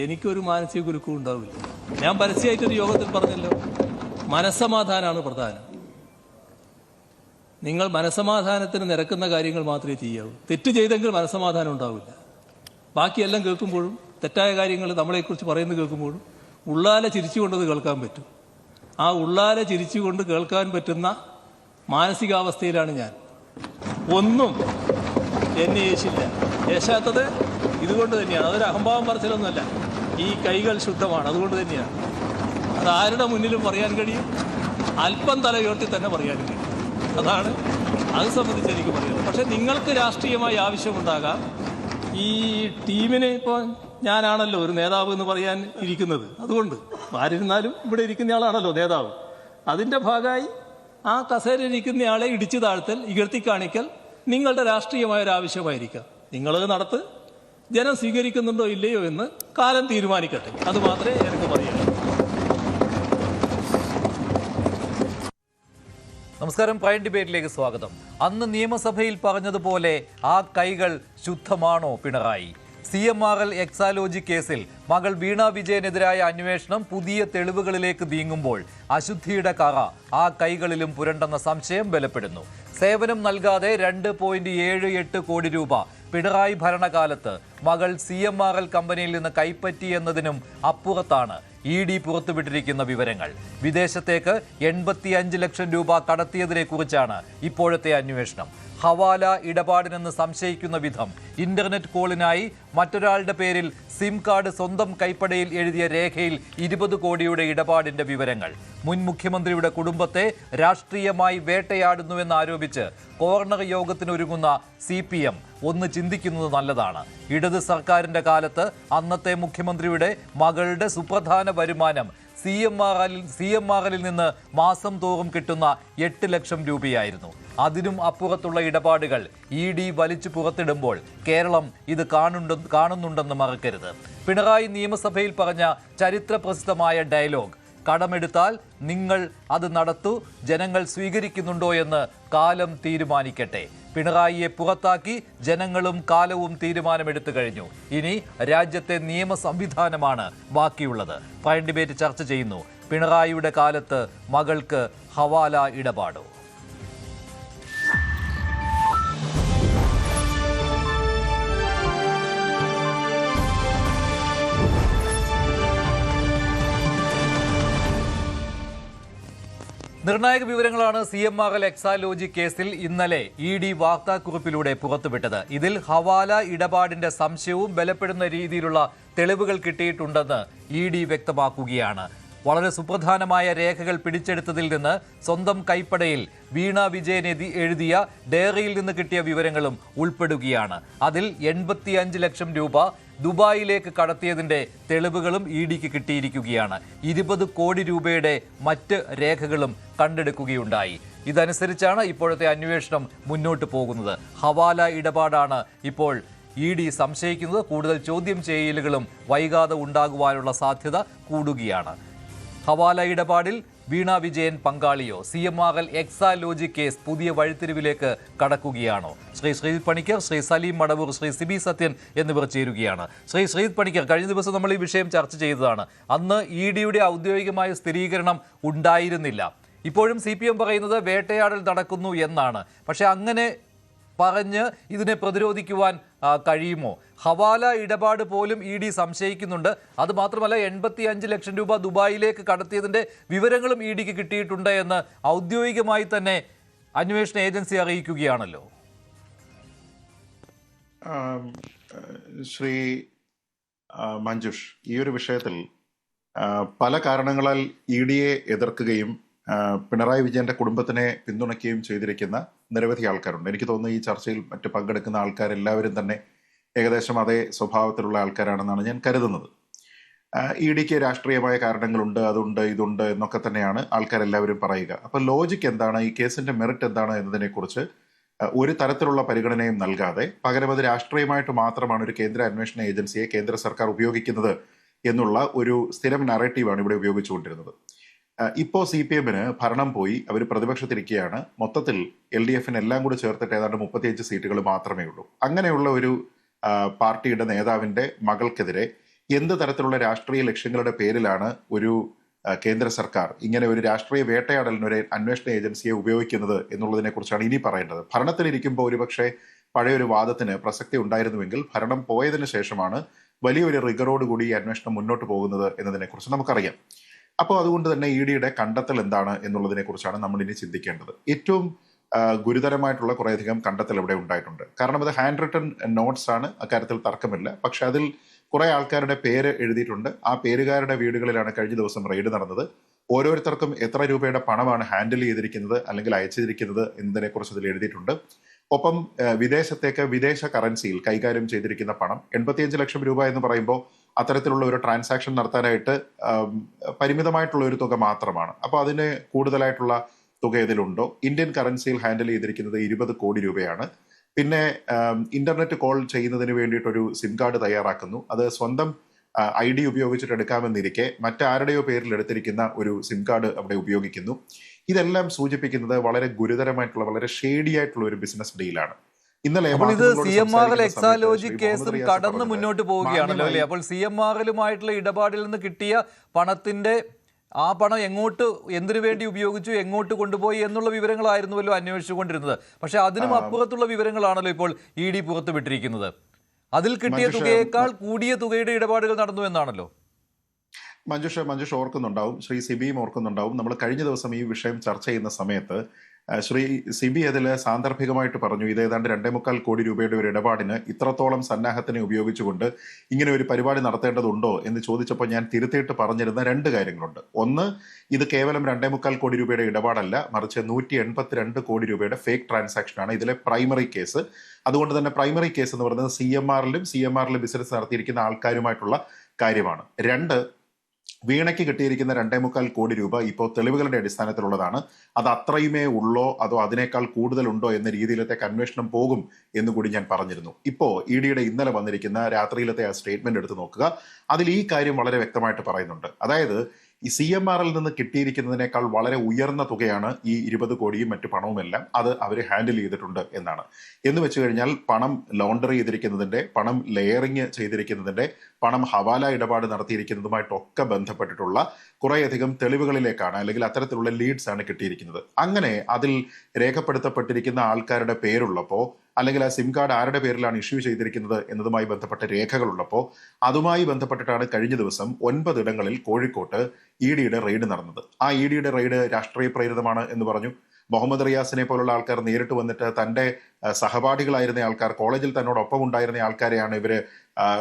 എനിക്കൊരു മാനസിക കുലുക്കവും ഉണ്ടാവില്ല. ഞാൻ പരസ്യമായിട്ടൊരു യോഗത്തിൽ പറഞ്ഞല്ലോ, മനസ്സമാധാനമാണ് പ്രധാനം. നിങ്ങൾ മനസ്സമാധാനത്തിന് നിരക്കുന്ന കാര്യങ്ങൾ മാത്രമേ ചെയ്യാവൂ. തെറ്റ് ചെയ്തെങ്കിൽ മനസ്സമാധാനം ഉണ്ടാവില്ല. ബാക്കിയെല്ലാം കേൾക്കുമ്പോഴും തെറ്റായ കാര്യങ്ങൾ നമ്മളെക്കുറിച്ച് പറയുന്നത് കേൾക്കുമ്പോഴും ഉള്ളാലെ ചിരിച്ചുകൊണ്ടത് കേൾക്കാൻ പറ്റും. ആ ഉള്ളാലെ ചിരിച്ചുകൊണ്ട് കേൾക്കാൻ പറ്റുന്ന മാനസികാവസ്ഥയിലാണ് ഞാൻ. ഒന്നും എന്നെ യേശില്ല. യേശാത്തത് ഇതുകൊണ്ട് തന്നെയാണ്. അതൊരു അഹംഭാവം പറച്ചിലൊന്നുമല്ല. ഈ കൈകൾ ശുദ്ധമാണ്, അതുകൊണ്ട് തന്നെയാണ്. അത് ആരുടെ മുന്നിലും പറയാൻ കഴിയും, അല്പം തല ഉയർത്തി തന്നെ പറയാൻ കഴിയും. അതാണ് അത് സംബന്ധിച്ച് എനിക്ക് പറയുന്നത്. പക്ഷേ നിങ്ങൾക്ക് രാഷ്ട്രീയമായി ആവശ്യമുണ്ടാകാം. ഈ ടീമിന് ഇപ്പോൾ ഞാനാണല്ലോ ഒരു നേതാവ് എന്ന് പറയാൻ ഇരിക്കുന്നത്. അതുകൊണ്ട് ആരിരുന്നാലും ഇവിടെ ഇരിക്കുന്നയാളാണല്ലോ നേതാവ്. അതിൻ്റെ ഭാഗമായി ആ കസേരയിൽ ഇരിക്കുന്നയാളെ ഇടിച്ചു താഴ്ത്തൽ, ഇകഴ്ത്തി കാണിക്കൽ നിങ്ങളുടെ രാഷ്ട്രീയമായൊരാവശ്യമായിരിക്കാം. നിങ്ങളത് നടത്ത്. ജനം സ്വീകരിക്കുന്നുണ്ടോ ഇല്ലയോ എന്ന് കാലം തീരുമാനിക്കട്ടെ. അത് മാത്രമേ എനിക്ക് പറയാനുള്ളൂ. നമസ്കാരം, പ്രൈം ഡിബേറ്റിലേക്ക് സ്വാഗതം. അന്ന് നിയമസഭയിൽ പറഞ്ഞതുപോലെ ആ കൈകൾ ശുദ്ധമാണോ പിണറായി? CMRL എക്സാലോജി കേസിൽ മകൾ വീണ വിജയനെതിരായ അന്വേഷണം പുതിയ തെളിവുകളിലേക്ക് നീങ്ങുമ്പോൾ അശുദ്ധിയുടെ കറ ആ കൈകളിലും പുരണ്ടെന്ന സംശയം ബലപ്പെടുന്നു. സേവനം നൽകാതെ 2.78 കോടി രൂപ പിണറായി ഭരണകാലത്ത് മകൾ CMRL കമ്പനിയിൽ നിന്ന് കൈപ്പറ്റി എന്നതിനും അപ്പുറത്താണ് ED പുറത്തുവിട്ടിരിക്കുന്ന വിവരങ്ങൾ. വിദേശത്തേക്ക് 85 ലക്ഷം രൂപ കടത്തിയതിനെ കുറിച്ചാണ് ഇപ്പോഴത്തെ അന്വേഷണം. ഹവാല ഇടപാടിനെന്ന് സംശയിക്കുന്ന വിധം ഇന്റർനെറ്റ് കോളിനായി മറ്റൊരാളുടെ പേരിൽ സിം കാർഡ് സ്വന്തം കൈപ്പടയിൽ എഴുതിയ രേഖയിൽ 20 കോടിയുടെ ഇടപാടിന്റെ വിവരങ്ങൾ. മുൻ മുഖ്യമന്ത്രിയുടെ കുടുംബത്തെ രാഷ്ട്രീയമായി വേട്ടയാടുന്നുവെന്നാരോപിച്ച് കോർണർ യോഗത്തിനൊരുങ്ങുന്ന CPM ഒന്ന് ചിന്തിക്കുന്നത് നല്ലതാണ്. ഇടത് സർക്കാരിന്റെ കാലത്ത് അന്നത്തെ മുഖ്യമന്ത്രിയുടെ മകളുടെ സുപ്രധാന വരുമാനം CMRL നിന്ന് മാസം തോറും കിട്ടുന്ന 8 ലക്ഷം രൂപയായിരുന്നു. അതിനും അപ്പുറത്തുള്ള ഇടപാടുകൾ ED വലിച്ചു പുറത്തിടുമ്പോൾ കേരളം ഇത് കാണുന്നുണ്ടെന്ന് മറക്കരുത്. പിണറായി നിയമസഭയിൽ പറഞ്ഞ ചരിത്ര പ്രസിദ്ധമായ ഡയലോഗ്, കടമെടുത്താൽ നിങ്ങൾ അത് നടത്തൂ, ജനങ്ങൾ സ്വീകരിക്കുന്നുണ്ടോ എന്ന് കാലം തീരുമാനിക്കട്ടെ. പിണറായിയെ പുറത്താക്കി ജനങ്ങളും കാലവും തീരുമാനമെടുത്തു കഴിഞ്ഞു. ഇനി രാജ്യത്തെ നിയമ സംവിധാനമാണ് ബാക്കിയുള്ളത്. പ്രൈം ഡിബേറ്റ് ചർച്ച ചെയ്യുന്നു, പിണറായിയുടെ കാലത്ത് മകൾക്ക് ഹവാല ഇടപാടോ? നിർണായക വിവരങ്ങളാണ് CMRL എക്സാലോജി കേസിൽ ഇന്നലെ ED വാർത്താക്കുറിപ്പിലൂടെ പുറത്തുവിട്ടത്. ഇതിൽ ഹവാല ഇടപാടിന്റെ സംശയവും ബലപ്പെടുന്ന രീതിയിലുള്ള തെളിവുകൾ കിട്ടിയിട്ടുണ്ടെന്ന് ED വ്യക്തമാക്കുകയാണ്. വളരെ സുപ്രധാനമായ രേഖകൾ പിടിച്ചെടുത്തതിൽ നിന്ന് സ്വന്തം കൈപ്പടയിൽ വീണ വിജയൻ എഴുതിയ ഡയറിയിൽ നിന്ന് കിട്ടിയ വിവരങ്ങളും ഉൾപ്പെടുകയാണ്. അതിൽ 85 ലക്ഷം രൂപ ദുബായിലേക്ക് കടത്തിയതിന്റെ തെളിവുകളും EDക്ക് കിട്ടിയിരിക്കുകയാണ്. 20 കോടി രൂപയുടെ മറ്റ് രേഖകളും കണ്ടെടുക്കുകയുണ്ടായി. ഇതനുസരിച്ചാണ് ഇപ്പോഴത്തെ അന്വേഷണം മുന്നോട്ട് പോകുന്നത്. ഹവാല ഇടപാടാണ് ഇപ്പോൾ ED സംശയിക്കുന്നത്. കൂടുതൽ ചോദ്യം ചെയ്യലുകളും വൈകാതെ ഉണ്ടാകുവാനുള്ള സാധ്യത കൂടുകയാണ്. ഹവാല ഇടപാടിൽ വീണ വിജയൻ പങ്കാളിയോ? CMRL എക്സാലോജി കേസ് പുതിയ വഴിത്തിരിവിലേക്ക് കടക്കുകയാണോ? ശ്രീ ശ്രീജിത് പണിക്കർ, ശ്രീ സലീം മടവൂർ, ശ്രീ സിബി സത്യൻ എന്നിവർ ചേരുകയാണ്. ശ്രീ ശ്രീജിത് പണിക്കർ, കഴിഞ്ഞ ദിവസം നമ്മൾ ഈ വിഷയം ചർച്ച ചെയ്തതാണ്. അന്ന് EDയുടെ ഔദ്യോഗികമായ സ്ഥിരീകരണം ഉണ്ടായിരുന്നില്ല. ഇപ്പോഴും CPM പറയുന്നത് വേട്ടയാടൽ നടക്കുന്നു എന്നാണ്. പക്ഷെ അങ്ങനെ പറഞ്ഞ് ഇതിനെ പ്രതിരോധിക്കുവാൻ കഴിയുമോ? ഹവാല ഇടപാട് പോലും ED സംശയിക്കുന്നുണ്ട്. അത് മാത്രമല്ല 85 ലക്ഷം രൂപ ദുബായിലേക്ക് കടത്തിയതിന്റെ വിവരങ്ങളും EDക്ക് കിട്ടിയിട്ടുണ്ട് എന്ന് ഔദ്യോഗികമായി തന്നെ അന്വേഷണ ഏജൻസി അറിയിക്കുകയാണല്ലോ. ശ്രീ മഞ്ജുഷ്, ഈ ഒരു വിഷയത്തിൽ പല കാരണങ്ങളാൽ EDയെ എതിർക്കുകയും പിണറായി വിജയന്റെ കുടുംബത്തിനെ പിന്തുണയ്ക്കുകയും ചെയ്തിരിക്കുന്ന നിരവധി ആൾക്കാരുണ്ട്. എനിക്ക് തോന്നുന്നു ഈ ചർച്ചയിൽ മറ്റ് പങ്കെടുക്കുന്ന ആൾക്കാരെല്ലാവരും തന്നെ ഏകദേശം അതേ സ്വഭാവത്തിലുള്ള ആൾക്കാരാണെന്നാണ് ഞാൻ കരുതുന്നത്. EDക്ക് രാഷ്ട്രീയമായ കാരണങ്ങളുണ്ട്, അതുണ്ട്, ഇതുണ്ട് എന്നൊക്കെ തന്നെയാണ് ആൾക്കാരെല്ലാവരും പറയുക. അപ്പോൾ ലോജിക്ക് എന്താണ്, ഈ കേസിന്റെ മെറിറ്റ് എന്താണ് എന്നതിനെക്കുറിച്ച് ഒരു തരത്തിലുള്ള പരിഗണനയും നൽകാതെ പകരം അത് രാഷ്ട്രീയമായിട്ട് മാത്രമാണ് ഒരു കേന്ദ്ര അന്വേഷണ ഏജൻസിയെ കേന്ദ്ര സർക്കാർ ഉപയോഗിക്കുന്നത് എന്നുള്ള ഒരു സ്ഥിരം നറേറ്റീവാണ് ഇവിടെ ഉപയോഗിച്ചുകൊണ്ടിരുന്നത്. ഇപ്പോൾ CPMന് ഭരണം പോയി, അവർ പ്രതിപക്ഷത്തിരിക്കുകയാണ്. മൊത്തത്തിൽ LDFന് എല്ലാം കൂടി ചേർത്തിട്ട് ഏതാണ്ട് 35 സീറ്റുകൾ മാത്രമേ ഉള്ളൂ. അങ്ങനെയുള്ള ഒരു പാർട്ടിയുടെ നേതാവിൻ്റെ മകൾക്കെതിരെ എന്ത് തരത്തിലുള്ള രാഷ്ട്രീയ ലക്ഷ്യങ്ങളുടെ പേരിലാണ് ഒരു കേന്ദ്ര സർക്കാർ ഇങ്ങനെ ഒരു രാഷ്ട്രീയ വേട്ടയാടലിന് ഒരു അന്വേഷണ ഏജൻസിയെ ഉപയോഗിക്കുന്നത് എന്നുള്ളതിനെ കുറിച്ചാണ് ഇനി പറയേണ്ടത്. ഭരണത്തിലിരിക്കുമ്പോൾ ഒരുപക്ഷെ പഴയൊരു വാദത്തിന് പ്രസക്തി ഉണ്ടായിരുന്നുവെങ്കിൽ ഭരണം പോയതിനു ശേഷമാണ് വലിയൊരു റിഗറോടുകൂടി ഈ അന്വേഷണം മുന്നോട്ട് പോകുന്നത് എന്നതിനെ കുറിച്ച് നമുക്കറിയാം. അപ്പോൾ അതുകൊണ്ട് തന്നെ ഇ ഡിയുടെ കണ്ടെത്തൽ എന്താണ് എന്നുള്ളതിനെ കുറിച്ചാണ് നമ്മൾ ഇനി ചിന്തിക്കേണ്ടത്. ഏറ്റവും ഗുരുതരമായിട്ടുള്ള കുറേയധികം കണ്ടെത്തൽ ഇവിടെ ഉണ്ടായിട്ടുണ്ട്. കാരണം അത് ഹാൻഡ് റിട്ടൺ നോട്ട്സ് ആണ്, അക്കാര്യത്തിൽ തർക്കമില്ല. പക്ഷെ അതിൽ കുറെ ആൾക്കാരുടെ പേര് എഴുതിയിട്ടുണ്ട്. ആ പേരുകാരുടെ വീടുകളിലാണ് കഴിഞ്ഞ ദിവസം റെയ്ഡ് നടന്നത്. ഓരോരുത്തർക്കും എത്ര രൂപയുടെ പണമാണ് ഹാൻഡിൽ ചെയ്തിരിക്കുന്നത് അല്ലെങ്കിൽ അയച്ചിരിക്കുന്നത് എന്നതിനെ കുറിച്ച് അതിൽ എഴുതിയിട്ടുണ്ട്. ഒപ്പം വിദേശത്തേക്ക് വിദേശ കറൻസിയിൽ കൈകാര്യം ചെയ്തിരിക്കുന്ന പണം 85 ലക്ഷം രൂപ എന്ന് പറയുമ്പോൾ അത്തരത്തിലുള്ള ഒരു ട്രാൻസാക്ഷൻ നടത്താനായിട്ട് പരിമിതമായിട്ടുള്ള ഒരു തുക മാത്രമാണ്. അപ്പോൾ അതിന് കൂടുതലായിട്ടുള്ള തുക ഇതിലുണ്ടോ? ഇന്ത്യൻ കറൻസിയിൽ ഹാൻഡിൽ ചെയ്തിരിക്കുന്നത് 20 കോടി രൂപയാണ്. പിന്നെ ഇന്റർനെറ്റ് കോൾ ചെയ്യുന്നതിന് വേണ്ടിയിട്ടൊരു സിം കാർഡ് തയ്യാറാക്കുന്നു. അത് സ്വന്തം ID ഉപയോഗിച്ചിട്ട് എടുക്കാമെന്നിരിക്കെ മറ്റാരുടെയോ പേരിൽ എടുത്തിരിക്കുന്ന ഒരു സിം കാർഡ് അവിടെ ഉപയോഗിക്കുന്നു. ഇതെല്ലാം സൂചിപ്പിക്കുന്നത് വളരെ ഗുരുതരമായിട്ടുള്ള വളരെ ഷേഡി ആയിട്ടുള്ള ഒരു ബിസിനസ് ഡീലാണ്. ഇന്നലെ അപ്പോൾ ഇത് CMRL എക്സാലോജി കേസും കടന്ന് മുന്നോട്ട് പോവുകയാണല്ലോ അല്ലേ? അപ്പോൾ CMRLുമായിട്ടുള്ള ഇടപാടിൽ നിന്ന് കിട്ടിയ പണത്തിന്റെ ആ പണം എങ്ങോട്ട്, എന്തിനു വേണ്ടി ഉപയോഗിച്ചു, എങ്ങോട്ട് കൊണ്ടുപോയി എന്നുള്ള വിവരങ്ങളായിരുന്നുവല്ലോ അന്വേഷിച്ചുകൊണ്ടിരുന്നത്. പക്ഷെ അതിനും അപ്പുറത്തുള്ള വിവരങ്ങളാണല്ലോ ഇപ്പോൾ ED പുറത്തുവിട്ടിരിക്കുന്നത്. അതിൽ കിട്ടിയ തുകയേക്കാൾ കൂടിയ തുകയുടെ ഇടപാടുകൾ നടന്നു എന്നാണല്ലോ. മഞ്ജുഷ് ഓർക്കുന്നുണ്ടാവും, ശ്രീ സിബിയും ഓർക്കുന്നുണ്ടാവും. നമ്മൾ കഴിഞ്ഞ ദിവസം ഈ വിഷയം ചർച്ച ചെയ്യുന്ന സമയത്ത് ശ്രീ സിബി അതിൽ സാന്ദർഭികമായിട്ട് പറഞ്ഞു, ഇത് ഏതാണ്ട് 2.25 കോടി രൂപയുടെ ഒരു ഇടപാടിന് ഇത്രത്തോളം സന്നാഹത്തിനെ ഉപയോഗിച്ചുകൊണ്ട് ഇങ്ങനെ ഒരു പരിപാടി നടത്തേണ്ടതുണ്ടോ എന്ന് ചോദിച്ചപ്പോൾ ഞാൻ തിരുത്തിയിട്ട് പറഞ്ഞിരുന്ന 2 കാര്യങ്ങളുണ്ട്. ഒന്ന്, ഇത് കേവലം 2.25 കോടി രൂപയുടെ ഇടപാടല്ല, മറിച്ച് 182 കോടി രൂപയുടെ ഫേക്ക് ട്രാൻസാക്ഷനാണ് ഇതിലെ പ്രൈമറി കേസ്. അതുകൊണ്ട് തന്നെ പ്രൈമറി കേസ് എന്ന് പറയുന്നത് CMRL ബിസിനസ് നടത്തിയിരിക്കുന്ന ആൾക്കാരുമായിട്ടുള്ള കാര്യമാണ്. 2, വീണയ്ക്ക് കിട്ടിയിരിക്കുന്ന 2.25 കോടി രൂപ ഇപ്പോൾ തെളിവുകളുടെ അടിസ്ഥാനത്തിലുള്ളതാണ്. അത് അത്രയുമേ ഉള്ളോ അതോ അതിനേക്കാൾ കൂടുതലുണ്ടോ എന്ന രീതിയിലത്തേക്ക് അന്വേഷണം പോകും എന്നുകൂടി ഞാൻ പറഞ്ഞിരുന്നു. ഇപ്പോൾ ED ഇന്നലെ വന്നിരിക്കുന്ന രാത്രിയിലത്തെ ആ സ്റ്റേറ്റ്മെന്റ് എടുത്ത് നോക്കുക. അതിൽ ഈ കാര്യം വളരെ വ്യക്തമായിട്ട് പറയുന്നുണ്ട്. അതായത് ഈ CMRL നിന്ന് കിട്ടിയിരിക്കുന്നതിനേക്കാൾ വളരെ ഉയർന്ന തുകയാണ് ഈ 20 കോടിയും മറ്റു പണവുമെല്ലാം അത് അവർ ഹാൻഡിൽ ചെയ്തിട്ടുണ്ട് എന്നാണ്. എന്ന് വെച്ച് കഴിഞ്ഞാൽ പണം ലോണ്ടറി ചെയ്തിരിക്കുന്നതിന്റെ, പണം ലെയറിങ് ചെയ്തിരിക്കുന്നതിന്റെ, പണം ഹവാല ഇടപാട് നടത്തിയിരിക്കുന്നതുമായിട്ടൊക്കെ ബന്ധപ്പെട്ടിട്ടുള്ള കുറേയധികം തെളിവുകളിലേക്കാണ് അല്ലെങ്കിൽ അത്തരത്തിലുള്ള ലീഡ്സ് ആണ് കിട്ടിയിരിക്കുന്നത്. അങ്ങനെ അതിൽ രേഖപ്പെടുത്തപ്പെട്ടിരിക്കുന്ന ആൾക്കാരുടെ പേരുള്ളപ്പോൾ അല്ലെങ്കിൽ ആ സിം കാർഡ് ആരുടെ പേരിലാണ് ഇഷ്യൂ ചെയ്തിരിക്കുന്നത് എന്നതുമായി ബന്ധപ്പെട്ട രേഖകളുള്ളപ്പോൾ അതുമായി ബന്ധപ്പെട്ടിട്ടാണ് കഴിഞ്ഞ ദിവസം 9 ഇടങ്ങളിൽ കോഴിക്കോട്ട് ED റെയ്ഡ് നടന്നത്. ആ ED റെയ്ഡ് രാഷ്ട്രീയ പ്രേരിതമാണ് എന്ന് പറഞ്ഞു. മുഹമ്മദ് റിയാസിനെ പോലുള്ള ആൾക്കാർ നേരിട്ട് വന്നിട്ട് തന്റെ സഹപാഠികളായിരുന്ന ആൾക്കാർ, കോളേജിൽ തന്നോടൊപ്പം ഉണ്ടായിരുന്ന ആൾക്കാരെയാണ് ഇവര്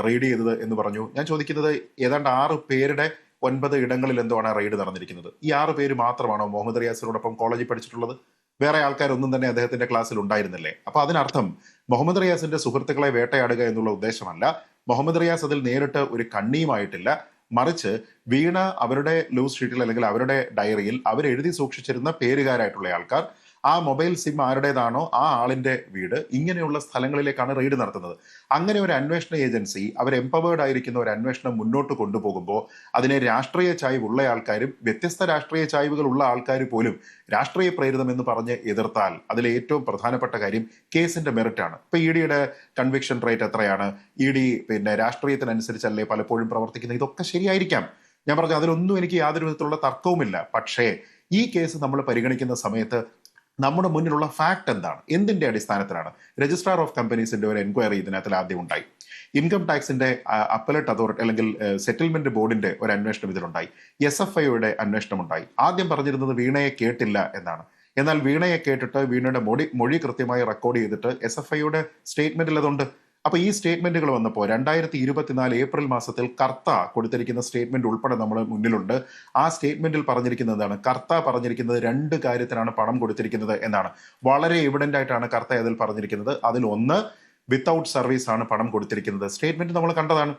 റെയ്ഡ് ചെയ്തത് എന്ന് പറഞ്ഞു. ഞാൻ ചോദിക്കുന്നത്, ഏതാണ്ട് 6 പേരുടെ 9 ഇടങ്ങളിൽ എന്തോ ആണ് റെയ്ഡ് നടന്നിരിക്കുന്നത്. ഈ 6 പേര് മാത്രമാണോ മുഹമ്മദ് റിയാസിനോടൊപ്പം കോളേജിൽ പഠിച്ചിട്ടുള്ളത്? വേറെ ആൾക്കാരൊന്നും തന്നെ അദ്ദേഹത്തിന്റെ ക്ലാസ്സിൽ ഉണ്ടായിരുന്നില്ലേ? അപ്പൊ അതിനർത്ഥം മുഹമ്മദ് റിയാസിന്റെ സുഹൃത്തുക്കളെ വേട്ടയാടുക എന്നുള്ള ഉദ്ദേശമല്ല. മുഹമ്മദ് റിയാസ് അതിൽ നേരിട്ട് ഒരു കണ്ണിയുമായിട്ടില്ല. മറിച്ച് വീണ അവരുടെ ലൂസ് ഷീറ്റിൽ അല്ലെങ്കിൽ അവരുടെ ഡയറിയിൽ അവരെഴുതി സൂക്ഷിച്ചിരുന്ന പേരുകാരായിട്ടുള്ള ആൾക്കാർ, ആ മൊബൈൽ സിം ആരുടേതാണോ ആ ആളിന്റെ വീട്, ഇങ്ങനെയുള്ള സ്ഥലങ്ങളിലേക്കാണ് റെയ്ഡ് നടത്തുന്നത്. അങ്ങനെ ഒരു അന്വേഷണ ഏജൻസി അവർ എംപവേർഡ് ആയിരിക്കുന്ന ഒരു അന്വേഷണം മുന്നോട്ട് കൊണ്ടുപോകുമ്പോൾ അതിനെ രാഷ്ട്രീയ ചായ്വുള്ള ആൾക്കാരും വ്യത്യസ്ത രാഷ്ട്രീയ ചായ്വുകൾ ഉള്ള ആൾക്കാർ പോലും രാഷ്ട്രീയ പ്രേരിതം എന്ന് പറഞ്ഞ് എതിർത്താൽ അതിലെ ഏറ്റവും പ്രധാനപ്പെട്ട കാര്യം കേസിന്റെ മെറിറ്റാണ്. ഇപ്പൊ ED കൺവിക്ഷൻ റേറ്റ് എത്രയാണ്? ED രാഷ്ട്രീയത്തിനനുസരിച്ചല്ലേ പലപ്പോഴും പ്രവർത്തിക്കുന്നത്? ഇതൊക്കെ ശരിയായിരിക്കാം. ഞാൻ പറഞ്ഞു, അതിലൊന്നും എനിക്ക് യാതൊരു വിധത്തിലുള്ള തർക്കവുമില്ല. പക്ഷേ ഈ കേസ് നമ്മൾ പരിഗണിക്കുന്ന സമയത്ത് നമ്മുടെ മുന്നിലുള്ള ഫാക്ട് എന്താണ്? എന്തിന്റെ അടിസ്ഥാനത്തിലാണ്? രജിസ്ട്രാർ ഓഫ് കമ്പനീസിന്റെ ഒരു എൻക്വയറി ഇതിനകത്തിൽ ആദ്യം ഉണ്ടായി. ഇൻകം ടാക്സിന്റെ അപ്പലേറ്റ് അതോറിറ്റി അല്ലെങ്കിൽ സെറ്റിൽമെന്റ് ബോർഡിന്റെ ഒരു അന്വേഷണം ഇതിലുണ്ടായി. SFIയുടെ അന്വേഷണം ഉണ്ടായി. ആദ്യം പറഞ്ഞിരുന്നത് വീണയെ കേട്ടില്ല എന്നാണ്. എന്നാൽ വീണയെ കേട്ടിട്ട് വീണയുടെ മൊഴി കൃത്യമായി റെക്കോർഡ് ചെയ്തിട്ട് SFIയുടെ സ്റ്റേറ്റ്മെന്റിൽ അതുണ്ട്. അപ്പൊ ഈ സ്റ്റേറ്റ്മെന്റുകൾ വന്നപ്പോൾ 2024 ഏപ്രിൽ മാസത്തിൽ കർത്ത കൊടുത്തിരിക്കുന്ന സ്റ്റേറ്റ്മെന്റ് ഉൾപ്പെടെ നമ്മുടെ മുന്നിലുണ്ട്. ആ സ്റ്റേറ്റ്മെന്റിൽ പറഞ്ഞിരിക്കുന്നത് എന്താണ്? കർത്ത പറഞ്ഞിരിക്കുന്നത് 2 കാര്യത്തിനാണ് പണം കൊടുത്തിരിക്കുന്നത് എന്നാണ്. വളരെ എവിഡന്റ് ആയിട്ടാണ് കർത്ത അതിൽ പറഞ്ഞിരിക്കുന്നത്. അതിൽ ഒന്ന്, വിത്തൗട്ട് സർവീസ് ആണ് പണം കൊടുത്തിരിക്കുന്നത്. സ്റ്റേറ്റ്മെന്റ് നമ്മൾ കണ്ടതാണ്.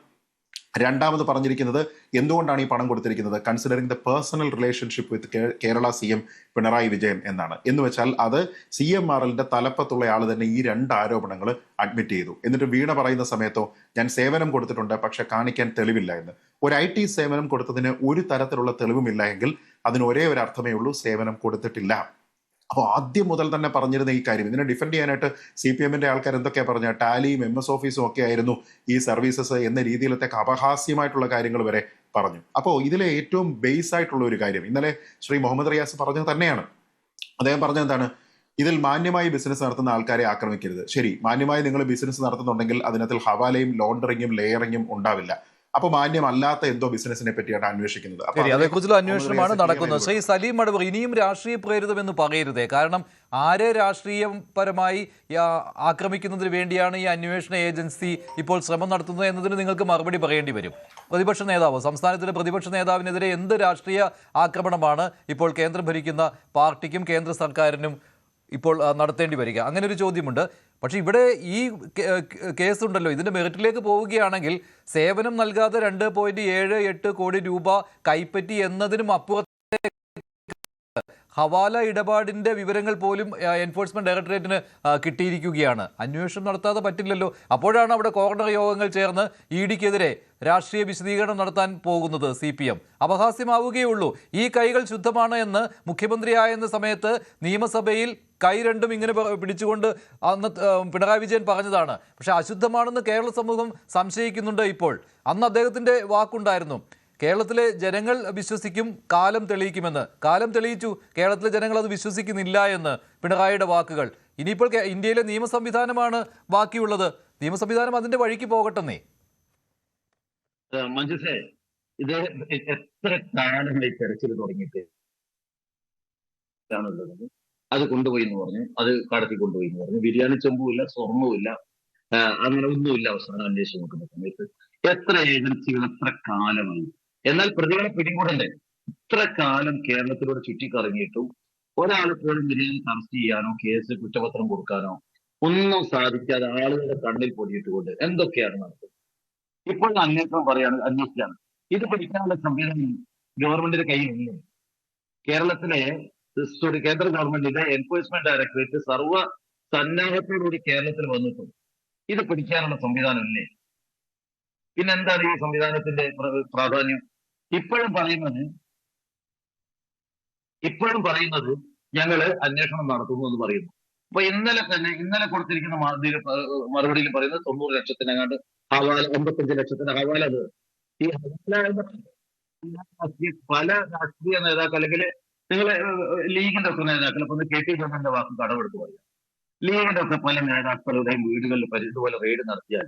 രണ്ടാമത് പറഞ്ഞിരിക്കുന്നത് എന്തുകൊണ്ടാണ് ഈ പണം കൊടുത്തിരിക്കുന്നത്? Considering the personal relationship with Kerala CM Pinarayi Vijayan എന്നാണ്. എന്ന് വെച്ചാൽ അത് CMRLന്റെ തലപ്പത്തുള്ള ആൾ തന്നെ ഈ 2 ആരോപണങ്ങൾ അഡ്മിറ്റ് ചെയ്തു. എന്നിട്ട് വീണ പറയുന്ന സമയത്തോ ഞാൻ സേവനം കൊടുത്തിട്ടുണ്ട് പക്ഷെ കാണിക്കാൻ തെളിവില്ല എന്ന്. ഒരു IT സേവനം കൊടുത്തതിന് ഒരു തരത്തിലുള്ള തെളിവുമില്ല എങ്കിൽ അതിന് ഒരേ ഒരു അർത്ഥമേ ഉള്ളൂ, സേവനം കൊടുത്തിട്ടില്ല. അപ്പോൾ ആദ്യം മുതൽ തന്നെ പറഞ്ഞിരുന്ന ഈ കാര്യം, ഇതിനെ ഡിഫെൻഡ് ചെയ്യാനായിട്ട് CPM-ന്റെ ആൾക്കാർ എന്തൊക്കെയാ പറഞ്ഞ, ടാലിയും MS ഓഫീസും ഒക്കെ ആയിരുന്നു ഈ സർവീസസ് എന്ന രീതിയിലത്തെ അപഹാസ്യമായിട്ടുള്ള കാര്യങ്ങൾ വരെ പറഞ്ഞു. അപ്പോൾ ഇതിലെ ഏറ്റവും ബേസ് ആയിട്ടുള്ള ഒരു കാര്യം ഇന്നലെ ശ്രീ മുഹമ്മദ് റിയാസ് പറഞ്ഞത് തന്നെയാണ്. അദ്ദേഹം പറഞ്ഞത് എന്താണ്, ഇതിൽ മാന്യമായി ബിസിനസ് നടത്തുന്ന ആൾക്കാരെ ആക്രമിക്കരുത്. ശരി, മാന്യമായി നിങ്ങൾ ബിസിനസ് നടത്തുന്നുണ്ടെങ്കിൽ അതിനകത്ത് ഹവാലയും ലോണ്ടറിങ്ങും ലെയറിങ്ങും ഉണ്ടാവില്ല. അപ്പൊ മാന്യമല്ലാത്ത എന്തോ ബിസിനസിനെ പറ്റിയാണ് അന്വേഷിക്കുന്നത്. ശരി, അതേക്കുറിച്ചുള്ള അന്വേഷണമാണ് നടക്കുന്നത്. ശ്രീ സലീം മടവൂർ, ഇനിയും രാഷ്ട്രീയ പ്രേരിതമെന്ന് പറയരുതേ. കാരണം ആരെ രാഷ്ട്രീയപരമായി ആക്രമിക്കുന്നതിന് വേണ്ടിയാണ് ഈ അന്വേഷണ ഏജൻസി ഇപ്പോൾ ശ്രമം നടത്തുന്നത് എന്നതിന് നിങ്ങൾക്ക് മറുപടി പറയേണ്ടി വരും. പ്രതിപക്ഷ നേതാവ്, സംസ്ഥാനത്തിലെ പ്രതിപക്ഷ നേതാവിനെതിരെ എന്ത് രാഷ്ട്രീയ ആക്രമണമാണ് ഇപ്പോൾ കേന്ദ്രം ഭരിക്കുന്ന പാർട്ടിക്കും കേന്ദ്ര സർക്കാരിനും ഇപ്പോൾ നടത്തേണ്ടി വരിക? അങ്ങനെ ഒരു ചോദ്യമുണ്ട്. പക്ഷേ ഇവിടെ ഈ കേസുണ്ടല്ലോ, ഇതിൻ്റെ മെറിറ്റിലേക്ക് പോവുകയാണെങ്കിൽ സേവനം നൽകാതെ 2.78 കോടി രൂപ കൈപ്പറ്റി എന്നതിനും അപ്പുറത്ത് ഹവാല ഇടപാടിൻ്റെ വിവരങ്ങൾ പോലും എൻഫോഴ്സ്മെന്റ് ഡയറക്ടറേറ്റിന് കിട്ടിയിരിക്കുകയാണ്. അന്വേഷണം നടത്താതെ പറ്റില്ലല്ലോ. അപ്പോഴാണ് അവിടെ കോർണർ യോഗങ്ങൾ ചേർന്ന് ED-ക്കെതിരെ രാഷ്ട്രീയ വിശദീകരണം നടത്താൻ പോകുന്നത് CPM. അപഹാസ്യമാവുകയുള്ളൂ. ഈ കൈകൾ ശുദ്ധമാണ് എന്ന് മുഖ്യമന്ത്രിയായെന്ന സമയത്ത് നിയമസഭയിൽ കൈ രണ്ടും ഇങ്ങനെ പിടിച്ചുകൊണ്ട് അന്ന് പിണറായി വിജയൻ പറഞ്ഞതാണ്. പക്ഷെ അശുദ്ധമാണെന്ന് കേരള സമൂഹം സംശയിക്കുന്നുണ്ട് ഇപ്പോൾ. അന്ന് അദ്ദേഹത്തിൻ്റെ വാക്കുണ്ടായിരുന്നു, കേരളത്തിലെ ജനങ്ങൾ വിശ്വസിക്കും, കാലം തെളിയിക്കുമെന്ന്. കാലം തെളിയിച്ചു, കേരളത്തിലെ ജനങ്ങൾ അത് വിശ്വസിക്കുന്നില്ല എന്ന് പിണറായിയുടെ വാക്കുകൾ. ഇനിയിപ്പോൾ ഇന്ത്യയിലെ നിയമ സംവിധാനമാണ് ബാക്കിയുള്ളത്. നിയമ സംവിധാനം അതിന്റെ വഴിക്ക് പോകട്ടെന്നേ. മഞ്ജുഷേ, ഇത് എത്ര കാലമായി തെരച്ചിൽ തുടങ്ങിയിട്ട് ആണുള്ളത്. അത് കൊണ്ടുപോയി എന്ന് പറഞ്ഞു, അത് കടത്തി കൊണ്ടുപോയി എന്ന് പറഞ്ഞു. ബിരിയാണി ചെമ്പുമില്ല, സ്വർണ്ണവുമില്ല, അങ്ങനെ ഒന്നുമില്ല. അവസാനം അന്വേഷിച്ച് നോക്കുന്ന സമയത്ത് എത്ര ഏജൻസികൾ എത്ര കാലമായി. എന്നാൽ പ്രതികളെ പിടികൂടണ്ടേ? ഇത്ര കാലം കേരളത്തിലൂടെ ചുറ്റിക്കറങ്ങിയിട്ടും ഒരാൾ പോലും ബിരിയാണി അറസ്റ്റ് ചെയ്യാനോ കേസ് കുറ്റപത്രം കൊടുക്കാനോ ഒന്നും സാധിക്കാതെ ആളുകളുടെ കണ്ണിൽ പൊടിയിട്ടുകൊണ്ട് എന്തൊക്കെയാണ് നടക്കുന്നത്? ഇപ്പോൾ അന്വേഷണം പറയാണ്, അന്വേഷിക്കാണ്. ഇത് പഠിക്കാനുള്ള സംവിധാനം ഗവൺമെന്റിന്റെ കയ്യിലില്ലേ? കേരളത്തിലെ കേന്ദ്ര ഗവൺമെന്റിന്റെ എൻഫോഴ്സ്മെന്റ് ഡയറക്ടറേറ്റ് സർവ്വ സന്നാഹത്തോടുകൂടി കേരളത്തിൽ വന്നിട്ടുണ്ട്. ഇത് പിടിക്കാനുള്ള സംവിധാനമില്ലേ? പിന്നെന്താണ് ഈ സംവിധാനത്തിന്റെ പ്രാധാന്യം? ഇപ്പോഴും പറയുന്നത് ഞങ്ങള് അന്വേഷണം നടത്തുന്നു എന്ന് പറയുന്നു. അപ്പൊ ഇന്നലെ കൊടുത്തിരിക്കുന്ന മറുപടിയിൽ പറയുന്നത് 90 ലക്ഷത്തിനെങ്ങാണ്ട് ഹവാല, 55 ലക്ഷത്തിന് ഹവാല. ഈ പല രാഷ്ട്രീയ നേതാക്കൾ, അല്ലെങ്കിൽ നിങ്ങൾ ലീഗിന്റെ ഒക്കെ നേതാക്കൾ, ഇപ്പൊ KT ജോസഫിന്റെ വാക്ക് കടമെടുത്ത് പറയാം, ലീഗിന്റെ ഒക്കെ പല നേതാക്കളുടെയും വീടുകളിൽ ഇതുപോലെ റെയ്ഡ് നടത്തിയാൽ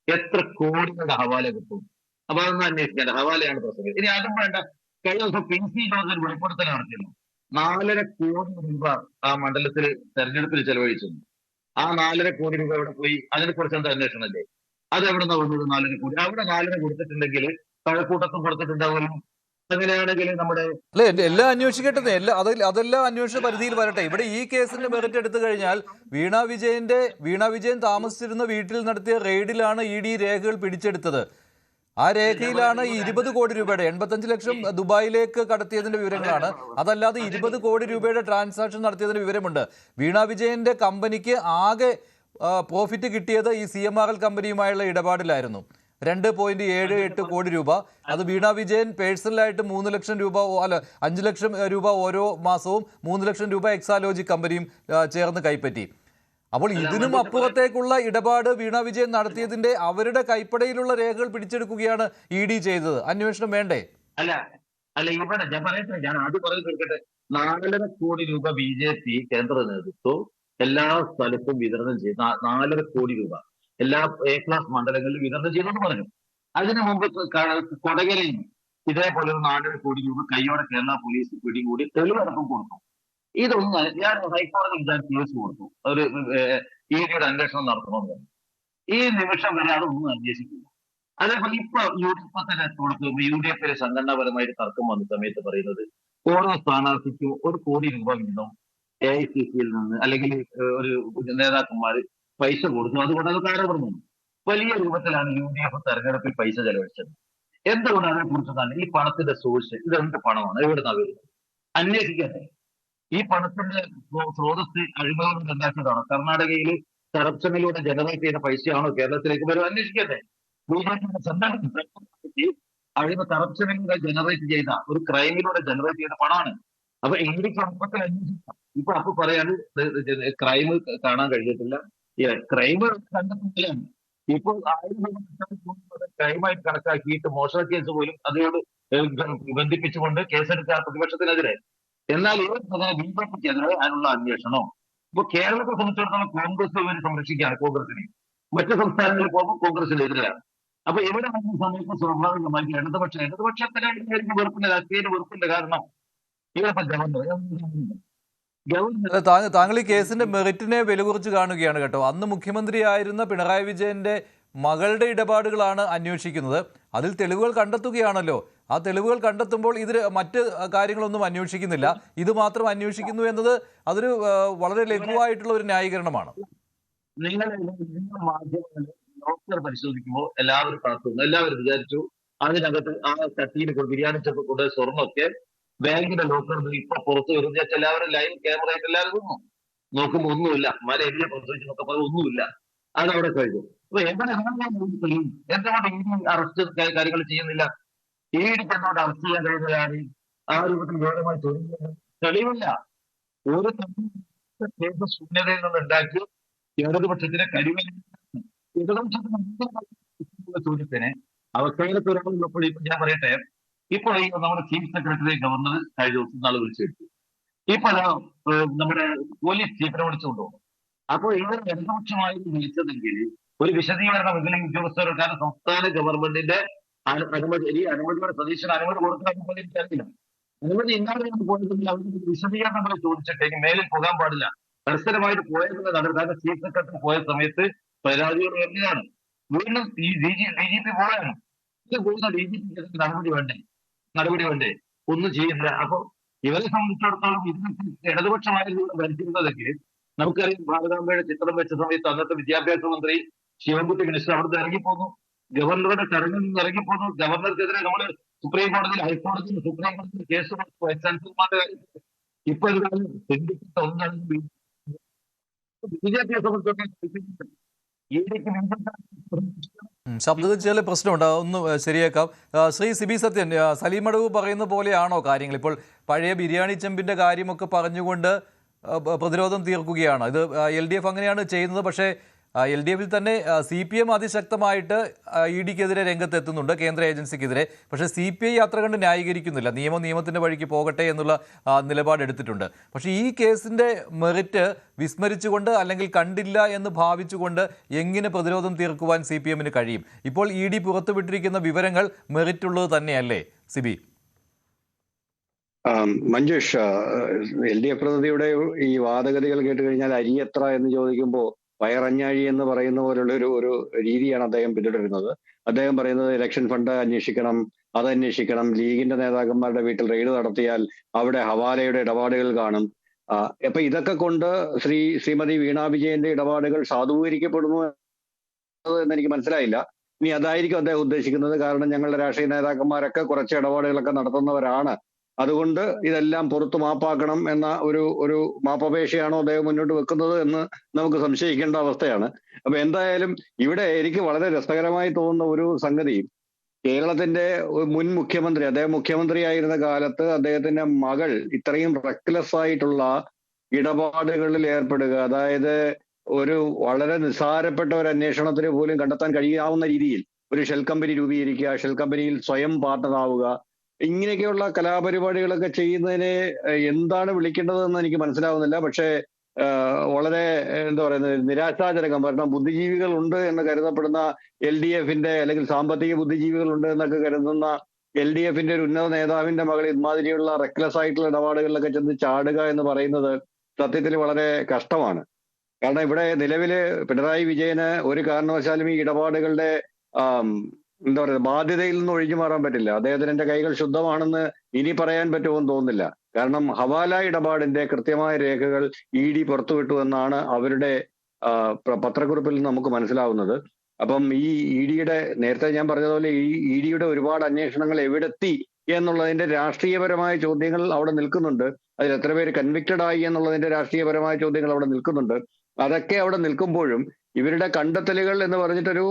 എത്ര കോടികളുടെ ഹവാല കിട്ടും? അപ്പൊ അതൊന്നും അന്വേഷിക്കേണ്ട, ഹവാലയാണ് പ്രശ്നം. ഇനി അതും വേണ്ട. കഴിഞ്ഞ ദിവസം PC ജോസഫ് വെളിപ്പെടുത്തൽ നടത്തിയിരുന്നു. 4.5 കോടി രൂപ ആ മണ്ഡലത്തിൽ തെരഞ്ഞെടുപ്പിൽ ചെലവഴിച്ചു. ആ 4.5 കോടി രൂപ എവിടെ പോയി? അതിനെക്കുറിച്ച് എന്താ അന്വേഷണമല്ലേ? അത് എവിടെ നിന്നാ വന്നത്? 4.5 കോടി അവിടെ 4.5 കൊടുത്തിട്ടുണ്ടെങ്കിൽ കഴക്കൂട്ടത്തും കൊടുത്തിട്ടുണ്ടാവുമല്ലോ. അങ്ങനെയാണെങ്കിൽ നമ്മുടെ എല്ലാം അന്വേഷിക്കട്ടെ, അതെല്ലാം അന്വേഷണ പരിധിയിൽ വരട്ടെ. ഇവിടെ ഈ കേസിന്റെ മെറിറ്റ് എടുത്തു കഴിഞ്ഞാൽ വീണ വിജയൻ താമസിച്ചിരുന്ന വീട്ടിൽ നടത്തിയ റെയ്ഡിലാണ് ED രേഖകൾ പിടിച്ചെടുത്തത്. ആ രേഖയിലാണ് ഈ 20 കോടി രൂപയുടെ 85 ലക്ഷം ദുബായിലേക്ക് കടത്തിയതിന്റെ വിവരങ്ങളാണ്. അതല്ലാതെ 20 കോടി രൂപയുടെ ട്രാൻസാക്ഷൻ നടത്തിയതിന്റെ വിവരമുണ്ട്. വീണ വിജയന്റെ കമ്പനിക്ക് ആകെ പ്രോഫിറ്റ് കിട്ടിയത് ഈ CMRL കമ്പനിയുമായുള്ള ഇടപാടിലായിരുന്നു. 2.78 കോടി രൂപ. അത് വീണ വിജയൻ പേഴ്സണലായിട്ട് 3 ലക്ഷം രൂപ, 5 ലക്ഷം രൂപ ഓരോ മാസവും 3 ലക്ഷം രൂപ എക്സാലോജി കമ്പനിയും ചേർന്ന് കൈപ്പറ്റി. അപ്പോൾ ഇതിനും അപ്പുറത്തേക്കുള്ള ഇടപാട് വീണ വിജയൻ നടത്തിയതിന്റെ അവരുടെ കൈപ്പടയിലുള്ള രേഖകൾ പിടിച്ചെടുക്കുകയാണ് ED ചെയ്തത്. അന്വേഷണം വേണ്ടേ? അല്ല ഇവിടെ ഞാൻ പറയട്ടെ, ഞാൻ ആദ്യം പറഞ്ഞു തീർക്കട്ടെ. 4.5 കോടി രൂപ BJP കേന്ദ്ര നേതൃത്വം എല്ലാ സ്ഥലത്തും വിതരണം ചെയ്ത് 4.5 കോടി രൂപ എല്ലാ A ക്ലാസ് മണ്ഡലങ്ങളിലും വിതരണം ചെയ്തെന്ന് പറഞ്ഞു. അതിനു മുമ്പ് കൊടകരയിൽ ഇതേപോലെ 4.5 കോടി രൂപ കൈയോടെ കേരള പോലീസ് പിടികൂടി തെളിവടക്കം കൊടുത്തു. ഇതൊന്നും ഞാൻ ഹൈക്കോടതി കേസ് കൊടുത്തു, ഒരു ED-യുടെ അന്വേഷണം നടത്തണമെന്ന്. ഈ നിമിഷം വരെ അതൊന്നും അന്വേഷിക്കില്ല. അതേപോലെ ഇപ്പൊ UDF സംഘടനാപരമായിട്ട് തർക്കം വന്ന സമയത്ത് പറയുന്നത് ഓരോ സ്ഥാനാർത്ഥിക്കും 1 കോടി രൂപ വീതം AICC-യിൽ നിന്ന് അല്ലെങ്കിൽ ഒരു നേതാക്കന്മാർ പൈസ കൊടുത്തു. അതുകൊണ്ട് അത് കാരണപ്പെടുന്നു. വലിയ രൂപത്തിലാണ് UDF തെരഞ്ഞെടുപ്പിൽ പൈസ ചെലവഴിച്ചത്. എന്തുകൊണ്ട് അതിനെക്കുറിച്ച് തന്നെ ഈ പണത്തിന്റെ സോഴ്സ്, ഇതെന്ത് പണമാണ്, എവിടുന്നാണ് വരുന്നത്? അന്വേഷിക്കട്ടെ. ഈ പണത്തിന്റെ സ്രോതസ് അഴിമതി ഉണ്ടാക്കിയതാണോ? കർണാടകയിൽ കറപ്ഷനിലൂടെ ജനറേറ്റ് ചെയ്ത പൈസയാണോ കേരളത്തിലേക്ക് വരും? അന്വേഷിക്കട്ടെ. കറപ്ഷനിലൂടെ ജനറേറ്റ് ചെയ്ത, ഒരു ക്രൈമിലൂടെ ജനറേറ്റ് ചെയ്ത പണമാണ്. അപ്പൊ ഇന്ത്യക്ക് അപ്പത്തിൽ അന്വേഷിക്കാം. അപ്പൊ പറയാണ് ക്രൈം കാണാൻ കഴിഞ്ഞിട്ടില്ല. ക്രൈം കണ്ടെത്തുന്നില്ലാണ്. ഇപ്പോൾ 1000 ക്രൈമായിട്ട് കണക്കാക്കിയിട്ട് മോഷണ കേസ് പോലും അതിനോട് ബന്ധിപ്പിച്ചുകൊണ്ട് കേസെടുത്ത പ്രതിപക്ഷത്തിനെതിരെ. എന്നാൽ ബിജെപിക്കെതിരെ അതിനുള്ള അന്വേഷണം ഇപ്പൊ കേരളത്തെ സംബന്ധിച്ചിടത്തോളം കോൺഗ്രസ് ഇവർ സംരക്ഷിക്കുകയാണ് കോൺഗ്രസിനെ. മറ്റു സംസ്ഥാനങ്ങളിൽ പോകുമ്പോൾ കോൺഗ്രസിനെതിരെയാണ്. അപ്പൊ ഇവിടെ വന്ന സമയത്ത് സ്വാഭാവികമായി ഇടതുപക്ഷത്തിലെ വെറുപ്പിന്റെ രാഷ്ട്രീയ വെറുപ്പിന്റെ കാരണം ഇവിടെ ഗവർണർ താങ്കൾ ഈ കേസിന്റെ മെറിറ്റിനെ വിലകുറിച്ച് കാണുകയാണ് കേട്ടോ. അന്ന് മുഖ്യമന്ത്രിയായിരുന്ന പിണറായി വിജയന്റെ മകളുടെ ഇടപാടുകളാണ് അന്വേഷിക്കുന്നത്. അതിൽ തെളിവുകൾ കണ്ടെത്തുകയാണല്ലോ. ആ തെളിവുകൾ കണ്ടെത്തുമ്പോൾ ഇതിൽ മറ്റ് കാര്യങ്ങളൊന്നും അന്വേഷിക്കുന്നില്ല, ഇത് മാത്രം അന്വേഷിക്കുന്നു എന്നത് അതൊരു വളരെ ലഘുവായിട്ടുള്ള ഒരു ന്യായീകരണമാണ്. നിങ്ങൾ മാധ്യമങ്ങൾ ഡോക്ടർ പരിശോധിക്കുമ്പോൾ എല്ലാവരും കാത്തുന്നു. എല്ലാവരും വിചാരിച്ചു അതിനകത്ത് ആ ചട്ടിയിൽ ബിരിയാണി ചെപ്പ് കൊണ്ട് സ്വർണ്ണമൊക്കെ ബാങ്കിന്റെ ലോക്കറിൽ ഇപ്പൊ പുറത്തു വരുന്ന എല്ലാവരും ലൈവ് ക്യാമറയായിട്ട് എല്ലാവരും നോക്കുമ്പോൾ ഒന്നുമില്ല. മല എരിയ പ്രസവിച്ച് നോക്കുമ്പോൾ ഒന്നുമില്ല. അതവിടെ കഴിഞ്ഞു. അപ്പൊ എന്തുകൊണ്ട് ഇനി അറസ്റ്റ് കാര്യങ്ങൾ ചെയ്യുന്നില്ല? ഈടിക്ക് എന്തുകൊണ്ട് അറസ്റ്റ് ചെയ്യാൻ കഴിയുന്നതാണ്? ആ രൂപത്തിൽ ഗൗരവമായി തെളിവില്ല. ഒരു കേസ് ശൂന്യതയിൽ നിന്ന് ഉണ്ടാക്കി ഇടതുപക്ഷത്തിന് കഴിവില്ല. ഇടതുപക്ഷത്തിന് ചോദ്യത്തിന് അവസാനത്തെ ഒരാളുള്ളപ്പോൾ ഇപ്പൊ ഞാൻ പറയട്ടെ, ഇപ്പൊ നമ്മുടെ ചീഫ് സെക്രട്ടറി ഗവർണർ കഴിഞ്ഞ ദിവസം നാളെ വിളിച്ചെടുത്തു. ഇപ്പൊ നമ്മുടെ പോലീസ് ചീഫിനെ വിളിച്ചുകൊണ്ടുപോകും. അപ്പോൾ ഇവർ ഇടതുപക്ഷമായി വിളിച്ചതെങ്കിൽ ഒരു വിശദീകരണം ഇതിലേക്ക് ഉദ്യോഗസ്ഥർ, കാരണം സംസ്ഥാന ഗവൺമെന്റിന്റെ അനുമതിയുടെ സതീശന് അനുമതി കൊടുക്കാൻ എനിക്കറിയില്ല. അനുമതി ഇല്ലാതെ പോയതെങ്കിൽ അവർക്ക് വിശദീകരണം കൂടെ ചോദിച്ചിട്ടേക്ക് മേലിൽ പോകാൻ പാടില്ല. മത്സരമായിട്ട് പോയതെന്ന് നടന്നു. കാരണം ചീഫ് സെക്രട്ടറി പോയ സമയത്ത് പരാതികൾ വരുന്നതാണ്. വീണ്ടും ഈ ഡി ജി പി പോയാണ്. ഇത് പോകുന്ന ഡി ജി പിക്ക് നടപടി വേണ്ടേ? ഒന്നും ചെയ്യുന്നില്ല. അപ്പൊ ഇവരെ സംബന്ധിച്ചിടത്തോളം ഇതിനകത്ത് ഇടതുപക്ഷമായിരുന്നു ഭരിച്ചിരുന്നതെങ്കിൽ നമുക്കറിയാം, ഭാരതാംബയുടെ ചിത്രം വെച്ച സമയത്ത് അന്നത്തെ വിദ്യാഭ്യാസ മന്ത്രി ശിവൻകുട്ടി മിനിസ്റ്റർ അവിടുന്ന് ഇറങ്ങിപ്പോന്നു. ഗവർണറുടെ ചടങ്ങിൽ നിന്ന് ഇറങ്ങിപ്പോന്നു. ഗവർണർക്കെതിരെ നമ്മൾ സുപ്രീം കോടതിയിൽ, ഹൈക്കോടതിയിൽ, സുപ്രീം കോടതിയിൽ കേസ് വൈസ് ചാൻസലർമാരുടെ കാര്യത്തിൽ ഇപ്പൊ എന്താണ് ഒന്നാണ് ബിജെപിയെ സംബന്ധിച്ചിടത്തോളം ശബ്ദത്തിൽ ചില പ്രശ്നമുണ്ട്, ഒന്ന് ശരിയാക്കാം. ശ്രീ സിബി സത്യൻ, സലീം അടവ് പറയുന്ന പോലെയാണോ കാര്യങ്ങൾ? ഇപ്പോൾ പഴയ ബിരിയാണി ചെമ്പിൻ്റെ കാര്യമൊക്കെ പറഞ്ഞുകൊണ്ട് പ്രതിരോധം തീർക്കുകയാണ്. ഇത് LDF അങ്ങനെയാണ് ചെയ്യുന്നത്. പക്ഷേ LDFിൽ തന്നെ CPM അതിശക്തമായിട്ട് EDക്കെതിരെ രംഗത്തെത്തുന്നുണ്ട്, കേന്ദ്ര ഏജൻസിക്കെതിരെ. പക്ഷേ CPI അത്ര കണ്ട് ന്യായീകരിക്കുന്നില്ല. നിയമത്തിൻ്റെ വഴിക്ക് പോകട്ടെ എന്നുള്ള നിലപാടെടുത്തിട്ടുണ്ട്. പക്ഷേ ഈ കേസിൻ്റെ മെറിറ്റ് വിസ്മരിച്ചുകൊണ്ട് അല്ലെങ്കിൽ കണ്ടില്ല എന്ന് ഭാവിച്ചുകൊണ്ട് എങ്ങനെ പ്രതിരോധം തീർക്കുവാൻ CPMന് കഴിയും? ഇപ്പോൾ ED പുറത്തുവിട്ടിരിക്കുന്ന വിവരങ്ങൾ മെറിറ്റുള്ളത് തന്നെയല്ലേ സിബി? മഞ്ജുഷ്, LDF പ്രതിനിധിയുടെ ഈ വാദഗതികൾ കേട്ട് കഴിഞ്ഞാൽ അരി എത്ര എന്ന് ചോദിക്കുമ്പോൾ വയറഞ്ഞാഴി എന്ന് പറയുന്ന പോലുള്ള ഒരു രീതിയാണ് അദ്ദേഹം പിന്തുടരുന്നത്. അദ്ദേഹം പറയുന്നത് ഇലക്ഷൻ ഫണ്ട് അന്വേഷിക്കണം, അതന്വേഷിക്കണം, ലീഗിന്റെ നേതാക്കന്മാരുടെ വീട്ടിൽ റെയ്ഡ് നടത്തിയാൽ അവിടെ ഹവാലയുടെ ഇടപാടുകൾ കാണും. അപ്പൊ ഇതൊക്കെ കൊണ്ട് ശ്രീമതി വീണ വിജയന്റെ ഇടപാടുകൾ സാധൂകരിക്കപ്പെടുന്നു എന്ന് എനിക്ക് മനസ്സിലായില്ല. ഇനി അതായിരിക്കും അദ്ദേഹം ഉദ്ദേശിക്കുന്നത്. കാരണം ഞങ്ങളുടെ രാഷ്ട്രീയ നേതാക്കന്മാരൊക്കെ കുറച്ച് ഇടപാടുകളൊക്കെ നടത്തുന്നവരാണ്, അതുകൊണ്ട് ഇതെല്ലാം പുറത്തു മാപ്പാക്കണം എന്ന ഒരു മാപ്പപേക്ഷയാണോ അദ്ദേഹം മുന്നോട്ട് വെക്കുന്നത് എന്ന് നമുക്ക് സംശയിക്കേണ്ട അവസ്ഥയാണ്. അപ്പൊ എന്തായാലും ഇവിടെ എനിക്ക് വളരെ രസകരമായി തോന്നുന്ന ഒരു സംഗതി, കേരളത്തിന്റെ മുൻ മുഖ്യമന്ത്രി, അദ്ദേഹം മുഖ്യമന്ത്രിയായിരുന്ന കാലത്ത് അദ്ദേഹത്തിന്റെ മകൾ ഇത്രയും റെക്ലെസ് ആയിട്ടുള്ള ഇടപാടുകളിൽ ഏർപ്പെടുക, അതായത് ഒരു വളരെ നിസ്സാരപ്പെട്ട ഒരു അന്വേഷണത്തിന് പോലും കണ്ടെത്താൻ കഴിയാവുന്ന രീതിയിൽ ഒരു ഷെൽ കമ്പനി രൂപീകരിക്കുക, ഷെൽ കമ്പനിയിൽ സ്വയം പാർട്ണറാവുക, ഇങ്ങനെയൊക്കെയുള്ള കലാപരിപാടികളൊക്കെ ചെയ്യുന്നതിനെ എന്താണ് വിളിക്കേണ്ടതെന്ന് എനിക്ക് മനസ്സിലാവുന്നില്ല. പക്ഷേ വളരെ എന്താ പറയുന്നത്, നിരാശാജനകം. കാരണം ബുദ്ധിജീവികൾ ഉണ്ട് എന്ന് കരുതപ്പെടുന്ന LDFന്റെ, അല്ലെങ്കിൽ സാമ്പത്തിക ബുദ്ധിജീവികൾ ഉണ്ട് എന്നൊക്കെ കരുതുന്ന LDFന്റെ ഒരു ഉന്നത നേതാവിന്റെ മകൾ ഇമാതിരിയുള്ള റെക്ലെസ് ആയിട്ടുള്ള ഇടപാടുകളിലൊക്കെ ചെന്ന് ചാടുക എന്ന് പറയുന്നത് സത്യത്തിൽ വളരെ കഷ്ടമാണ്. കാരണം ഇവിടെ നിലവില് പിണറായി വിജയന് ഒരു കാരണവശാലും ഈ ഇടപാടുകളുടെ എന്താ പറയുക, ബാധ്യതയിൽ നിന്ന് ഒഴിഞ്ഞു മാറാൻ പറ്റില്ല. അദ്ദേഹത്തിന്റെ കൈകൾ ശുദ്ധമാണെന്ന് ഇനി പറയാൻ പറ്റുമെന്ന് തോന്നുന്നില്ല. കാരണം ഹവാല ഇടപാടിന്റെ കൃത്യമായ രേഖകൾ ED പുറത്തുവിട്ടു എന്നാണ് അവരുടെ പത്രക്കുറിപ്പിൽ നിന്ന് നമുക്ക് മനസ്സിലാവുന്നത്. അപ്പം ഈ EDയുടെ, നേരത്തെ ഞാൻ പറഞ്ഞതുപോലെ, ഈ EDയുടെ ഒരുപാട് അന്വേഷണങ്ങൾ എവിടെത്തി എന്നുള്ളതിന്റെ രാഷ്ട്രീയപരമായ ചോദ്യങ്ങൾ അവിടെ നിൽക്കുന്നുണ്ട്. അതിൽ എത്ര പേര് കൺവിക്റ്റഡ് ആയി എന്നുള്ളതിന്റെ രാഷ്ട്രീയപരമായ ചോദ്യങ്ങൾ അവിടെ നിൽക്കുന്നുണ്ട്. അതൊക്കെ അവിടെ നിൽക്കുമ്പോഴും ഇവരുടെ കണ്ടെത്തലുകൾ എന്ന് പറഞ്ഞിട്ടൊരു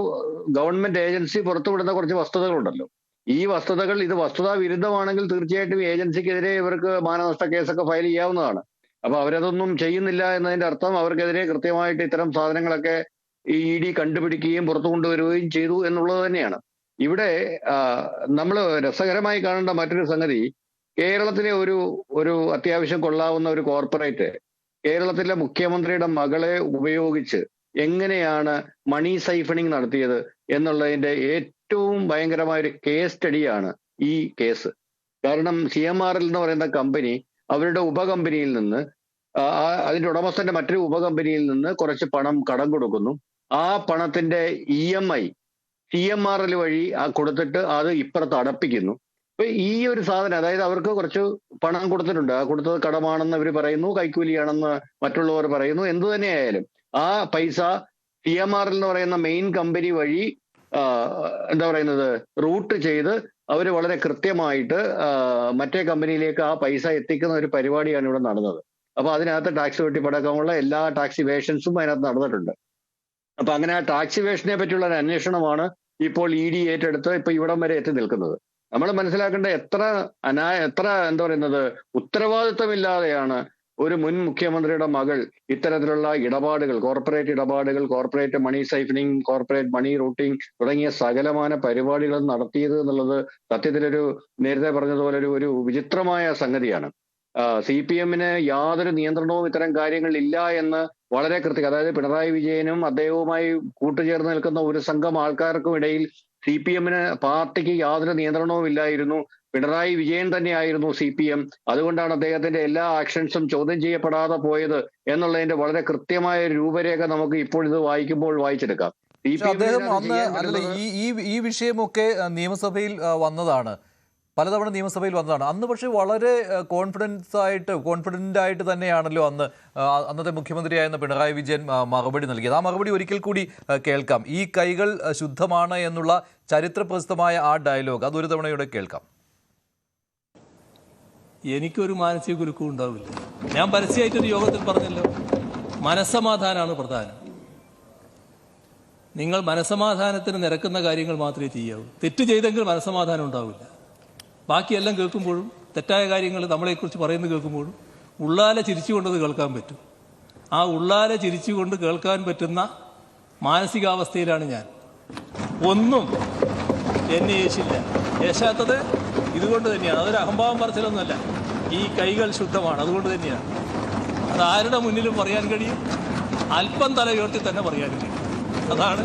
ഗവൺമെന്റ് ഏജൻസി പുറത്തുവിടുന്ന കുറച്ച് വസ്തുതകളുണ്ടല്ലോ, ഈ വസ്തുതകൾ ഇത് വസ്തുതാ വിരുദ്ധമാണെങ്കിൽ തീർച്ചയായിട്ടും ഏജൻസിക്കെതിരെ ഇവർക്ക് മാനനഷ്ട കേസൊക്കെ ഫയൽ ചെയ്യാവുന്നതാണ്. അപ്പൊ അവരതൊന്നും ചെയ്യുന്നില്ല എന്നതിന്റെ അർത്ഥം അവർക്കെതിരെ കൃത്യമായിട്ട് ഇത്തരം സാധനങ്ങളൊക്കെ ഈ ED കണ്ടുപിടിക്കുകയും പുറത്തു കൊണ്ടുവരികയും ചെയ്തു എന്നുള്ളത് തന്നെയാണ്. ഇവിടെ നമ്മൾ രസകരമായി കാണേണ്ട മറ്റൊരു സംഗതി, കേരളത്തിലെ ഒരു അത്യാവശ്യം കൊള്ളാവുന്ന ഒരു കോർപ്പറേറ്റ് കേരളത്തിലെ മുഖ്യമന്ത്രിയുടെ മകളെ ഉപയോഗിച്ച് എങ്ങനെയാണ് മണി സൈഫണിങ് നടത്തിയത് എന്നുള്ളതിന്റെ ഏറ്റവും ഭയങ്കരമായ ഒരു കേസ് സ്റ്റഡിയാണ് ഈ കേസ്. കാരണം CMRL എന്ന് പറയുന്ന കമ്പനി അവരുടെ ഉപകമ്പനിയിൽ നിന്ന് അതിന്റെ ഉടമസ്ഥന്റെ മറ്റൊരു ഉപകമ്പനിയിൽ നിന്ന് കുറച്ച് പണം കടം കൊടുക്കുന്നു. ആ പണത്തിന്റെ EMI CMRL വഴി കൊടുത്തിട്ട് അത് ഇപ്പുറത്ത് അടപ്പിക്കുന്നു. അപ്പൊ ഈ ഒരു സാധനം, അതായത് അവർക്ക് കുറച്ച് പണം കൊടുത്തിട്ടുണ്ട്, ആ കൊടുത്തത് കടമാണെന്ന് അവർ പറയുന്നു, കൈക്കൂലിയാണെന്ന് മറ്റുള്ളവർ പറയുന്നു. എന്തു തന്നെയായാലും ആ പൈസ CMRL എന്ന് പറയുന്ന മെയിൻ കമ്പനി വഴി എന്താ പറയുന്നത് റൂട്ട് ചെയ്ത് അവർ വളരെ കൃത്യമായിട്ട് മറ്റേ കമ്പനിയിലേക്ക് ആ പൈസ എത്തിക്കുന്ന ഒരു പരിപാടിയാണ് ഇവിടെ നടന്നത്. അപ്പൊ അതിനകത്ത് ടാക്സ് വെട്ടിപ്പടക്കമുള്ള എല്ലാ ടാക്സ് ഇവേഷൻസും അതിനകത്ത് നടന്നിട്ടുണ്ട്. അപ്പൊ അങ്ങനെ ആ ടാക്സ് ഇവേഷനെ പറ്റിയുള്ള ഒരു അന്വേഷണമാണ് ഇപ്പോൾ ED ഏറ്റെടുത്ത് ഇപ്പൊ ഇവിടം വരെ എത്തി നിൽക്കുന്നത്. നമ്മൾ മനസ്സിലാക്കേണ്ട എത്ര എന്താ പറയുന്നത് ഉത്തരവാദിത്വമില്ലാതെയാണ് ഒരു മുൻ മുഖ്യമന്ത്രിയുടെ മകൾ ഇത്തരത്തിലുള്ള ഇടപാടുകൾ, കോർപ്പറേറ്റ് മണി സൈഫനിങ്, കോർപ്പറേറ്റ് മണി റൂട്ടിംഗ് തുടങ്ങിയ സകലമാന പരിപാടികൾ നടത്തിയത് എന്നുള്ളത് സത്യത്തിലൊരു നേരത്തെ പറഞ്ഞതുപോലെ ഒരു വിചിത്രമായ സംഗതിയാണ്. CPM-ന് യാതൊരു നിയന്ത്രണവും ഇത്തരം കാര്യങ്ങൾ ഇല്ല എന്ന് വളരെ കൃത്യം, അതായത് പിണറായി വിജയനും അദ്ദേഹവുമായി കൂട്ടുചേർന്ന് നിൽക്കുന്ന ഒരു സംഘം ആൾക്കാർക്കും ഇടയിൽ CPM-ന് പാർട്ടിക്ക് യാതൊരു നിയന്ത്രണവും ഇല്ലായിരുന്നു. പിണറായി വിജയൻ തന്നെയായിരുന്നു CPM. അതുകൊണ്ടാണ് അദ്ദേഹത്തിന്റെ എല്ലാ ആക്ഷൻസും ചോദ്യം ചെയ്യപ്പെടാതെ പോയത് എന്നുള്ളതിന്റെ വളരെ കൃത്യമായ ഒരു രൂപരേഖ നമുക്ക് ഇപ്പോൾ ഇത് വായിക്കുമ്പോൾ വായിച്ചെടുക്കാം. അദ്ദേഹം അന്ന് ഈ വിഷയമൊക്കെ നിയമസഭയിൽ വന്നതാണ്, പലതവണ നിയമസഭയിൽ വന്നതാണ്. അന്ന് പക്ഷേ വളരെ കോൺഫിഡൻ്റ് ആയിട്ട് തന്നെയാണല്ലോ അന്നത്തെ മുഖ്യമന്ത്രിയായിരുന്ന പിണറായി വിജയൻ മറുപടി നൽകിയത്. ആ മറുപടി ഒരിക്കൽ കൂടി കേൾക്കാം. ഈ കൈകൾ ശുദ്ധമാണ് എന്നുള്ള ചരിത്രപ്രസിദ്ധമായ ആ ഡയലോഗ് അതൊരു തവണയോടെ കേൾക്കാം. എനിക്കൊരു മാനസിക കുലുക്കവും ഉണ്ടാവില്ല. ഞാൻ പരസ്യമായിട്ടൊരു യോഗത്തിൽ പറഞ്ഞല്ലോ, മനസ്സമാധാനമാണ് പ്രധാനം. നിങ്ങൾ മനസ്സമാധാനത്തിന് നിരക്കുന്ന കാര്യങ്ങൾ മാത്രമേ ചെയ്യാവൂ. തെറ്റ് ചെയ്തെങ്കിൽ മനസ്സമാധാനം ഉണ്ടാവില്ല. ബാക്കിയെല്ലാം കേൾക്കുമ്പോഴും തെറ്റായ കാര്യങ്ങൾ നമ്മളെക്കുറിച്ച് പറയുന്നത് കേൾക്കുമ്പോഴും ഉള്ളാലെ ചിരിച്ചുകൊണ്ടത് കേൾക്കാൻ പറ്റും. ആ ഉള്ളാലെ ചിരിച്ചുകൊണ്ട് കേൾക്കാൻ പറ്റുന്ന മാനസികാവസ്ഥയിലാണ് ഞാൻ. ഒന്നും എന്നെ യേശില്ല. യേശാത്തത് ഇതുകൊണ്ട് തന്നെയാണ്. അതൊരു അഹംഭാവം പറച്ചിലൊന്നുമല്ല. ഈ കൈകൾ ശുദ്ധമാണ്, അതുകൊണ്ട് തന്നെയാണ്. അത് ആരുടെ മുന്നിലും പറയാൻ കഴിയും, അല്പം തല ഉയർത്തി തന്നെ പറയാൻ കഴിയും. അതാണ്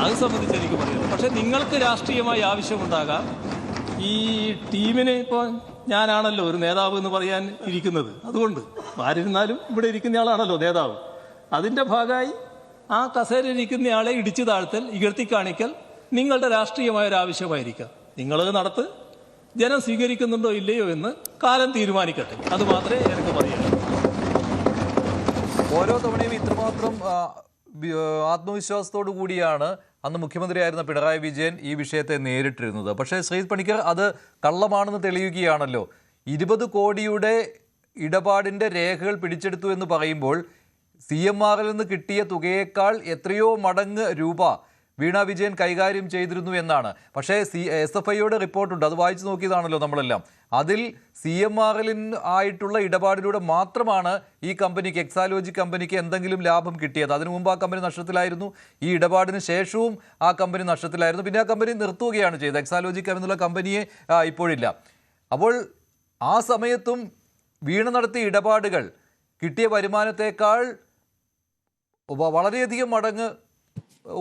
അത് സംബന്ധിച്ച് എനിക്ക് പറയുന്നത്. പക്ഷെ നിങ്ങൾക്ക് രാഷ്ട്രീയമായി ആവശ്യമുണ്ടാകാം. ഈ ടീമിന് ഇപ്പോൾ ഞാനാണല്ലോ ഒരു നേതാവ് എന്ന് പറയാൻ ഇരിക്കുന്നത്. അതുകൊണ്ട് ആരിരുന്നാലും ഇവിടെ ഇരിക്കുന്നയാളാണല്ലോ നേതാവ്. അതിൻ്റെ ഭാഗമായി ആ കസേരയിരിക്കുന്നയാളെ ഇടിച്ചു താഴ്ത്തൽ, ഇകഴ്ത്തി കാണിക്കൽ നിങ്ങളുടെ രാഷ്ട്രീയമായൊരു ആവശ്യമായിരിക്കാം. നിങ്ങളത് നടത്ത്. ജനം സ്വീകരിക്കുന്നുണ്ടോ ഇല്ലയോ എന്ന് കാലം തീരുമാനിക്കട്ടെ. അത് മാത്രമേ എനിക്ക് പറയാനുള്ളൂ. ഓരോ തവണയും ഇത്രമാത്രം ആത്മവിശ്വാസത്തോടു കൂടിയാണ് അന്ന് മുഖ്യമന്ത്രിയായിരുന്ന പിണറായി വിജയൻ ഈ വിഷയത്തെ നേരിട്ടിരുന്നത്. പക്ഷേ ശ്രീജിത്ത് പണിക്കർ അത് കള്ളമാണെന്ന് തെളിയുകയാണല്ലോ. 20 കോടിയുടെ ഇടപാടിൻ്റെ രേഖകൾ പിടിച്ചെടുത്തു എന്ന് പറയുമ്പോൾ CMRL നിന്ന് കിട്ടിയ തുകയേക്കാൾ എത്രയോ മടങ്ങ് രൂപ വീണ വിജയൻ കൈകാര്യം ചെയ്തിരുന്നു എന്നാണ്. പക്ഷേ SFIയുടെ റിപ്പോർട്ടുണ്ട്, അത് വായിച്ചു നോക്കിയതാണല്ലോ നമ്മളെല്ലാം. അതിൽ CMRL ആയിട്ടുള്ള ഇടപാടിലൂടെ മാത്രമാണ് ഈ കമ്പനിക്ക്, എക്സാലോജി കമ്പനിക്ക് എന്തെങ്കിലും ലാഭം കിട്ടിയത്. അതിനു മുമ്പ് ആ കമ്പനി നഷ്ടത്തിലായിരുന്നു. ഈ ഇടപാടിന് ശേഷവും ആ കമ്പനി നഷ്ടത്തിലായിരുന്നു. പിന്നെ ആ കമ്പനി നിർത്തുകയാണ് ചെയ്തത്. എക്സാലോജി എന്നുള്ള കമ്പനിയെ ഇപ്പോഴില്ല. അപ്പോൾ ആ സമയത്തും വീണ നടത്തിയ ഇടപാടുകൾ കിട്ടിയ വരുമാനത്തേക്കാൾ വളരെയധികം മടങ്ങ്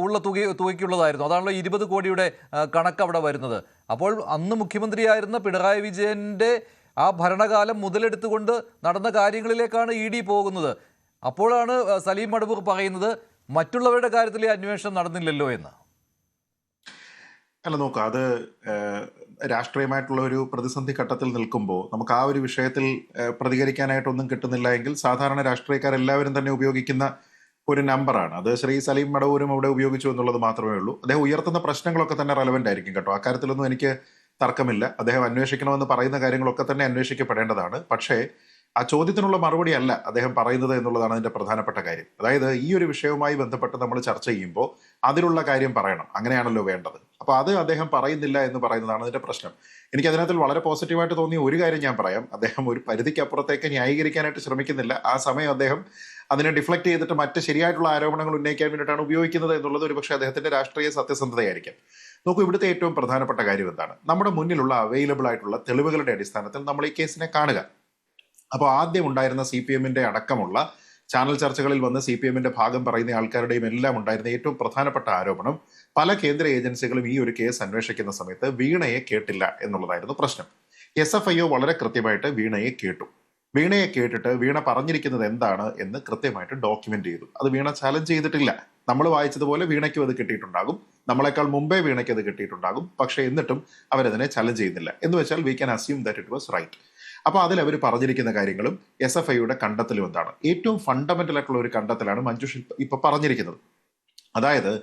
ഉള്ള തുകയ്ക്കുള്ളതായിരുന്നു. അതാണല്ലോ 20 കോടിയുടെ കണക്ക് അവിടെ വരുന്നത്. അപ്പോൾ അന്ന് മുഖ്യമന്ത്രിയായിരുന്ന പിണറായി വിജയൻ്റെ ആ ഭരണകാലം മുതലെടുത്തുകൊണ്ട് നടന്ന കാര്യങ്ങളിലേക്കാണ് ED പോകുന്നത്. അപ്പോഴാണ് സലീം മടവൂർ പറയുന്നത് മറ്റുള്ളവരുടെ കാര്യത്തിലെ അന്വേഷണം നടന്നില്ലല്ലോ എന്ന്. അല്ല, നോക്കുക, അത് രാഷ്ട്രീയമായിട്ടുള്ള ഒരു പ്രതിസന്ധി ഘട്ടത്തിൽ നിൽക്കുമ്പോൾ നമുക്ക് ആ ഒരു വിഷയത്തിൽ പ്രതികരിക്കാനായിട്ടൊന്നും കിട്ടുന്നില്ല എങ്കിൽ സാധാരണ രാഷ്ട്രീയക്കാരെല്ലാവരും തന്നെ ഉപയോഗിക്കുന്ന ഒരു നമ്പറാണ് അത്. ശ്രീ സലീം മടവൂരും അവിടെ ഉപയോഗിച്ചു എന്നുള്ളത് മാത്രമേ ഉള്ളൂ. അദ്ദേഹം ഉയർത്തുന്ന പ്രശ്നങ്ങളൊക്കെ തന്നെ റെലവൻ്റ് ആയിരിക്കും കേട്ടോ. അക്കാര്യത്തിലൊന്നും എനിക്ക് തർക്കമില്ല. അദ്ദേഹം അന്വേഷിക്കണമെന്ന് പറയുന്ന കാര്യങ്ങളൊക്കെ തന്നെ അന്വേഷിക്കപ്പെടേണ്ടതാണ്. പക്ഷേ ആ ചോദ്യത്തിനുള്ള മറുപടി അല്ല അദ്ദേഹം പറയുന്നത് എന്നുള്ളതാണ് അതിന്റെ പ്രധാനപ്പെട്ട കാര്യം. അതായത് ഈ ഒരു വിഷയവുമായി ബന്ധപ്പെട്ട് നമ്മൾ ചർച്ച ചെയ്യുമ്പോൾ അതിലുള്ള കാര്യം പറയണം, അങ്ങനെയാണല്ലോ വേണ്ടത്. അപ്പൊ അത് അദ്ദേഹം പറയുന്നില്ല എന്ന് പറയുന്നതാണ് അതിന്റെ പ്രശ്നം. എനിക്ക് അതിനകത്തിൽ വളരെ പോസിറ്റീവായിട്ട് തോന്നിയ ഒരു കാര്യം ഞാൻ പറയാം. അദ്ദേഹം ഒരു പരിധിക്കപ്പുറത്തേക്ക് ന്യായീകരിക്കാനായിട്ട് ശ്രമിക്കുന്നില്ല. ആ സമയം അദ്ദേഹം അതിനെ ഡിഫ്ലക്ട് ചെയ്തിട്ട് മറ്റ് ശരിയായിട്ടുള്ള ആരോപണങ്ങൾ ഉന്നയിക്കാൻ വേണ്ടിയിട്ടാണ് ഉപയോഗിക്കുന്നത് എന്നുള്ളത് ഒരുപക്ഷെ അദ്ദേഹത്തിന്റെ രാഷ്ട്രീയ സത്യസന്ധതയായിരിക്കും. നോക്കൂ, ഇവിടുത്തെ ഏറ്റവും പ്രധാനപ്പെട്ട കാര്യം എന്താണ്? നമ്മുടെ മുന്നിലുള്ള അവൈലബിൾ ആയിട്ടുള്ള തെളിവുകളുടെ അടിസ്ഥാനത്തിൽ നമ്മൾ ഈ കേസിനെ കാണുക. അപ്പോൾ ആദ്യം ഉണ്ടായിരുന്ന CPM-ന്റെ അടക്കമുള്ള ചാനൽ ചർച്ചകളിൽ വന്ന് CPM-ന്റെ ഭാഗം പറയുന്ന ആൾക്കാരുടെയും എല്ലാം ഉണ്ടായിരുന്ന ഏറ്റവും പ്രധാനപ്പെട്ട ആരോപണം, പല കേന്ദ്ര ഏജൻസികളും ഈ ഒരു കേസ് അന്വേഷിക്കുന്ന സമയത്ത് വീണയെ കേട്ടില്ല എന്നുള്ളതായിരുന്നു പ്രശ്നം. SFIO വളരെ കൃത്യമായിട്ട് വീണയെ കേട്ടു. വീണയെ കേട്ടിട്ട് വീണ പറഞ്ഞിരിക്കുന്നത് എന്താണ് എന്ന് കൃത്യമായിട്ട് ഡോക്യുമെന്റ് ചെയ്തു. അത് വീണ ചാലഞ്ച് ചെയ്തിട്ടില്ല. നമ്മൾ വായിച്ചതുപോലെ വീണയ്ക്കും അത് കിട്ടിയിട്ടുണ്ടാകും, നമ്മളെക്കാൾ മുമ്പേ വീണയ്ക്ക് അത് കിട്ടിയിട്ടുണ്ടാകും. പക്ഷെ എന്നിട്ടും അവരതിനെ ചലഞ്ച് ചെയ്യുന്നില്ല. എന്ന് വെച്ചാൽ we can assume that it was right. അപ്പൊ അതിൽ അവർ പറഞ്ഞിരിക്കുന്ന കാര്യങ്ങളും SFIയുടെ കണ്ടെത്തലും എന്താണ്? ഏറ്റവും ഫണ്ടമെന്റൽ ആയിട്ടുള്ള ഒരു കണ്ടെത്തലാണ് മഞ്ജുഷ് ഇപ്പൊ പറഞ്ഞിരിക്കുന്നത്. അതായത്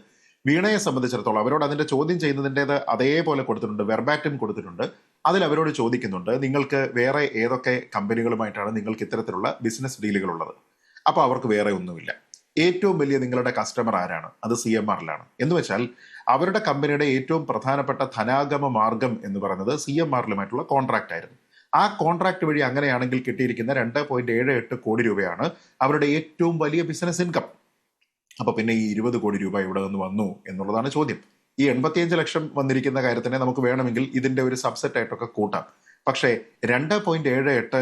വീണയെ സംബന്ധിച്ചിടത്തോളം അവരോട് അതിന്റെ ചോദ്യം ചെയ്യുന്നതിൻ്റെത് അതേപോലെ കൊടുത്തിട്ടുണ്ട്, വെർബാറ്റിം കൊടുത്തിട്ടുണ്ട്. അതിൽ അവരോട് ചോദിക്കുന്നുണ്ട്, നിങ്ങൾക്ക് വേറെ ഏതൊക്കെ കമ്പനികളുമായിട്ടാണ് നിങ്ങൾക്ക് ഇത്തരത്തിലുള്ള ബിസിനസ് ഡീലുകൾ ഉള്ളത്? അപ്പൊ അവർക്ക് വേറെ ഒന്നുമില്ല. ഏറ്റവും വലിയ നിങ്ങളുടെ കസ്റ്റമർ ആരാണ്? അത് CMRലാണ്. എന്ന് വെച്ചാൽ അവരുടെ കമ്പനിയുടെ ഏറ്റവും പ്രധാനപ്പെട്ട ധനാഗമ മാർഗം എന്ന് പറയുന്നത് CMRലുമായിട്ടുള്ള കോൺട്രാക്ട് ആയിരുന്നു. ആ കോൺട്രാക്ട് വഴി അങ്ങനെയാണെങ്കിൽ കിട്ടിയിരിക്കുന്ന 2.78 കോടി രൂപയാണ് അവരുടെ ഏറ്റവും വലിയ ബിസിനസ് ഇൻകം. അപ്പൊ പിന്നെ ഈ 20 കോടി രൂപ ഇവിടെ നിന്ന് വന്നു എന്നുള്ളതാണ് ചോദ്യം. ഈ 85 ലക്ഷം വന്നിരിക്കുന്ന കാര്യത്തിനെ നമുക്ക് വേണമെങ്കിൽ ഇതിന്റെ ഒരു സബ്സെറ്റ് ആയിട്ടൊക്കെ കൂട്ടാം. പക്ഷേ 2.78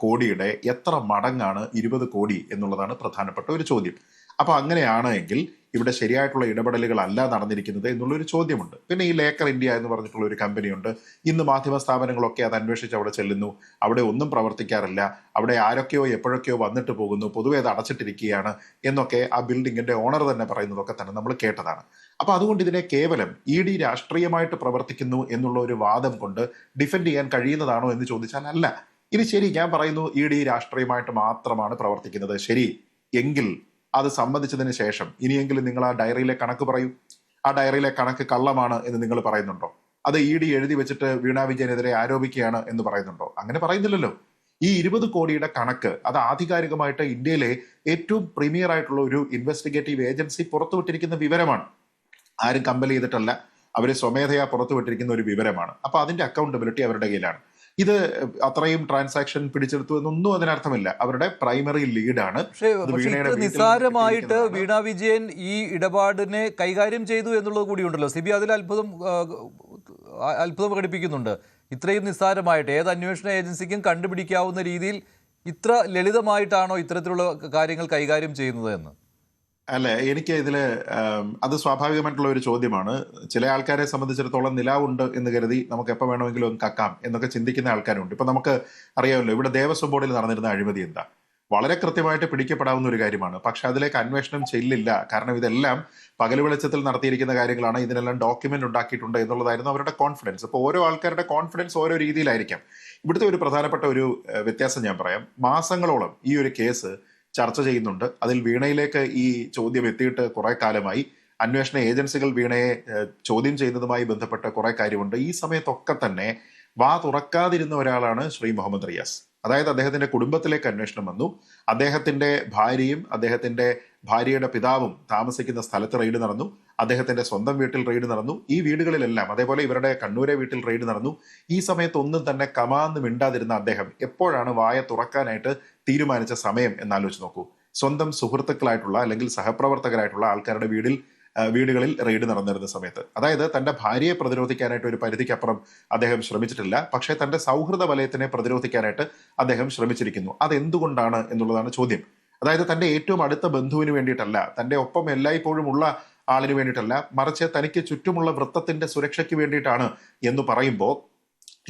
കോടിയുടെ എത്ര മടങ്ങാണ് 20 കോടി എന്നുള്ളതാണ് പ്രധാനപ്പെട്ട ഒരു ചോദ്യം. അപ്പൊ അങ്ങനെയാണ് എങ്കിൽ ഇവിടെ ശരിയായിട്ടുള്ള ഇടപെടലുകൾ അല്ല നടന്നിരിക്കുന്നത് എന്നുള്ളൊരു ചോദ്യമുണ്ട്. പിന്നെ ഈ ലേക്കർ ഇന്ത്യ എന്ന് പറഞ്ഞിട്ടുള്ള ഒരു കമ്പനിയുണ്ട്. ഇന്ന് മാധ്യമ സ്ഥാപനങ്ങളൊക്കെ അത് അന്വേഷിച്ച് അവിടെ ചെല്ലുന്നു. അവിടെ ഒന്നും പ്രവർത്തിക്കാറില്ല. അവിടെ ആരൊക്കെയോ എപ്പോഴൊക്കെയോ വന്നിട്ട് പോകുന്നു. പൊതുവെ അത് അടച്ചിട്ടിരിക്കുകയാണ് എന്നൊക്കെ ആ ബിൽഡിങ്ങിന്റെ ഓണർ തന്നെ പറയുന്നതൊക്കെ തന്നെ നമ്മൾ കേട്ടതാണ്. അപ്പൊ അതുകൊണ്ട് ഇതിനെ കേവലം ED രാഷ്ട്രീയമായിട്ട് പ്രവർത്തിക്കുന്നു എന്നുള്ള ഒരു വാദം കൊണ്ട് ഡിഫെൻഡ് ചെയ്യാൻ കഴിയുന്നതാണോ എന്ന് ചോദിച്ചാൽ അല്ല. ഇനി ശരി, ഞാൻ പറയുന്നു ED രാഷ്ട്രീയമായിട്ട് മാത്രമാണ് പ്രവർത്തിക്കുന്നത്. ശരി എങ്കിൽ അത് സമ്മതിച്ചതിന് ശേഷം ഇനിയെങ്കിലും നിങ്ങൾ ആ ഡയറിയിലെ കണക്ക് പറയൂ. ആ ഡയറിയിലെ കണക്ക് കള്ളമാണ് എന്ന് നിങ്ങൾ പറയുന്നുണ്ടോ? അത് ED എഴുതി വെച്ചിട്ട് വീണ വിജയനെതിരെ ആരോപിക്കുകയാണ് എന്ന് പറയുന്നുണ്ടോ? അങ്ങനെ പറയുന്നില്ലല്ലോ. ഈ 20 കോടിയുടെ കണക്ക് അത് ആധികാരികമായിട്ട് ഇന്ത്യയിലെ ഏറ്റവും പ്രീമിയർ ആയിട്ടുള്ള ഒരു ഇൻവെസ്റ്റിഗേറ്റീവ് ഏജൻസി പുറത്തുവിട്ടിരിക്കുന്ന വിവരമാണ്. ആരും കമ്പൽ ചെയ്തിട്ടല്ല, അവർ സ്വമേധയാ പുറത്തുവിട്ടിരിക്കുന്ന ഒരു വിവരമാണ്. അപ്പൊ അതിന്റെ അക്കൗണ്ടബിലിറ്റി അവരുടെ കയ്യിലാണ്. ഇത് അത്രയും ട്രാൻസാക്ഷൻ പിടിച്ചെടുത്തു എന്നൊന്നും അതിനർത്ഥമില്ല. അവരുടെ പ്രൈമറി ലീഡാണ്. നിസ്സാരമായിട്ട് വീണ വിജയൻ ഈ ഇടപാടിനെ കൈകാര്യം ചെയ്തു എന്നുള്ളത് കൂടിയുണ്ടല്ലോ. സിബി അതിൽ അത്ഭുതം പ്രകടിപ്പിക്കുന്നുണ്ട്. ഇത്രയും നിസ്സാരമായിട്ട് ഏത് അന്വേഷണ ഏജൻസിക്കും കണ്ടുപിടിക്കാവുന്ന രീതിയിൽ ഇത്ര ലളിതമായിട്ടാണോ ഇത്തരത്തിലുള്ള കാര്യങ്ങൾ കൈകാര്യം ചെയ്യുന്നത് എന്ന്? അല്ല, എനിക്ക് ഇതില് അത് സ്വാഭാവികമായിട്ടുള്ള ഒരു ചോദ്യമാണ്. ചില ആൾക്കാരെ സംബന്ധിച്ചിടത്തോളം നിലാവുണ്ട് എന്ന് കരുതി നമുക്ക് എപ്പോൾ വേണമെങ്കിലും ഒന്ന് കക്കാം എന്നൊക്കെ ചിന്തിക്കുന്ന ആൾക്കാരുണ്ട്. ഇപ്പൊ നമുക്ക് അറിയാമല്ലോ, ഇവിടെ ദേവസ്വം ബോർഡിൽ നടന്നിരുന്ന അഴിമതി എന്താ? വളരെ കൃത്യമായിട്ട് പിടിക്കപ്പെടാവുന്ന ഒരു കാര്യമാണ്. പക്ഷെ അതിലേക്ക് അന്വേഷണം ചെല്ലില്ല. കാരണം ഇതെല്ലാം പകൽ വെളിച്ചത്തിൽ നടത്തിയിരിക്കുന്ന കാര്യങ്ങളാണ്, ഇതിനെല്ലാം ഡോക്യുമെന്റ് ഉണ്ടാക്കിയിട്ടുണ്ട് എന്നുള്ളതായിരുന്നു അവരുടെ കോൺഫിഡൻസ്. അപ്പോൾ ഓരോ ആൾക്കാരുടെ കോൺഫിഡൻസ് ഓരോ രീതിയിലായിരിക്കാം. ഇവിടുത്തെ ഒരു പ്രധാനപ്പെട്ട ഒരു വ്യത്യാസം ഞാൻ പറയാം. മാസങ്ങളോളം ഈ ഒരു കേസ് ചർച്ച ചെയ്യുന്നുണ്ട്. അതിൽ വീണയിലേക്ക് ഈ ചോദ്യം എത്തിയിട്ട് കുറെ കാലമായി. അന്വേഷണ ഏജൻസികൾ വീണയെ ചോദ്യം ചെയ്യുന്നതുമായി ബന്ധപ്പെട്ട കുറെ കാര്യമുണ്ട്. ഈ സമയത്തൊക്കെ തന്നെ വാ തുറക്കാതിരുന്ന ഒരാളാണ് ശ്രീ മുഹമ്മദ് റിയാസ്. അതായത് അദ്ദേഹത്തിന്റെ കുടുംബത്തിലേക്ക് അന്വേഷണം വന്നു. അദ്ദേഹത്തിന്റെ ഭാര്യയും അദ്ദേഹത്തിന്റെ ഭാര്യയുടെ പിതാവും താമസിക്കുന്ന സ്ഥലത്ത് റെയ്ഡ് നടന്നു. അദ്ദേഹത്തിന്റെ സ്വന്തം വീട്ടിൽ റെയ്ഡ് നടന്നു. ഈ വീടുകളിലെല്ലാം, അതേപോലെ ഇവരുടെ കണ്ണൂരെ വീട്ടിൽ റെയ്ഡ് നടന്നു. ഈ സമയത്ത് ഒന്നും തന്നെ കമാന്ന് മിണ്ടാതിരുന്ന അദ്ദേഹം എപ്പോഴാണ് വായ തുറക്കാനായിട്ട് തീരുമാനിച്ച സമയം എന്നാലോചിച്ച് നോക്കൂ. സ്വന്തം സുഹൃത്തുക്കളായിട്ടുള്ള അല്ലെങ്കിൽ സഹപ്രവർത്തകരായിട്ടുള്ള ആൾക്കാരുടെ വീടുകളിൽ റെയ്ഡ് നടന്നിരുന്ന സമയത്ത്. അതായത് തന്റെ ഭാര്യയെ പ്രതിരോധിക്കാനായിട്ട് ഒരു പരിധിക്കപ്പുറം അദ്ദേഹം ശ്രമിച്ചിട്ടില്ല. പക്ഷേ തന്റെ സൗഹൃദ വലയത്തിനെ പ്രതിരോധിക്കാനായിട്ട് അദ്ദേഹം ശ്രമിച്ചിരിക്കുന്നു. അതെന്തുകൊണ്ടാണ് എന്നുള്ളതാണ് ചോദ്യം. അതായത് തന്റെ ഏറ്റവും അടുത്ത ബന്ധുവിന് വേണ്ടിയിട്ടല്ല, തന്റെ ഒപ്പം എല്ലായ്പ്പോഴും ഉള്ള ആളിന് വേണ്ടിയിട്ടല്ല, മറിച്ച് തനിക്ക് ചുറ്റുമുള്ള വൃത്തത്തിന്റെ സുരക്ഷയ്ക്ക് വേണ്ടിയിട്ടാണ് എന്ന് പറയുമ്പോൾ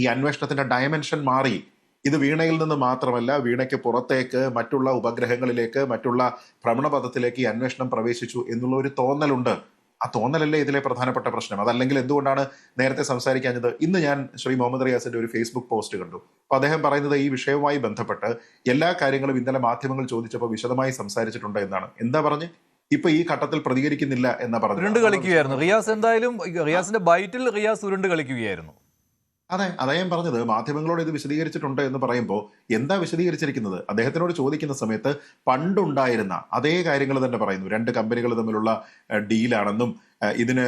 ഈ അന്വേഷണത്തിന്റെ ഡയമെൻഷൻ മാറി. ഇത് വീണയിൽ നിന്ന് മാത്രമല്ല, വീണയ്ക്ക് പുറത്തേക്ക് മറ്റുള്ള ഉപഗ്രഹങ്ങളിലേക്ക്, മറ്റുള്ള ഭ്രമണപഥത്തിലേക്ക് ഈ അന്വേഷണം പ്രവേശിച്ചു എന്നുള്ള ഒരു തോന്നലുണ്ട്. ആ തോന്നലല്ലേ ഇതിലെ പ്രധാനപ്പെട്ട പ്രശ്നം. അതല്ലെങ്കിൽ എന്തുകൊണ്ടാണ് നേരത്തെ സംസാരിക്കാഞ്ഞത്? ഇന്ന് ഞാൻ ശ്രീ മുഹമ്മദ് റിയാസിന്റെ ഒരു ഫേസ്ബുക്ക് പോസ്റ്റ് കണ്ടു. അപ്പൊ അദ്ദേഹം പറയുന്നത് ഈ വിഷയവുമായി ബന്ധപ്പെട്ട് എല്ലാ കാര്യങ്ങളും ഇന്നലെ മാധ്യമങ്ങൾ ചോദിച്ചപ്പോൾ വിശദമായി സംസാരിച്ചിട്ടുണ്ട് എന്നാണ്. എന്താ പറഞ്ഞ് ഇപ്പൊ ഈ ഘട്ടത്തിൽ പ്രതികരിക്കുന്നില്ല എന്നാ പറഞ്ഞു. ഉരുണ്ട് കളിക്കുകയായിരുന്നു റിയാസ്. എന്തായാലും റിയാസിന്റെ ബൈറ്റിൽ റിയാസ് ഉരുണ്ട് കളിക്കുകയായിരുന്നു. അതാ ഞാൻ പറഞ്ഞത്. മാധ്യമങ്ങളോട് ഇത് വിശദീകരിച്ചിട്ടുണ്ട് എന്ന് പറയുമ്പോൾ എന്താ വിശദീകരിച്ചിരിക്കുന്നത്? അദ്ദേഹത്തിനോട് ചോദിക്കുന്ന സമയത്ത് പണ്ടുണ്ടായിരുന്ന അതേ കാര്യങ്ങൾ തന്നെ പറയുന്നു. രണ്ട് കമ്പനികൾ തമ്മിലുള്ള ഡീലാണെന്നും ഇതിന്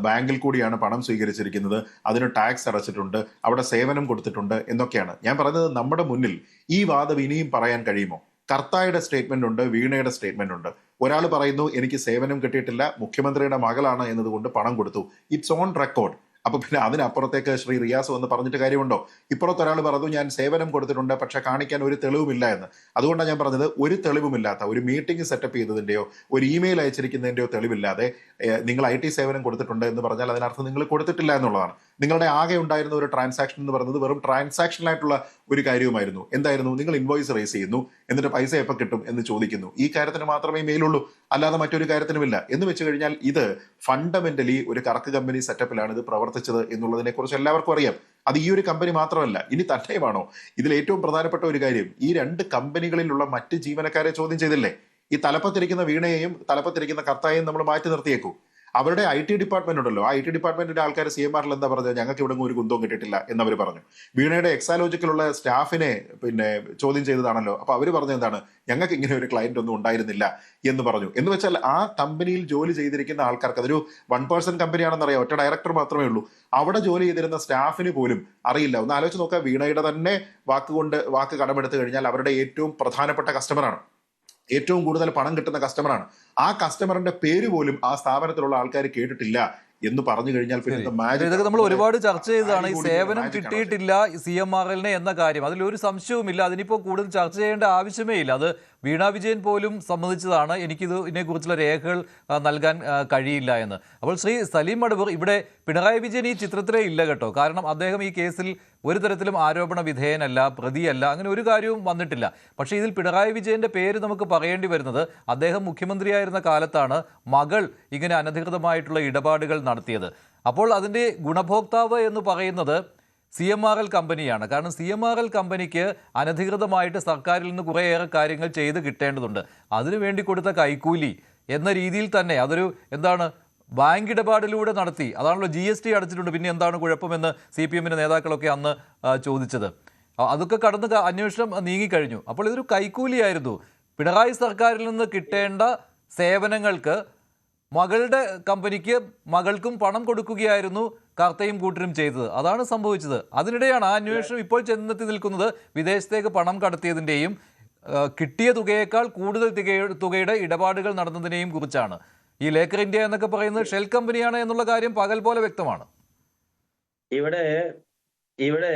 ബാങ്കിൽ കൂടിയാണ് പണം സ്വീകരിച്ചിരിക്കുന്നത്, അതിന് ടാക്സ് അടച്ചിട്ടുണ്ട്, അവിടെ സേവനം കൊടുത്തിട്ടുണ്ട് എന്നൊക്കെയാണ്. ഞാൻ പറഞ്ഞത് നമ്മുടെ മുന്നിൽ ഈ വാദം ഇനിയും പറയാൻ കഴിയുമോ? കർത്തായുടെ സ്റ്റേറ്റ്മെന്റ് ഉണ്ട്, വീണയുടെ സ്റ്റേറ്റ്മെന്റ് ഉണ്ട്. ഒരാൾ പറയുന്നു എനിക്ക് സേവനം കിട്ടിയിട്ടില്ല, മുഖ്യമന്ത്രിയുടെ മകളാണ് എന്നതുകൊണ്ട് പണം കൊടുത്തു. It's on record. അപ്പൊ പിന്നെ അതിനപ്പുറത്തേക്ക് ശ്രീ റിയാസ് വന്ന് പറഞ്ഞിട്ട് കാര്യമുണ്ടോ? ഇപ്പുറത്ത് ഒരാൾ പറഞ്ഞു ഞാൻ സേവനം കൊടുത്തിട്ടുണ്ട് പക്ഷെ കാണിക്കാൻ ഒരു തെളിവുമില്ല എന്ന്. അതുകൊണ്ടാണ് ഞാൻ പറഞ്ഞത്, ഒരു തെളിവുമില്ലാത്ത ഒരു മീറ്റിംഗ് സെറ്റപ്പ് ചെയ്തതിന്റെയോ ഒരു ഇമെയിൽ അയച്ചിരിക്കുന്നതിന്റെയോ തെളിവില്ലാതെ നിങ്ങൾ IT സേവനം കൊടുത്തിട്ടുണ്ട് എന്ന് പറഞ്ഞാൽ അതിനർത്ഥം നിങ്ങൾ കൊടുത്തിട്ടില്ല എന്നുള്ളതാണ്. നിങ്ങളുടെ ആകെ ഉണ്ടായിരുന്ന ഒരു ട്രാൻസാക്ഷൻ എന്ന് പറയുന്നത് വെറും ട്രാൻസാക്ഷനായിട്ടുള്ള ഒരു കാര്യവുമായിരുന്നു. എന്തായിരുന്നു? നിങ്ങൾ ഇൻവോയ്സ് റേസ് ചെയ്യുന്നു, എന്നിട്ട് പൈസ എപ്പോൾ കിട്ടും എന്ന് ചോദിക്കുന്നു. ഈ കാര്യത്തിന് മാത്രമേ മെയിലുള്ളൂ, അല്ലാതെ മറ്റൊരു കാര്യത്തിനുമില്ല. എന്ന് വെച്ച് കഴിഞ്ഞാൽ ഇത് ഫണ്ടമെന്റലി ഒരു കറക്ക് കമ്പനി സെറ്റപ്പിലാണ് ഇത് പ്രവർത്തിച്ചത് എന്നുള്ളതിനെ കുറിച്ച് എല്ലാവർക്കും അറിയാം. അത് ഈ ഒരു കമ്പനി മാത്രമല്ല. ഇനി തന്നെയുമാണോ? ഇതിൽ ഏറ്റവും പ്രധാനപ്പെട്ട ഒരു കാര്യം, ഈ രണ്ട് കമ്പനികളിലുള്ള മറ്റ് ജീവനക്കാരെ ചോദ്യം ചെയ്തില്ലേ? ഈ തലപ്പത്തിരിക്കുന്ന വീണയെയും തലപ്പത്തിരിക്കുന്ന കർത്തായെയും നമ്മൾ മാറ്റി നിർത്തിയേക്കൂ. അവരുടെ IT ഡിപ്പാർട്ട്മെന്റ് ഉണ്ടല്ലോ, ആ IT ഡിപ്പാർട്ട്മെന്റിന്റെ ആൾക്കാർ CMRൽ എന്താ പറഞ്ഞത്? ഞങ്ങൾക്ക് ഇവിടെ ഒരു കുന്തവും കിട്ടിയിട്ടില്ല എന്നവർ പറഞ്ഞു. വീണയുടെ എക്സാലോജിക്കലുള്ള സ്റ്റാഫിനെ ചോദ്യം ചെയ്തതാണല്ലോ. അപ്പൊ അവർ പറഞ്ഞത് എന്താണ്? ഞങ്ങൾക്ക് ഇങ്ങനെ ഒരു ക്ലയന്റ് ഒന്നും ഉണ്ടായിരുന്നില്ല എന്ന് പറഞ്ഞു. എന്ന് വെച്ചാൽ ആ കമ്പനിയിൽ ജോലി ചെയ്തിരിക്കുന്ന ആൾക്കാർക്ക്, അതൊരു 1% കമ്പനിയാണെന്നറിയാം, ഒറ്റ ഡയറക്ടർ മാത്രമേ ഉള്ളൂ, അവിടെ ജോലി ചെയ്തിരുന്ന സ്റ്റാഫിന് പോലും അറിയില്ല. ഒന്ന് ആലോചിച്ച് നോക്കുക, വീണയുടെ തന്നെ വാക്ക് കടമെടുത്തു കഴിഞ്ഞാൽ അവരുടെ ഏറ്റവും പ്രധാനപ്പെട്ട കസ്റ്റമറാണ്, ഏറ്റവും കൂടുതൽ പണം കിട്ടുന്ന കസ്റ്റമറാണ്. ആ കസ്റ്റമറിന്റെ പേര് പോലും ആ സ്ഥാപനത്തിലുള്ള ആൾക്കാർ കേട്ടിട്ടില്ല എന്ന് പറഞ്ഞു കഴിഞ്ഞാൽ പിന്നെ ഇതൊക്കെ നമ്മൾ ഒരുപാട് ചർച്ച ചെയ്തതാണ്. ഈ സേവനം കിട്ടിയിട്ടില്ല CMRLനെ എന്ന കാര്യം, അതിലൊരു സംശയവുമില്ല. അതിനിപ്പോൾ കൂടുതൽ ചർച്ച ചെയ്യേണ്ട ആവശ്യമേ ഇല്ല. അത് വീണ വിജയൻ പോലും സമ്മതിച്ചതാണ്, ഇതിനെക്കുറിച്ചുള്ള രേഖകൾ നൽകാൻ കഴിയില്ല എന്ന്. അപ്പോൾ ശ്രീ സലീം മടവൂർ, ഇവിടെ പിണറായി വിജയൻ ഈ ചിത്രത്തിലേ ഇല്ല കേട്ടോ. കാരണം അദ്ദേഹം ഈ കേസിൽ ഒരു തരത്തിലും ആരോപണ വിധേയനല്ല, പ്രതിയല്ല, അങ്ങനെ ഒരു കാര്യവും വന്നിട്ടില്ല. പക്ഷേ ഇതിൽ പിണറായി വിജയന്റെ പേര് നമുക്ക് പറയേണ്ടി വരുന്നത് അദ്ദേഹം മുഖ്യമന്ത്രിയായിരുന്ന കാലത്താണ് മകൾ ഇങ്ങനെ അനധികൃതമായിട്ടുള്ള ഇടപാടുകൾ നടത്തിയത്. അപ്പോൾ അതിൻ്റെ ഗുണഭോക്താവ് എന്ന് പറയുന്നത് CMRL കമ്പനിയാണ്. കാരണം CMRL കമ്പനിക്ക് അനധികൃതമായിട്ട് സർക്കാരിൽ നിന്ന് കുറേയേറെ കാര്യങ്ങൾ ചെയ്ത് കിട്ടേണ്ടതുണ്ട്. അതിനുവേണ്ടി കൊടുത്ത കൈക്കൂലി എന്ന രീതിയിൽ തന്നെ അതൊരു ബാങ്ക് ഇടപാടിലൂടെ നടത്തി. അതാണല്ലോ GST അടച്ചിട്ടുണ്ട്, പിന്നെ എന്താണ് കുഴപ്പമെന്ന് CPMന്റെ നേതാക്കളൊക്കെ അന്ന് ചോദിച്ചത്. അതൊക്കെ കടന്ന് അന്വേഷണം നീങ്ങിക്കഴിഞ്ഞു. അപ്പോൾ ഇതൊരു കൈക്കൂലിയായിരുന്നു. പിണറായി സർക്കാരിൽ നിന്ന് കിട്ടേണ്ട സേവനങ്ങൾക്ക് മകളുടെ കമ്പനിക്ക് മകൾക്കും പണം കൊടുക്കുകയായിരുന്നു കർത്തയും കൂട്ടരും ചെയ്തത്. അതാണ് സംഭവിച്ചത്. അതിനിടെയാണ് ആ അന്വേഷണം ഇപ്പോൾ ചെന്നെത്തി നിൽക്കുന്നത് വിദേശത്തേക്ക് പണം കടത്തിയതിൻ്റെയും കിട്ടിയ തുകയേക്കാൾ കൂടുതൽ തുകയുടെ ഇടപാടുകൾ നടന്നതിനെയും കുറിച്ചാണ്. ഈ ലേക്കർ ഇന്ത്യ എന്നൊക്കെ പറയുന്നത് ഷെൽ കമ്പനിയാണ് എന്നുള്ള കാര്യം പകൽ പോലെ വ്യക്തമാണ്. ഇവിടെ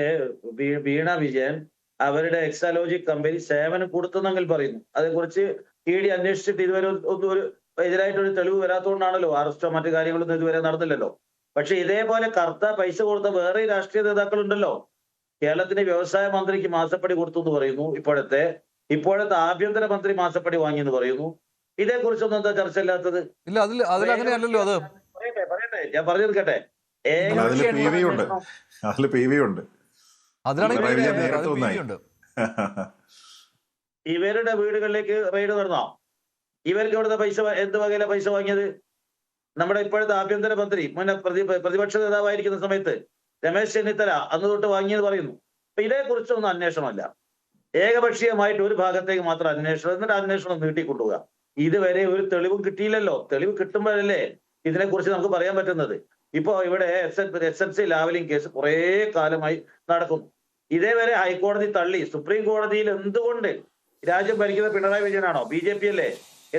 വീണ വിജയൻ അവരുടെ എക്സാലോജിക് കമ്പനി സേവനം കൊടുത്തെന്നെങ്കിൽ പറയുന്നു. അതേക്കുറിച്ച് ED അന്വേഷിച്ചിട്ട് ഇതുവരെ ഒരു എതിരായിട്ടൊരു തെളിവ് വരാത്തതുകൊണ്ടാണല്ലോ അറസ്റ്റോ മറ്റു കാര്യങ്ങളൊന്നും ഇതുവരെ നടന്നില്ലല്ലോ. പക്ഷെ ഇതേപോലെ കർത്ത പൈസ കൊടുത്ത വേറെ രാഷ്ട്രീയ നേതാക്കളുണ്ടല്ലോ. കേരളത്തിന്റെ വ്യവസായ മന്ത്രിക്ക് മാസപ്പടി കൊടുത്തു എന്ന് പറയുന്നു, ഇപ്പോഴത്തെ ആഭ്യന്തര മന്ത്രി മാസപ്പടി വാങ്ങിയെന്ന് പറയുന്നു. ഇതേക്കുറിച്ചൊന്നും എന്താ ചർച്ച ഇല്ലാത്തത്? ഇല്ല, അതിലങ്ങനെയല്ലല്ലോ. അത് പറയട്ടെ, ഞാൻ പറഞ്ഞു തീർക്കട്ടെ. ഇവരുടെ വീടുകളിലേക്ക് റെയ്ഡ് നടന്നോ? ഇവർക്ക് എവിടുന്ന പൈസ, എന്ത് വകയില പൈസ വാങ്ങിയത്? നമ്മുടെ ഇപ്പോഴത്തെ ആഭ്യന്തര മന്ത്രി, മുന്നേ പ്രതിപക്ഷ നേതാവായിരിക്കുന്ന സമയത്ത് രമേശ് ചെന്നിത്തല അന്ന് തൊട്ട് വാങ്ങിയെന്ന് പറയുന്നു. അപ്പൊ ഇതേക്കുറിച്ചൊന്നും അന്വേഷണമല്ല. ഏകപക്ഷീയമായിട്ട് ഒരു ഭാഗത്തേക്ക് മാത്രം അന്വേഷണം, എന്നിട്ട് അന്വേഷണം നീട്ടിക്കൊണ്ടുപോവുക. ഇതുവരെ ഒരു തെളിവും കിട്ടിയില്ലല്ലോ. തെളിവ് കിട്ടുമ്പോഴല്ലേ ഇതിനെക്കുറിച്ച് നമുക്ക് പറയാൻ പറ്റുന്നത്. ഇപ്പോ ഇവിടെ SLC ലാവലിംഗ് കേസ് കുറെ കാലമായി നടക്കുന്നു. ഇതേവരെ ഹൈക്കോടതി തള്ളി. സുപ്രീം കോടതിയിൽ എന്തുകൊണ്ട് രാജ്യം ഭരിക്കുന്ന പിണറായി വിജയനാണോ? BJP അല്ലേ?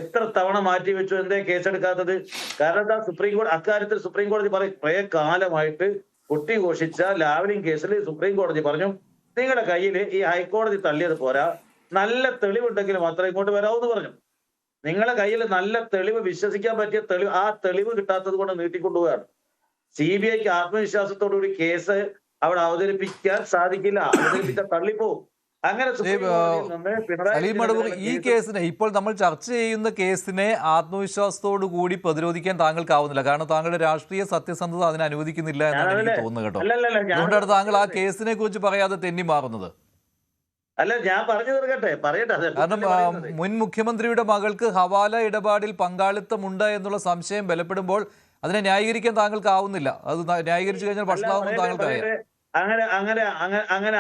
എത്ര തവണ മാറ്റിവെച്ചു, എന്തേ കേസെടുക്കാത്തത്? കാരണം അക്കാര്യത്തിൽ സുപ്രീം കോടതി പറയും, കുറെ കാലമായിട്ട് കൊട്ടിഘോഷിച്ച ലാവലിംഗ് കേസിൽ സുപ്രീം കോടതി പറഞ്ഞു, നിങ്ങളുടെ കയ്യിൽ ഈ ഹൈക്കോടതി തള്ളിയത് പോരാ, നല്ല തെളിവുണ്ടെങ്കിൽ മാത്രമേ ഇങ്ങോട്ട് വരാവൂന്ന് പറഞ്ഞു. നിങ്ങളുടെ കയ്യിൽ നല്ല തെളിവ്, വിശ്വസിക്കാൻ പറ്റിയ തെളിവ്, ആ തെളിവ് കിട്ടാത്തത് കൊണ്ട് നീട്ടിക്കൊണ്ടുപോവുകയാണ്. CBIക്ക് ആത്മവിശ്വാസത്തോടുകൂടി കേസ് അവിടെ അവതരിപ്പിക്കാൻ സാധിക്കില്ല. അവതരിപ്പിച്ചാൽ തള്ളിപ്പോവും. അങ്ങനെ സലീം മടവൂർ, ഈ കേസിനെ, ഇപ്പോൾ നമ്മൾ ചർച്ച ചെയ്യുന്ന കേസിനെ ആത്മവിശ്വാസത്തോടു കൂടി പ്രതിരോധിക്കാൻ താങ്കൾക്കാവുന്നില്ല. കാരണം താങ്കളുടെ രാഷ്ട്രീയ സത്യസന്ധത അതിനെ അനുവദിക്കുന്നില്ല എന്നാണ് എനിക്ക് തോന്നുന്നത് കേട്ടോ. അതുകൊണ്ടാണ് താങ്കൾ ആ കേസിനെ കുറിച്ച് പറയാതെ തെന്നി മാറുന്നത്. അല്ല, ഞാൻ പറഞ്ഞു തീർക്കട്ടെ, പറയട്ടെ. കാരണം മുൻ മുഖ്യമന്ത്രിയുടെ മകൾക്ക് ഹവാല ഇടപാടിൽ പങ്കാളിത്തമുണ്ട് എന്നുള്ള സംശയം ബലപ്പെടുമ്പോൾ അതിനെ ന്യായീകരിക്കാൻ താങ്കൾക്ക് ആവുന്നില്ല. അത് ന്യായീകരിച്ചു കഴിഞ്ഞാൽ ഭക്ഷണമാകുമെന്ന് താങ്കൾക്ക് അറിയാം. അങ്ങനെ അങ്ങനെ അങ്ങനെ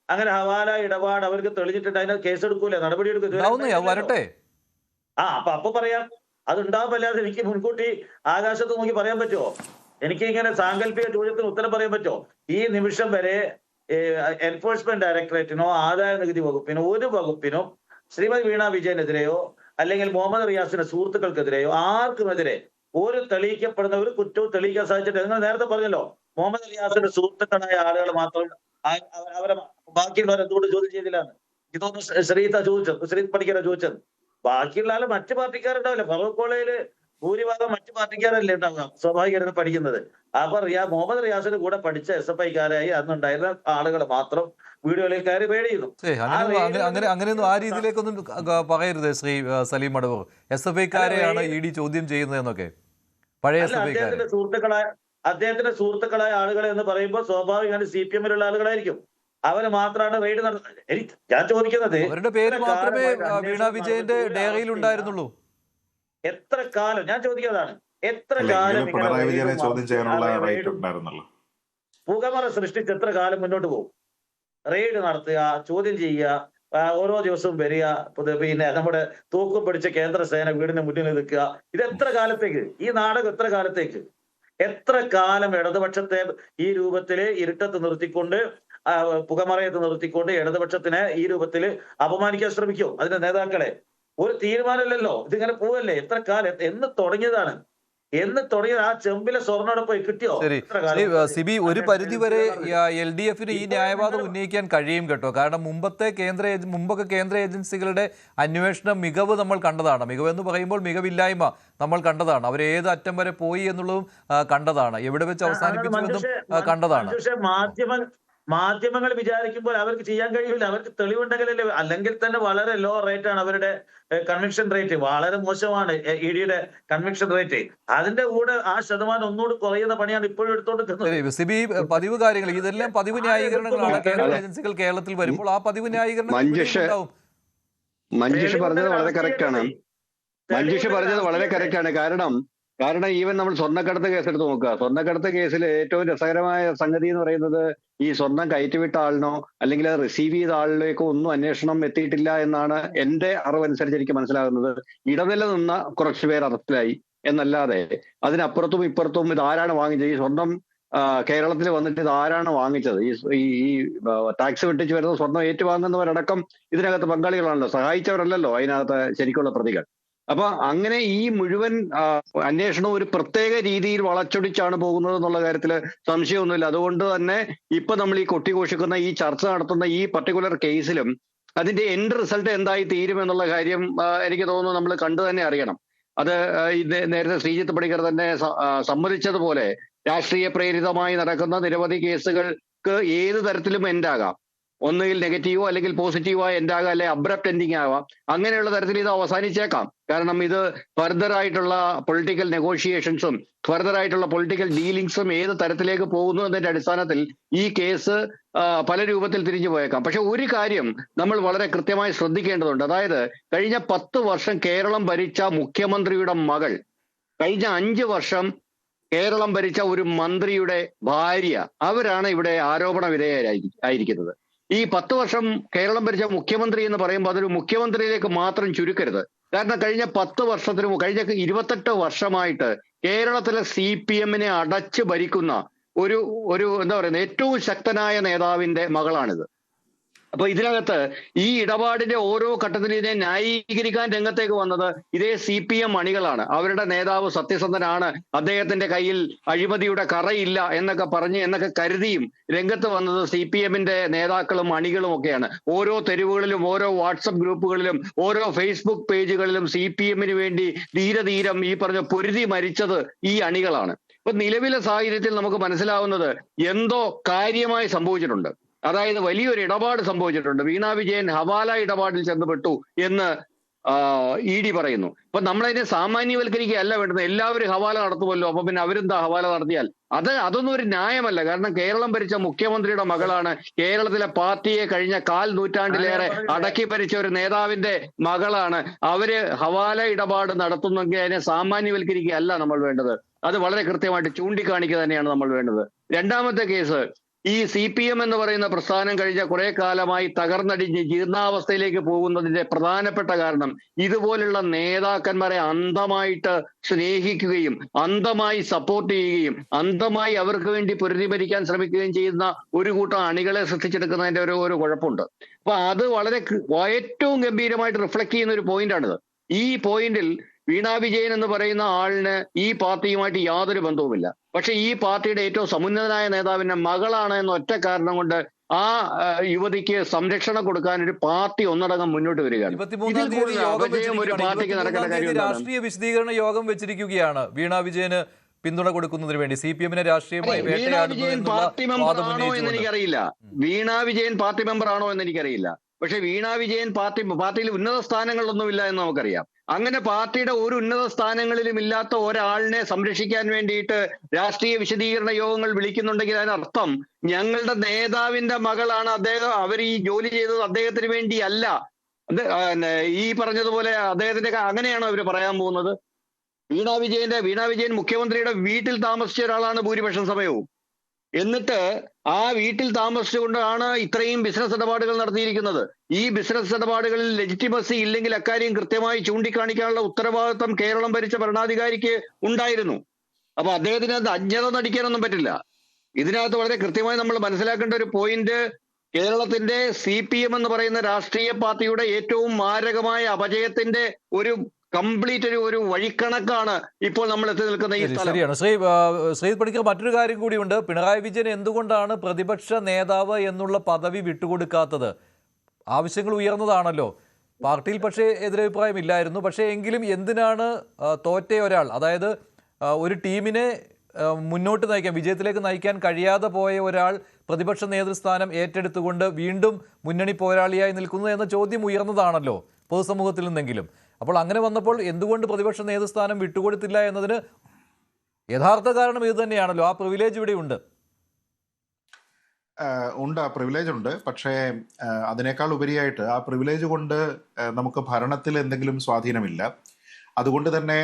അങ്ങനെ ഹവാല ഇടപാട് അവർക്ക് തെളിഞ്ഞിട്ടുണ്ട്, അതിന് കേസെടുക്കൂല, നടപടി ഉണ്ടാവുന്നേ വരട്ടെ. അപ്പൊ പറയാം അതുണ്ടാവില്ലാതെ എനിക്ക് മുൻകൂട്ടി ആകാശത്ത് നോക്കി പറയാൻ പറ്റുമോ? എനിക്ക് ഇങ്ങനെ സാങ്കല്പിക ചോദ്യത്തിന് ഉത്തരം പറയാൻ പറ്റുമോ? ഈ നിമിഷം വരെ എൻഫോഴ്സ്മെന്റ് ഡയറക്ടറേറ്റിനോ ആദായ നികുതി വകുപ്പിനോ ഒരു വകുപ്പിനോ ശ്രീമതി വീണ വിജയനെതിരെയോ അല്ലെങ്കിൽ മുഹമ്മദ് റിയാസിന്റെ സുഹൃത്തുക്കൾക്കെതിരെയോ ആർക്കുമെതിരെ ഒരു തെളിയിക്കപ്പെടുന്ന ഒരു കുറ്റവും തെളിയിക്കാൻ സാധിച്ചിട്ട്, നിങ്ങൾ നേരത്തെ പറഞ്ഞല്ലോ മുഹമ്മദ് റിയാസിന്റെ സുഹൃത്തുക്കളായ ആളുകൾ മാത്രം അവരെ ബാക്കിയുള്ളവർ എന്തുകൊണ്ട് ചോദ്യം ചെയ്തില്ലാന്ന്. ഇതൊന്നും ശ്രീത് പണിക്കര ചോദിച്ചത്. ബാക്കിയുള്ള ആള് മറ്റു പാർട്ടിക്കാരുണ്ടാവില്ല. ഫറൂഖ് കോളേജില് ഭൂരിഭാഗം മറ്റു പാർട്ടിക്കാരല്ലേ ഉണ്ടാവുക സ്വാഭാവികമായിരുന്നു പഠിക്കുന്നത്. അപ്പൊ മുഹമ്മദ് റിയാസിന്റെ കൂടെ പഠിച്ച SFIക്കാരായി അന്നുണ്ടായിരുന്ന ആളുകൾ മാത്രം വീടുകളിൽ കയറി റെയ്ഡ് ചെയ്തു. അങ്ങനെയൊന്നും ആ രീതിയിലേക്കൊന്നും പറയരുത് ശ്രീ സലീം മടവൂർ. SFIക്കാരെയാണ് ED ചോദ്യം ചെയ്യുന്നതെന്നൊക്കെ. പഴയ അദ്ദേഹത്തിന്റെ സുഹൃത്തുക്കളായ ആളുകൾ എന്ന് പറയുമ്പോൾ സ്വാഭാവികമായിട്ട് CPM-ലുള്ള ആളുകളായിരിക്കും. അവര് മാത്രമാണ് റെയ്ഡ് നടത്തുന്നത്. ഞാൻ ചോദിക്കുന്നത് അവരുടെ പേര് മാത്രമേ വീണ വിജയന്റെ ഡയറിയിൽ ഉണ്ടായിരുന്നുള്ളൂ. എത്ര കാലം, ഞാൻ ചോദിക്കുന്നതാണ്, എത്ര കാലം പുകമറ സൃഷ്ടിച്ച് എത്ര കാലം മുന്നോട്ട് പോകും? റെയ്ഡ് നടത്തുക, ചോദ്യം ചെയ്യുക, ഓരോ ദിവസവും വരിക, പിന്നെ നമ്മുടെ തൂക്കം പിടിച്ച കേന്ദ്ര സേന വീടിന് മുന്നിൽ നിൽക്കുക. ഇത് എത്ര കാലത്തേക്ക്? ഈ നാടകം എത്ര കാലത്തേക്ക്? എത്ര കാലം ഇടതുപക്ഷത്തെ ഈ രൂപത്തില് ഇരുട്ടത്ത് നിർത്തിക്കൊണ്ട് പുകമറയത്ത് നിർത്തിക്കൊണ്ട് ഇടതുപക്ഷത്തിനെ ഈ രൂപത്തിൽ അപമാനിക്കാൻ ശ്രമിക്കും അതിന്റെ നേതാക്കളെ? ഒരു തീരുമാനമില്ലല്ലോ, ഇതിങ്ങനെ പോവല്ലേ? എത്ര കാലം, എന്ന് തുടങ്ങിയതാണ്? ആ ചെമ്പിലെ സ്വർണ്ണോടൊപ്പം കിട്ടിയോ? സിബി, ഒരു പരിധിവരെ LDF-ന് ഈ ന്യായവാദം ഉന്നയിക്കാൻ കഴിയും കേട്ടോ. കാരണം മുമ്പൊക്കെ കേന്ദ്ര ഏജൻസികളുടെ അന്വേഷണ മികവ് നമ്മൾ കണ്ടതാണ്. മികവെന്ന് പറയുമ്പോൾ മികവില്ലായ്മ നമ്മൾ കണ്ടതാണ്. അവർ ഏത് അറ്റം വരെ പോയി എന്നുള്ളതും കണ്ടതാണ്. എവിടെ വെച്ച് അവസാനിപ്പിച്ചുവെന്നും കണ്ടതാണ്. മാധ്യമങ്ങൾ വിചാരിക്കുമ്പോൾ അവർക്ക് ചെയ്യാൻ കഴിയില്ല. അവർക്ക് തെളിവുണ്ടെങ്കിലല്ലേ. അല്ലെങ്കിൽ തന്നെ വളരെ ലോ റേറ്റ് ആണ് അവരുടെ കൺവിക്ഷൻ റേറ്റ്. വളരെ മോശമാണ് ED-യുടെ കൺവിക്ഷൻ റേറ്റ്. അതിന്റെ കൂടെ ആ ശതമാനം ഒന്നുകൂടി കുറയുന്ന പണിയാണ് ഇപ്പോഴും എടുത്തോണ്ടിരിക്കുന്നത്. സിബി, പതിവ് കാര്യങ്ങൾ, ഇതെല്ലാം പതിവ് ന്യായീകരണങ്ങളാണ്. കേന്ദ്ര ഏജൻസികൾ കേരളത്തിൽ വരുമ്പോൾ ആ പതിവ് ന്യായീകരണം മഞ്ജുഷ് പറഞ്ഞത് വളരെ കറക്റ്റ് ആണ്. കാരണം ഈവൻ നമ്മൾ സ്വർണ്ണക്കടത്ത് കേസ് എടുത്ത് നോക്കുക. സ്വർണ്ണക്കടത്ത് കേസിൽ ഏറ്റവും രസകരമായ സംഗതി എന്ന് പറയുന്നത് ഈ സ്വർണം കയറ്റിവിട്ട ആളിനോ അല്ലെങ്കിൽ അത് റിസീവ് ചെയ്ത ആളിലേക്കോ ഒന്നും അന്വേഷണം എത്തിയിട്ടില്ല എന്നാണ് എന്റെ അറിവനുസരിച്ച് എനിക്ക് മനസ്സിലാകുന്നത്. ഇടനില നിന്ന കുറച്ചു പേർ അറസ്റ്റിലായി എന്നല്ലാതെ അതിനപ്പുറത്തും ഇപ്പുറത്തും ഇത് ആരാണ് വാങ്ങിച്ചത്, ഈ സ്വർണം കേരളത്തിൽ വന്നിട്ട് ഇത് ആരാണ് വാങ്ങിച്ചത്, ഈ ടാക്സ് വെട്ടിച്ച് വരുന്ന സ്വർണം ഏറ്റുവാങ്ങുന്നവരടക്കം ഇതിനകത്ത് പങ്കാളികളാണല്ലോ, സഹായിച്ചവരല്ലല്ലോ അതിനകത്ത് ശരിക്കുള്ള പ്രതികൾ. അപ്പൊ അങ്ങനെ ഈ മുഴുവൻ അന്വേഷണം ഒരു പ്രത്യേക രീതിയിൽ വളച്ചൊടിച്ചാണ് പോകുന്നത് എന്നുള്ള കാര്യത്തിൽ സംശയമൊന്നുമില്ല. അതുകൊണ്ട് തന്നെ ഇപ്പൊ നമ്മൾ ഈ കൊട്ടിഘോഷിക്കുന്ന ഈ ചർച്ച നടത്തുന്ന ഈ പർട്ടിക്കുലർ കേസിലും അതിന്റെ എൻഡ് റിസൾട്ട് എന്തായി തീരും എന്നുള്ള കാര്യം എനിക്ക് തോന്നുന്നു നമ്മൾ കണ്ടു തന്നെ അറിയണം. അത് നേരത്തെ ശ്രീജിത്ത് പണിക്കർ തന്നെ സമ്മതിച്ചതുപോലെ രാഷ്ട്രീയ പ്രേരിതമായി നടക്കുന്ന നിരവധി കേസുകൾക്ക് ഏത് തരത്തിലും എൻഡാകാം. ഒന്നുകിൽ നെഗറ്റീവോ അല്ലെങ്കിൽ പോസിറ്റീവോ എൻഡാകാം, അല്ലെങ്കിൽ അബ്രപ്റ്റ് എൻഡിങ് ആവാം. അങ്ങനെയുള്ള തരത്തിൽ ഇത് അവസാനിച്ചേക്കാം. കാരണം ഇത് ഫർദർ ആയിട്ടുള്ള പൊളിറ്റിക്കൽ നെഗോഷിയേഷൻസും ഫർദർ ആയിട്ടുള്ള പൊളിറ്റിക്കൽ ഡീലിങ്സും ഏത് തരത്തിലേക്ക് പോകുന്നു എന്നതിന്റെ അടിസ്ഥാനത്തിൽ ഈ കേസ് പല രൂപത്തിൽ തിരിഞ്ഞു പോയേക്കാം. പക്ഷെ ഒരു കാര്യം നമ്മൾ വളരെ കൃത്യമായി ശ്രദ്ധിക്കേണ്ടതുണ്ട്. അതായത് കഴിഞ്ഞ 10 വർഷം കേരളം ഭരിച്ച മുഖ്യമന്ത്രിയുടെ മകൾ, കഴിഞ്ഞ 5 വർഷം കേരളം ഭരിച്ച ഒരു മന്ത്രിയുടെ ഭാര്യ, അവരാണ് ഇവിടെ ആരോപണ വിധേയരായിരിക്കുന്നത്. ഈ 10 വർഷം കേരളം ഭരിച്ച മുഖ്യമന്ത്രി എന്ന് പറയുമ്പോൾ അതൊരു മുഖ്യമന്ത്രിയിലേക്ക് മാത്രം ചുരുക്കരുത്. കാരണം കഴിഞ്ഞ 10 വർഷത്തിനും കഴിഞ്ഞ 28 വർഷമായിട്ട് കേരളത്തിലെ CPM-നെ അടച്ചു ഭരിക്കുന്ന ഒരു എന്താ പറയുന്നത് ഏറ്റവും ശക്തനായ നേതാവിന്റെ മകളാണിത്. അപ്പൊ ഇതിനകത്ത് ഈ ഇടപാടിന്റെ ഓരോ ഘട്ടത്തിലും ഇതിനെ ന്യായീകരിക്കാൻ രംഗത്തേക്ക് വന്നത് ഇതേ CPM അണികളാണ്. അവരുടെ നേതാവ് സത്യസന്ധനാണ്, അദ്ദേഹത്തിന്റെ കയ്യിൽ അഴിമതിയുടെ കറയില്ല എന്നൊക്കെ കരുതിയും രംഗത്ത് വന്നത് CPM-ന്റെ നേതാക്കളും അണികളും ഒക്കെയാണ്. ഓരോ തെരുവുകളിലും ഓരോ വാട്സപ്പ് ഗ്രൂപ്പുകളിലും ഓരോ ഫേസ്ബുക്ക് പേജുകളിലും CPM-ന് വേണ്ടി ധീരം ഈ പറഞ്ഞ പൊരുതി മരിച്ചത് ഈ അണികളാണ്. ഇപ്പൊ നിലവിലെ സാഹചര്യത്തിൽ നമുക്ക് മനസ്സിലാവുന്നത് എന്തോ കാര്യമായി സംഭവിച്ചിട്ടുണ്ട്. അതായത് വലിയൊരു ഇടപാട് സംഭവിച്ചിട്ടുണ്ട്. വീണ വിജയൻ ഹവാല ഇടപാടിൽ ചെന്നപ്പെട്ടു എന്ന് ED പറയുന്നു. അപ്പൊ നമ്മളതിനെ സാമാന്യവൽക്കരിക്കുകയല്ല വേണ്ടത്. എല്ലാവരും ഹവാല നടത്തുമല്ലോ, അപ്പൊ പിന്നെ അവരെന്താ ഹവാല നടത്തിയാൽ? അതൊന്നും ഒരു ന്യായമല്ല. കാരണം കേരളം ഭരിച്ച മുഖ്യമന്ത്രിയുടെ മകളാണ്, കേരളത്തിലെ പാർട്ടിയെ കഴിഞ്ഞ 1/4 നൂറ്റാണ്ടിലേറെ അടക്കി ഭരിച്ച ഒരു നേതാവിന്റെ മകളാണ്. അവര് ഹവാല ഇടപാട് നടത്തുന്നെങ്കിൽ അതിനെ സാമാന്യവൽക്കരിക്കുകയല്ല നമ്മൾ വേണ്ടത്. അത് വളരെ കൃത്യമായിട്ട് ചൂണ്ടിക്കാണിക്കുക തന്നെയാണ് നമ്മൾ വേണ്ടത്. രണ്ടാമത്തെ കേസ്, ഈ CPM എന്ന് പറയുന്ന പ്രസ്ഥാനം കഴിഞ്ഞ കുറെ കാലമായി തകർന്നടിഞ്ഞ് ജീർണാവസ്ഥയിലേക്ക് പോകുന്നതിന്റെ പ്രധാനപ്പെട്ട കാരണം ഇതുപോലുള്ള നേതാക്കന്മാരെ അന്ധമായിട്ട് സ്നേഹിക്കുകയും അന്ധമായി സപ്പോർട്ട് ചെയ്യുകയും അന്ധമായി അവർക്ക് വേണ്ടി പൊരുതിമരിക്കാൻ ശ്രമിക്കുകയും ചെയ്യുന്ന ഒരു കൂട്ടം അണികളെ സൃഷ്ടിച്ചെടുക്കുന്നതിന്റെ ഒരു കുഴപ്പമുണ്ട്. അപ്പൊ അത് വളരെ ഏറ്റവും ഗംഭീരമായിട്ട് റിഫ്ലക്ട് ചെയ്യുന്ന ഒരു പോയിന്റാണിത്. ഈ പോയിന്റിൽ വീണ വിജയൻ എന്ന് പറയുന്ന ആളിന് ഈ പാർട്ടിയുമായിട്ട് യാതൊരു ബന്ധവുമില്ല. പക്ഷെ ഈ പാർട്ടിയുടെ ഏറ്റവും സമുന്നതനായ നേതാവിന്റെ മകളാണ് എന്ന ഒറ്റ കാരണം കൊണ്ട് ആ യുവതിക്ക് സംരക്ഷണം കൊടുക്കാൻ ഒരു പാർട്ടി ഒന്നടങ്കം മുന്നോട്ട് വരികയാണ്. 23-ാം തീയതി യോഗം ഒരു പാർട്ടിക്ക് നടക്കുന്ന കാര്യം രാഷ്ട്രീയ വിശദീകരണ യോഗം വെച്ചിരിക്കുകയാണ് വീണ വിജയന് പിന്തുണ കൊടുക്കുന്നതിന് വേണ്ടി. CPM-നെ രാഷ്ട്രീയമായി വീണ വിജയൻ പാർട്ടി മെമ്പർ ആണോ എന്ന് എനിക്കറിയില്ല. വീണ വിജയൻ പാർട്ടി മെമ്പർ ആണോ എന്ന് എനിക്കറിയില്ല. പക്ഷെ വീണ വിജയൻ പാർട്ടിയിൽ ഉന്നത സ്ഥാനങ്ങളൊന്നുമില്ല എന്ന് നമുക്കറിയാം. അങ്ങനെ പാർട്ടിയുടെ ഒരു ഉന്നത സ്ഥാനങ്ങളിലും ഇല്ലാത്ത ഒരാളിനെ സംരക്ഷിക്കാൻ വേണ്ടിയിട്ട് രാഷ്ട്രീയ വിശദീകരണ യോഗങ്ങൾ വിളിക്കുന്നുണ്ടെങ്കിൽ അതിനർത്ഥം ഞങ്ങളുടെ നേതാവിന്റെ മകളാണ് അദ്ദേഹം, അവർ ഈ ജോലി ചെയ്തത് അദ്ദേഹത്തിന് വേണ്ടിയല്ല, ഈ പറഞ്ഞതുപോലെ അദ്ദേഹത്തിന്റെ അങ്ങനെയാണോ അവർ പറയാൻ പോകുന്നത്? വീണ വിജയൻ മുഖ്യമന്ത്രിയുടെ വീട്ടിൽ താമസിച്ച ഒരാളാണ് ഭൂരിപക്ഷം സമയവും. എന്നിട്ട് ആ വീട്ടിൽ താമസിച്ചുകൊണ്ടാണ് ഇത്രയും ബിസിനസ് ഇടപാടുകൾ നടത്തിയിരിക്കുന്നത്. ഈ ബിസിനസ് ഇടപാടുകളിൽ ലെജിറ്റിമസി ഇല്ലെങ്കിൽ അക്കാര്യം കൃത്യമായി ചൂണ്ടിക്കാണിക്കാനുള്ള ഉത്തരവാദിത്വം കേരളം ഭരിച്ച ഭരണാധികാരിക്ക് ഉണ്ടായിരുന്നു. അപ്പൊ അദ്ദേഹത്തിന് അത് അജ്ഞത നടിക്കാനൊന്നും പറ്റില്ല. ഇതിനകത്ത് വളരെ കൃത്യമായി നമ്മൾ മനസ്സിലാക്കേണ്ട ഒരു പോയിന്റ്, കേരളത്തിന്റെ CPM എന്ന് പറയുന്ന രാഷ്ട്രീയ പാർട്ടിയുടെ ഏറ്റവും മാരകമായ അപജയത്തിന്റെ ഒരു കംപ്ലീറ്റ് ഒരു വഴിക്കണക്കാണ് ഇപ്പോൾ നമ്മൾ എത്തി നിൽക്കുന്ന ഈ സ്ഥലം. ശരിയാണ്. ശ്രീജിത്ത് പണിക്കർ, മറ്റൊരു കാര്യം കൂടിയുണ്ട്. പിണറായി വിജയൻ എന്തുകൊണ്ടാണ് പ്രതിപക്ഷ നേതാവ് എന്നുള്ള പദവി വിട്ടുകൊടുക്കാത്തത്? ആവശ്യങ്ങൾ ഉയർന്നതാണല്ലോ. പാർട്ടിയിൽ പക്ഷേ എതിരഭിപ്രായമില്ലായിരുന്നു. പക്ഷേ എങ്കിലും എന്തിനാണ് തോറ്റ ഒരാൾ, അതായത് ഒരു ടീമിനെ മുന്നോട്ട് നയിക്കാൻ, വിജയത്തിലേക്ക് നയിക്കാൻ കഴിയാതെ പോയ ഒരാൾ പ്രതിപക്ഷ നേതൃസ്ഥാനം ഏറ്റെടുത്തുകൊണ്ട് വീണ്ടും മുന്നണി പോരാളിയായി നിൽക്കുന്നു എന്ന ചോദ്യം ഉയർന്നതാണല്ലോ പൊതുസമൂഹത്തിൽ നിന്നെങ്കിലും. അപ്പോൾ അങ്ങനെ വന്നപ്പോൾ എന്തുകൊണ്ട് പ്രതിപക്ഷ നേതൃസ്ഥാനം വിട്ടുകൊടുത്തില്ല എന്നതിന് യഥാർത്ഥ കാരണം ഇത് തന്നെയാണല്ലോ. ആ പ്രിവിലേജ് ഇവിടെ ഉണ്ട്. ഉണ്ട്, ആ പ്രിവിലേജ് ഉണ്ട്. പക്ഷേ അതിനേക്കാൾ ഉപരിയായിട്ട് ആ പ്രിവിലേജ് കൊണ്ട് നമുക്ക് ഭരണത്തിൽ എന്തെങ്കിലും സ്വാധീനമില്ല. അതുകൊണ്ട് തന്നെ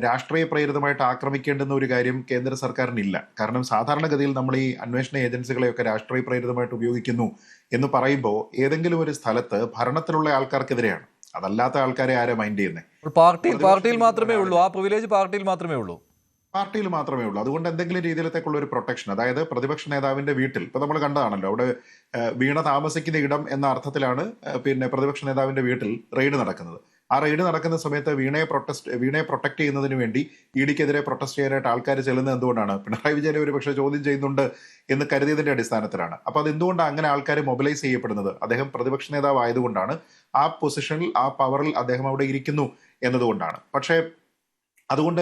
രാഷ്ട്രീയ പ്രേരിതമായിട്ട് ആക്രമിക്കേണ്ടുന്ന ഒരു കാര്യം കേന്ദ്ര സർക്കാരിനില്ല. കാരണം സാധാരണഗതിയിൽ നമ്മൾ ഈ അന്വേഷണ ഏജൻസികളെയൊക്കെ രാഷ്ട്രീയ പ്രേരിതമായിട്ട് ഉപയോഗിക്കുന്നു എന്ന് പറയുമ്പോൾ ഏതെങ്കിലും ഒരു സ്ഥലത്ത് ഭരണത്തിലുള്ള ആൾക്കാർക്കെതിരെയാണ്. അതല്ലാത്ത ആൾക്കാരെ ആരെ മൈൻഡ് ചെയ്യുന്നത്? പാർട്ടിയിൽ മാത്രമേ ഉള്ളൂ. ആ പ്രിവിലേജ് പാർട്ടിയിൽ മാത്രമേ ഉള്ളൂ. അതുകൊണ്ട് എന്തെങ്കിലും രീതിയിലത്തേക്കുള്ള ഒരു പ്രൊട്ടക്ഷൻ, അതായത് പ്രതിപക്ഷ നേതാവിന്റെ വീട്ടിൽ ഇപ്പൊ നമ്മൾ കണ്ടതാണല്ലോ, അവിടെ വീണ താമസിക്കുന്ന ഇടം എന്ന അർത്ഥത്തിലാണ് പിന്നെ പ്രതിപക്ഷ നേതാവിന്റെ വീട്ടിൽ റെയ്ഡ് നടക്കുന്നത്. ആ റെയ്ഡ് നടക്കുന്ന സമയത്ത് വീണയെ പ്രൊട്ടക്ട് ചെയ്യുന്നതിന് വേണ്ടി ഇഡിക്കെതിരെ പ്രൊട്ടസ്റ്റ് ചെയ്യാനായിട്ട് ആൾക്കാർ ചെല്ലുന്നത് എന്തുകൊണ്ടാണ്? പിണറായി വിജയനെ ഒരു പക്ഷേ ചോദ്യം ചെയ്യുന്നുണ്ട് എന്ന് കരുതിയതിന്റെ അടിസ്ഥാനത്തിലാണ്. അപ്പൊ അതെന്തുകൊണ്ടാണ് അങ്ങനെ ആൾക്കാർ മൊബിലൈസ് ചെയ്യപ്പെടുന്നത്? അദ്ദേഹം പ്രതിപക്ഷ നേതാവ് ആയതുകൊണ്ടാണ്, ആ പൊസിഷനിൽ ആ പവറിൽ അദ്ദേഹം അവിടെ ഇരിക്കുന്നു എന്നതുകൊണ്ടാണ്. പക്ഷേ അതുകൊണ്ട്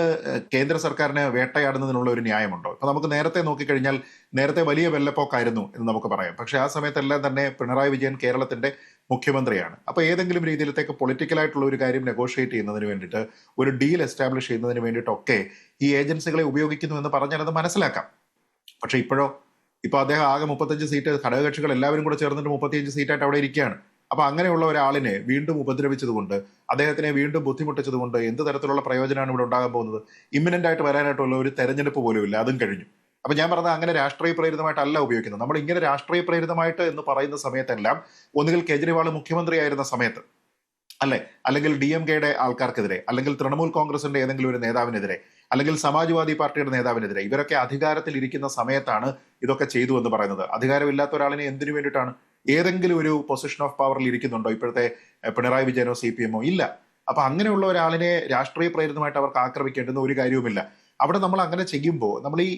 കേന്ദ്ര സർക്കാരിന് വേട്ടയാടുന്നതിനുള്ള ഒരു ന്യായമുണ്ടോ? ഇപ്പൊ നമുക്ക് നേരത്തെ നോക്കിക്കഴിഞ്ഞാൽ നേരത്തെ വലിയ വെള്ളപ്പൊക്കായിരുന്നു എന്ന് നമുക്ക് പറയാം. പക്ഷെ ആ സമയത്തെല്ലാം തന്നെ പിണറായി വിജയൻ കേരളത്തിന്റെ മുഖ്യമന്ത്രിയാണ്. അപ്പൊ ഏതെങ്കിലും രീതിയിലത്തേക്ക് പൊളിറ്റിക്കലായിട്ടുള്ള ഒരു കാര്യം നെഗോഷിയേറ്റ് ചെയ്യുന്നതിന് വേണ്ടിയിട്ട്, ഒരു ഡീൽ എസ്റ്റാബ്ലിഷ് ചെയ്യുന്നതിന് വേണ്ടിയിട്ടൊക്കെ ഈ ഏജൻസികളെ ഉപയോഗിക്കുന്നു എന്ന് പറഞ്ഞാൽ അത് മനസ്സിലാക്കാം. പക്ഷെ ഇപ്പൊ അദ്ദേഹം ആകെ 35 സീറ്റ്, ഘടകകക്ഷികൾ എല്ലാവരും കൂടെ ചേർന്നിട്ട് 35 സീറ്റായിട്ട് അവിടെ ഇരിക്കുകയാണ്. അപ്പൊ അങ്ങനെയുള്ള ഒരാളിനെ വീണ്ടും ഉപദ്രവിച്ചതുകൊണ്ട്, അദ്ദേഹത്തിനെ വീണ്ടും ബുദ്ധിമുട്ടിച്ചതുകൊണ്ട് എന്ത് തരത്തിലുള്ള പ്രയോജനമാണ് ഇവിടെ ഉണ്ടാകാൻ പോകുന്നത്? ഇമ്മിനന്റ് ആയിട്ട് വരാനായിട്ടുള്ള ഒരു തെരഞ്ഞെടുപ്പ് പോലും ഇല്ല, അതും കഴിഞ്ഞു. അപ്പൊ ഞാൻ പറഞ്ഞത് അങ്ങനെ രാഷ്ട്രീയ പ്രേരിതമായിട്ടല്ല ഉപയോഗിക്കുന്നത്. നമ്മൾ ഇങ്ങനെ രാഷ്ട്രീയ പ്രേരിതമായിട്ട് എന്ന് പറയുന്ന സമയത്തെല്ലാം ഒന്നുകിൽ കേജ്രിവാൾ മുഖ്യമന്ത്രിയായിരുന്ന സമയത്ത് അല്ലെ, അല്ലെങ്കിൽ DMKയുടെ ആൾക്കാർക്കെതിരെ, അല്ലെങ്കിൽ തൃണമൂൽ കോൺഗ്രസിന്റെ ഏതെങ്കിലും ഒരു നേതാവിനെതിരെ, അല്ലെങ്കിൽ സമാജ്വാദി പാർട്ടിയുടെ നേതാവിനെതിരെ, ഇവരൊക്കെ അധികാരത്തിൽ ഇരിക്കുന്ന സമയത്താണ് ഇതൊക്കെ ചെയ്തു എന്ന് പറയുന്നത്. അധികാരമില്ലാത്ത ഒരാളിനെ എന്തിനു വേണ്ടിയിട്ടാണ്? ഏതെങ്കിലും ഒരു പൊസിഷൻ ഓഫ് പവറിൽ ഇരിക്കുന്നുണ്ടോ ഇപ്പോഴത്തെ പിണറായി വിജയനോ CPM-ഓ? ഇല്ല. അപ്പൊ അങ്ങനെയുള്ള ഒരാളിനെ രാഷ്ട്രീയ പ്രേരിതമായിട്ട് അവർക്ക് ആക്രമിക്കേണ്ടുന്ന ഒരു കാര്യവുമില്ല. അവിടെ നമ്മൾ അങ്ങനെ ചെയ്യുമ്പോൾ നമ്മൾ ഈ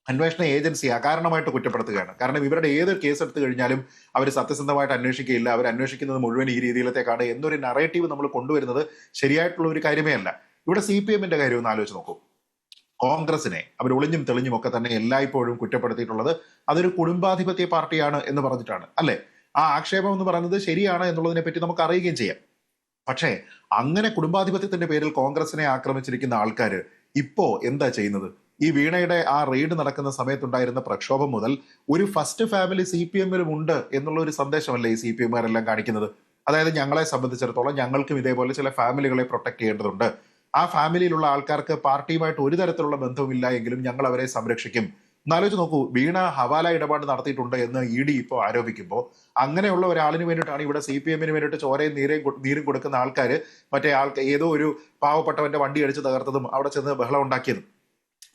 അന്വേഷണ ഏജൻസി അകാരണമായിട്ട് കുറ്റപ്പെടുത്തുകയാണ്. കാരണം ഇവരുടെ ഏത് കേസ് എടുത്തു കഴിഞ്ഞാലും അവർ സത്യസന്ധമായിട്ട് അന്വേഷിക്കുകയില്ല, അവർ അന്വേഷിക്കുന്നത് മുഴുവൻ ഈ രീതിയിലത്തേക്കാണ് എന്നൊരു നറേറ്റീവ് നമ്മൾ കൊണ്ടുവരുന്നത് ശരിയായിട്ടുള്ള ഒരു കാര്യമേ അല്ല. ഇവിടെ CPM-ന്റെ കാര്യം ഒന്ന് ആലോചിച്ച് നോക്കൂ. കോൺഗ്രസിനെ അവർ ഒളിഞ്ഞും തെളിഞ്ഞും ഒക്കെ തന്നെ എല്ലായ്പ്പോഴും കുറ്റപ്പെടുത്തിയിട്ടുള്ളത് അതൊരു കുടുംബാധിപത്യ പാർട്ടിയാണ് എന്ന് പറഞ്ഞിട്ടാണ്, അല്ലെ? ആ ആക്ഷേപം എന്ന് പറയുന്നത് ശരിയാണ് എന്നുള്ളതിനെ പറ്റി നമുക്ക് അറിയുകയും ചെയ്യാം. പക്ഷേ അങ്ങനെ കുടുംബാധിപത്യത്തിന്റെ പേരിൽ കോൺഗ്രസിനെ ആക്രമിച്ചിരിക്കുന്ന ആൾക്കാർ ഇപ്പോ എന്താ ചെയ്യുന്നത്? ഈ വീണയുടെ ആ റെയ്ഡ് നടക്കുന്ന സമയത്തുണ്ടായിരുന്ന പ്രക്ഷോഭം മുതൽ ഒരു ഫസ്റ്റ് ഫാമിലി CPM-ലും ഉണ്ട് എന്നുള്ള ഒരു സന്ദേശമല്ലേ ഈ CPM-കാരെല്ലാം കാണിക്കുന്നത്? അതായത് ഞങ്ങളെ സംബന്ധിച്ചിടത്തോളം ഞങ്ങൾക്കും ഇതേപോലെ ചില ഫാമിലികളെ പ്രൊട്ടക്ട് ചെയ്യേണ്ടതുണ്ട്. ആ ഫാമിലിയിലുള്ള ആൾക്കാർക്ക് പാർട്ടിയുമായിട്ട് ഒരു തരത്തിലുള്ള ബന്ധവുമില്ല എങ്കിലും ഞങ്ങൾ അവരെ സംരക്ഷിക്കും. എന്നാലോചിച്ച് നോക്കൂ, വീണ ഹവാല ഇടപാട് നടത്തിയിട്ടുണ്ട് എന്ന് ED ഇപ്പോൾ ആരോപിക്കുമ്പോൾ അങ്ങനെയുള്ള ഒരാളിന് വേണ്ടിയിട്ടാണ് ഇവിടെ CPM-ന് വേണ്ടിയിട്ട് ചോരയും നീരും കൊടുക്കുന്ന ആൾക്കാർ മറ്റേ ഏതോ ഒരു പാവപ്പെട്ടവന്റെ വണ്ടി അടിച്ച് തകർത്തതും അവിടെ ചെന്ന് ബഹളം ഉണ്ടാക്കിയതും.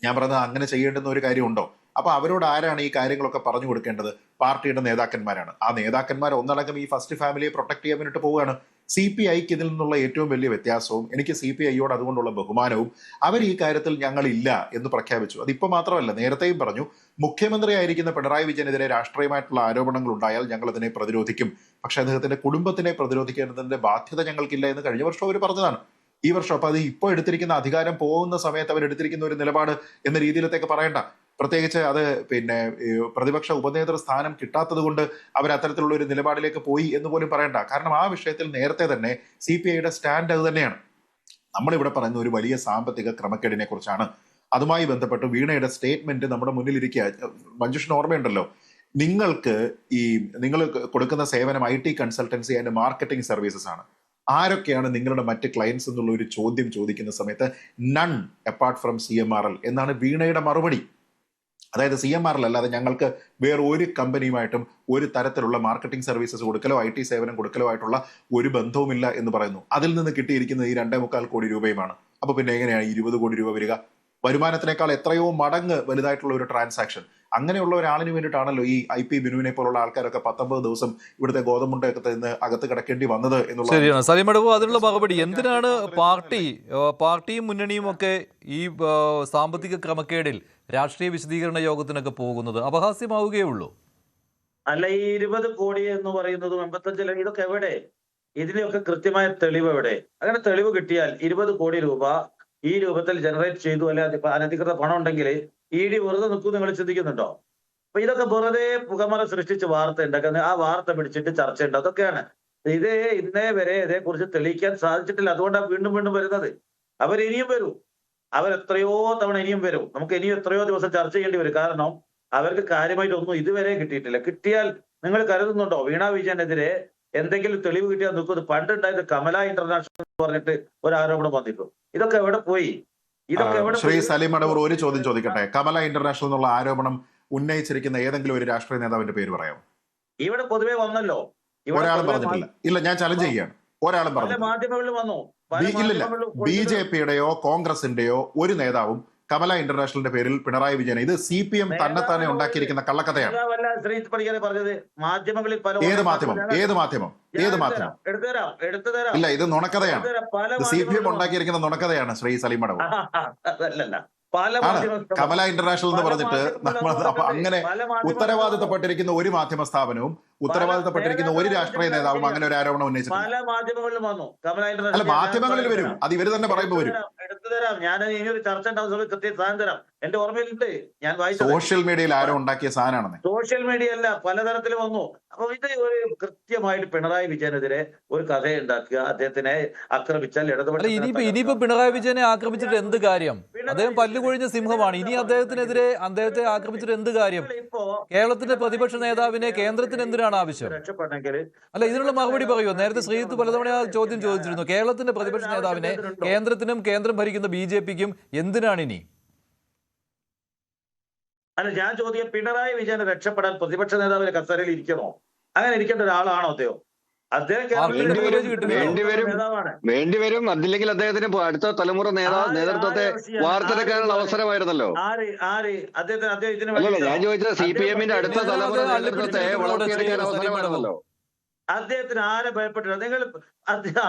ഞാൻ പറഞ്ഞത് അങ്ങനെ ചെയ്യേണ്ടുന്ന ഒരു കാര്യമുണ്ടോ? അപ്പൊ അവരോട് ആരാണ് ഈ കാര്യങ്ങളൊക്കെ പറഞ്ഞു കൊടുക്കേണ്ടത്? പാർട്ടിയുടെ നേതാക്കന്മാരാണ്. ആ നേതാക്കന്മാർ ഒന്നടങ്കം ഈ ഫസ്റ്റ് ഫാമിലിയെ പ്രൊട്ടക്ട് ചെയ്യാൻ വേണ്ടിയിട്ട് പോവുകയാണ്. CPIക്ക് ഇതിൽ നിന്നുള്ള ഏറ്റവും വലിയ വ്യത്യാസവും എനിക്ക് CPIയോട് അതുകൊണ്ടുള്ള ബഹുമാനവും, അവർ ഈ കാര്യത്തിൽ ഞങ്ങളില്ല എന്ന് പ്രഖ്യാപിച്ചു. അതിപ്പോൾ മാത്രമല്ല, നേരത്തെയും പറഞ്ഞു, മുഖ്യമന്ത്രിയായിരിക്കുന്ന പിണറായി വിജയനെതിരെ രാഷ്ട്രീയമായിട്ടുള്ള ആരോപണങ്ങൾ ഉണ്ടായാൽ ഞങ്ങൾ അതിനെ പ്രതിരോധിക്കും, പക്ഷെ അദ്ദേഹത്തിന്റെ കുടുംബത്തിനെ പ്രതിരോധിക്കേണ്ടതിന്റെ ബാധ്യത ഞങ്ങൾക്കില്ല എന്ന് കഴിഞ്ഞ വർഷം അവർ പറഞ്ഞതാണ്. ഈ വർഷം അപ്പൊ അത് ഇപ്പോൾ എടുത്തിരിക്കുന്ന അധികാരം പോകുന്ന സമയത്ത് അവർ എടുത്തിരിക്കുന്ന ഒരു നിലപാട് എന്ന രീതിയിലത്തേക്ക് പറയണ്ട. പ്രത്യേകിച്ച് അത് പ്രതിപക്ഷ ഉപനേതൃ സ്ഥാനം കിട്ടാത്തത് കൊണ്ട് അവർ അത്തരത്തിലുള്ള ഒരു നിലപാടിലേക്ക് പോയി എന്ന് പോലും പറയണ്ട. കാരണം ആ വിഷയത്തിൽ നേരത്തെ തന്നെ CPIയുടെ സ്റ്റാൻഡ് അത് തന്നെയാണ്. നമ്മളിവിടെ പറയുന്ന ഒരു വലിയ സാമ്പത്തിക ക്രമക്കേടിനെ കുറിച്ചാണ്. അതുമായി ബന്ധപ്പെട്ട് വീണയുടെ സ്റ്റേറ്റ്മെന്റ് നമ്മുടെ മുന്നിലിരിക്കുക. മഞ്ജുഷിന് ഓർമ്മയുണ്ടല്ലോ, നിങ്ങൾ കൊടുക്കുന്ന സേവനം IT consultancy and marketing services ആണ്. ആരൊക്കെയാണ് നിങ്ങളുടെ മറ്റ് ക്ലയൻസ് എന്നുള്ള ഒരു ചോദ്യം ചോദിക്കുന്ന സമയത്ത് നൺ അപ്പാർട്ട് ഫ്രം CMRL എന്നാണ് വീണയുടെ മറുപടി. അതായത് CMRL അല്ലാതെ ഞങ്ങൾക്ക് വേറെ ഒരു കമ്പനിയുമായിട്ടും ഒരു തരത്തിലുള്ള മാർക്കറ്റിംഗ് സർവീസസ് കൊടുക്കലോ IT സേവനം കൊടുക്കലോ ആയിട്ടുള്ള ഒരു ബന്ധവുമില്ല എന്ന് പറയുന്നു. അതിൽ നിന്ന് കിട്ടിയിരിക്കുന്നത് ഈ 2.25 കോടി രൂപയുമാണ്. അപ്പൊ പിന്നെ എങ്ങനെയാണ് 20 കോടി രൂപ വരിക? വരുമാനത്തിനേക്കാൾ എത്രയോ മടങ്ങ് വലുതായിട്ടുള്ള ഒരു ട്രാൻസാക്ഷൻ. അങ്ങനെയുള്ള ഒരാളിന് വേണ്ടിയിട്ടാണല്ലോ ഈ IP ബിനുവിനെ പോലുള്ള ആൾക്കാരൊക്കെ 19 ദിവസം ഇവിടുത്തെ ഗോതമ്പുണ്ടൊക്കെ നിന്ന് അകത്ത് കിടക്കേണ്ടി വന്നത് എന്നുള്ള. ശരിയാണ് സലീം അടവു, അതിനുള്ള മറുപടി എന്തിനാണ് പാർട്ടിയും മുന്നണിയും ഒക്കെ ഈ സാമ്പത്തിക ക്രമക്കേടിൽ രാഷ്ട്രീയ വിശദീകരണ യോഗത്തിനൊക്കെ പോകുന്നത്? അപഹാസ്യമാവുകയേ ഉള്ളൂ. അല്ല, ഈ 20 കോടി എന്ന് പറയുന്നതും 85 ഇതൊക്കെ എവിടെ? ഇതിനൊക്കെ കൃത്യമായ തെളിവ് എവിടെ? അങ്ങനെ തെളിവ് കിട്ടിയാൽ 20 കോടി രൂപ ഈ രൂപത്തിൽ ജനറേറ്റ് ചെയ്തു, അല്ലെ അനധികൃത പണം ഉണ്ടെങ്കിൽ ED വെറുതെ നിൽക്കും നിങ്ങൾ ചിന്തിക്കുന്നുണ്ടോ? അപ്പൊ ഇതൊക്കെ വെറുതെ പുകമറ സൃഷ്ടിച്ച് വാർത്ത ഉണ്ടാക്കുന്നത്, ആ വാർത്ത പിടിച്ചിട്ട് ചർച്ച ഉണ്ട്. അതൊക്കെയാണ് ഇന്നേ വരെ ഇതേക്കുറിച്ച് തെളിയിക്കാൻ സാധിച്ചിട്ടില്ല. അതുകൊണ്ടാണ് വീണ്ടും വീണ്ടും വരുന്നത്. അവരിനിയും വരും, അവരെത്രയോ തവണ ഇനിയും വരും. നമുക്ക് ഇനിയും എത്രയോ ദിവസം ചർച്ച ചെയ്യേണ്ടി വരും. കാരണം അവർക്ക് കാര്യമായിട്ടൊന്നും ഇതുവരെ കിട്ടിയിട്ടില്ല. കിട്ടിയാൽ നിങ്ങൾ കരുതുന്നുണ്ടോ വീണ വിജയനെതിരെ എന്തെങ്കിലും തെളിവ് കിട്ടിയാൽ നിൽക്കുന്നത്? പണ്ടുണ്ടായത് കമല ഇന്റർനാഷണൽ എന്ന് പറഞ്ഞിട്ട് ഒരു ആരോപണം വന്നിട്ടു. ഇതൊക്കെ എവിടെ പോയി? ഇതൊക്കെ എവിടെ? ശ്രീ സലീം അടവൂർ, ഒരു ചോദ്യം ചോദിക്കട്ടെ. കമല ഇന്റർനാഷണൽ എന്നുള്ള ആരോപണം ഉന്നയിച്ചിരിക്കുന്ന ഏതെങ്കിലും ഒരു രാഷ്ട്രീയ നേതാവിന്റെ പേര് പറയാമോ? ഇവിടെ പൊതുവെ വന്നല്ലോ. ഒരാളും പറഞ്ഞിട്ടില്ല. ഇല്ല, ഞാൻ ചലഞ്ച് ചെയ്യാണ്. ഒരാളും പറഞ്ഞു മാധ്യമങ്ങളിൽ വന്നു. ഇല്ലില്ല. BJPയുടെയോ കോൺഗ്രസിന്റെയോ ഒരു നേതാവും കമല ഇന്റർനാഷണലിന്റെ പേരിൽ പിണറായി വിജയൻ, ഇത് CPM തന്നെത്താനെ ഉണ്ടാക്കിയിരിക്കുന്ന കള്ളക്കഥയാണ്. ശ്രീ പണിക്കരെ പറഞ്ഞത് മാധ്യമങ്ങളിൽ ഏത് മാധ്യമം ഇല്ല, ഇത് നുണക്കഥയാണ്. CPM ഉണ്ടാക്കിയിരിക്കുന്ന നുണക്കഥയാണ് ശ്രീ സലീം അടവൂർ. കമല ഇന്റർനാഷണൽ എന്ന് പറഞ്ഞിട്ട് അങ്ങനെ ഉത്തരവാദിത്തപ്പെട്ടിരിക്കുന്ന ഒരു മാധ്യമ സ്ഥാപനവും ഉത്തരവാദിത്തപ്പെട്ടിരിക്കുന്ന ഒരു രാഷ്ട്രീയ നേതാവും അങ്ങനെ ഒരു ആരോപണം ഉന്നയിച്ചിട്ടുണ്ട്. പല മാധ്യമങ്ങളിലും വന്നു. അല്ല, മാധ്യമങ്ങളിൽ വരും, അത് ഇവര് തന്നെ പറയുമ്പോൾ വരും. എടുത്തു തരാം. ഞാൻ ഇനിയൊരു ചർച്ച ഉണ്ടാവുന്ന കൃത്യം സാധനം തരാം. എന്റെ ഓർമ്മയിലുണ്ട്, ഞാൻ വായിച്ചു. സോഷ്യൽ മീഡിയയിൽ ആരോ ഉണ്ടാക്കിയ സാധനമാണെന്ന്. സോഷ്യൽ മീഡിയ അല്ല, പലതരത്തിൽ വന്നു. അപ്പൊ ഇത് ഒരു കൃത്യമായിട്ട് പിണറായി വിജയനെതിരെ ഒരു കഥ ഉണ്ടാക്കുക, അദ്ദേഹത്തിനെ ആക്രമിച്ചാൽ ഇനിയിപ്പോ പിണറായി വിജയനെ ആക്രമിച്ചിട്ട് എന്ത് കാര്യം? അദ്ദേഹം പല്ലുകൊഴിഞ്ഞ സിംഹമാണ്. ഇനി അദ്ദേഹത്തെ ആക്രമിച്ചിട്ട് എന്ത് കാര്യം? കേരളത്തിന്റെ പ്രതിപക്ഷ നേതാവിനെ കേന്ദ്രത്തിന് എന്തിനാണ് ആവശ്യം? രക്ഷപ്പെട്ടെങ്കിൽ അല്ല, ഇതിനുള്ള മറുപടി പറയുമോ? നേരത്തെ ശ്രീജിത്ത് പലതവണ ആ ചോദ്യം ചോദിച്ചിരുന്നു. കേരളത്തിന്റെ പ്രതിപക്ഷ നേതാവിനെ കേന്ദ്രത്തിനും കേന്ദ്രം ഭരിക്കുന്ന BJPക്കും എന്തിനാണ് ഇനി? അല്ല, ഞാൻ ചോദിക്കാം, പിണറായി വിജയനെ രക്ഷപ്പെടാൻ പ്രതിപക്ഷ നേതാവിന്റെ കസേരയിൽ ഇരിക്കണോ? അങ്ങനെ ഇരിക്കേണ്ട ഒരാളാണോ അദ്ദേഹം? വേണ്ടിവരും. അതില്ലെങ്കിൽ അദ്ദേഹത്തിന് അടുത്ത തലമുറ നേതൃത്വത്തെ വാർത്തെടുക്കാനുള്ള അവസരമായിരുന്നല്ലോ. അല്ലല്ല, ഞാൻ ചോദിച്ചത് CPM-ന്റെ അടുത്ത തലമുറ നേതൃത്വത്തെ വളർത്തിയെടുക്കാൻ അവസരമായിരുന്നല്ലോ. അദ്ദേഹത്തിന് ആരെ ഭയപ്പെട്ടില്ല? നിങ്ങൾ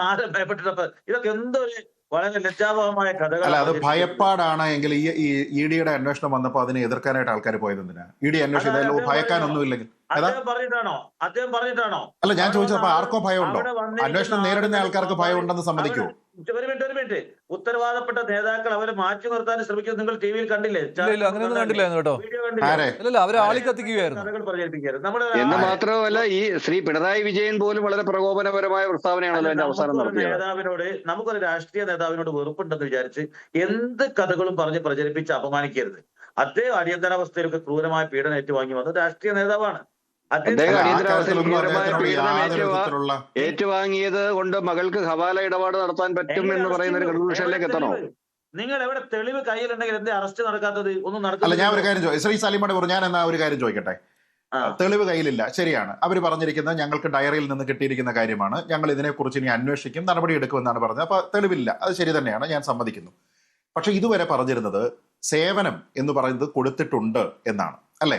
ആരെ ഭയപ്പെട്ടിട്ടപ്പോ ഇതൊക്കെ എന്തൊരു വളരെ ലജ്ജാവഹമായ കഥകൾ. അല്ല, അത് ഭയപ്പാടാണ് എങ്കിൽ ഈ EDയുടെ അന്വേഷണം വന്നപ്പോ അതിനെ എതിർക്കാനായിട്ട് ആൾക്കാർ പോയത് എന്തിനാ? ED അന്വേഷിച്ചത് ഭയക്കാനൊന്നും ഇല്ലെങ്കിൽ. അദ്ദേഹം പറഞ്ഞിട്ടാണോ? അല്ല, ഞാൻ ചോദിച്ചപ്പോ ആർക്കോ ഭയമുണ്ടോ? അന്വേഷണം നേരിടുന്ന ആൾക്കാർക്ക് ഭയം ഉണ്ടെന്ന് സമ്മതിക്കൂ? ഒരു മിനിറ്റ്. ഉത്തരവാദപ്പെട്ട നേതാക്കൾ അവരെ മാറ്റി നിർത്താൻ ശ്രമിക്കുന്നത് നിങ്ങൾ TV യിൽ കണ്ടില്ലേ? അങ്ങനെയൊന്നും കണ്ടില്ലായിരുന്നു കേട്ടോ. അവരെ ആളി കത്തിക്കുകയായിരുന്നു. എന്ന് മാത്രമല്ല, ഈ ശ്രീ പിണറായി വിജയൻ പോലും വളരെ പ്രകോപനപരമായ പ്രസ്താവനയാണല്ലോ എന്റെ അവസാനം നടത്തിയത്. നേതാവിനോട്, നമുക്കൊരു രാഷ്ട്രീയ നേതാവിനോട് വെറുപ്പുണ്ടെന്ന് വിചാരിച്ച് എന്ത് കഥകളും പറഞ്ഞ് പ്രചരിപ്പിച്ച് അപമാനിക്കരുത്. അദ്ദേഹം അടിയന്തരാവസ്ഥയിലൊക്കെ ക്രൂരമായ പീഡനം ഏറ്റുവാങ്ങി വന്ന രാഷ്ട്രീയ നേതാവാണ്. അദ്ദേഹം അടിയന്തരാവസ്ഥയിൽ ക്രൂരമായ പീഡനം ഏറ്റുവാങ്ങിയത് കൊണ്ട് മകൾക്ക് ഹവാല ഇടപാട് നടത്താൻ പറ്റും എന്ന് പറയുന്ന ഒരു കൺക്ലൂഷനിലേക്ക് എത്തണോ? നിങ്ങൾ എവിടെ തെളിവ് കയ്യിലുണ്ടെങ്കിൽ എന്തേ അറസ്റ്റ് നടക്കാത്തത്? ഒന്നും അല്ല, ഞാൻ നടക്കുന്നില്ല. ഒരു കാര്യം ശ്രീ സലീം മടവൂർ, ഞാൻ എന്നാ ഒരു കാര്യം ചോദിക്കട്ടെ. ആ. തെളിവ് കയ്യിലില്ല, ശരിയാണ്. അവർ പറഞ്ഞിരിക്കുന്നത് ഞങ്ങൾക്ക് ഡയറിയിൽ നിന്ന് കിട്ടിയിരിക്കുന്ന കാര്യമാണ്, ഞങ്ങൾ ഇതിനെക്കുറിച്ച് ഇനി അന്വേഷിക്കും, നടപടിയെടുക്കുമെന്നാണ് പറഞ്ഞത്. അപ്പൊ തെളിവില്ല, അത് ശരി തന്നെയാണ്, ഞാൻ സമ്മതിക്കുന്നു. പക്ഷെ ഇതുവരെ പറഞ്ഞിരുന്നത് സേവനം എന്ന് പറയുന്നത് കൊടുത്തിട്ടുണ്ട് എന്നാണ്, അല്ലെ?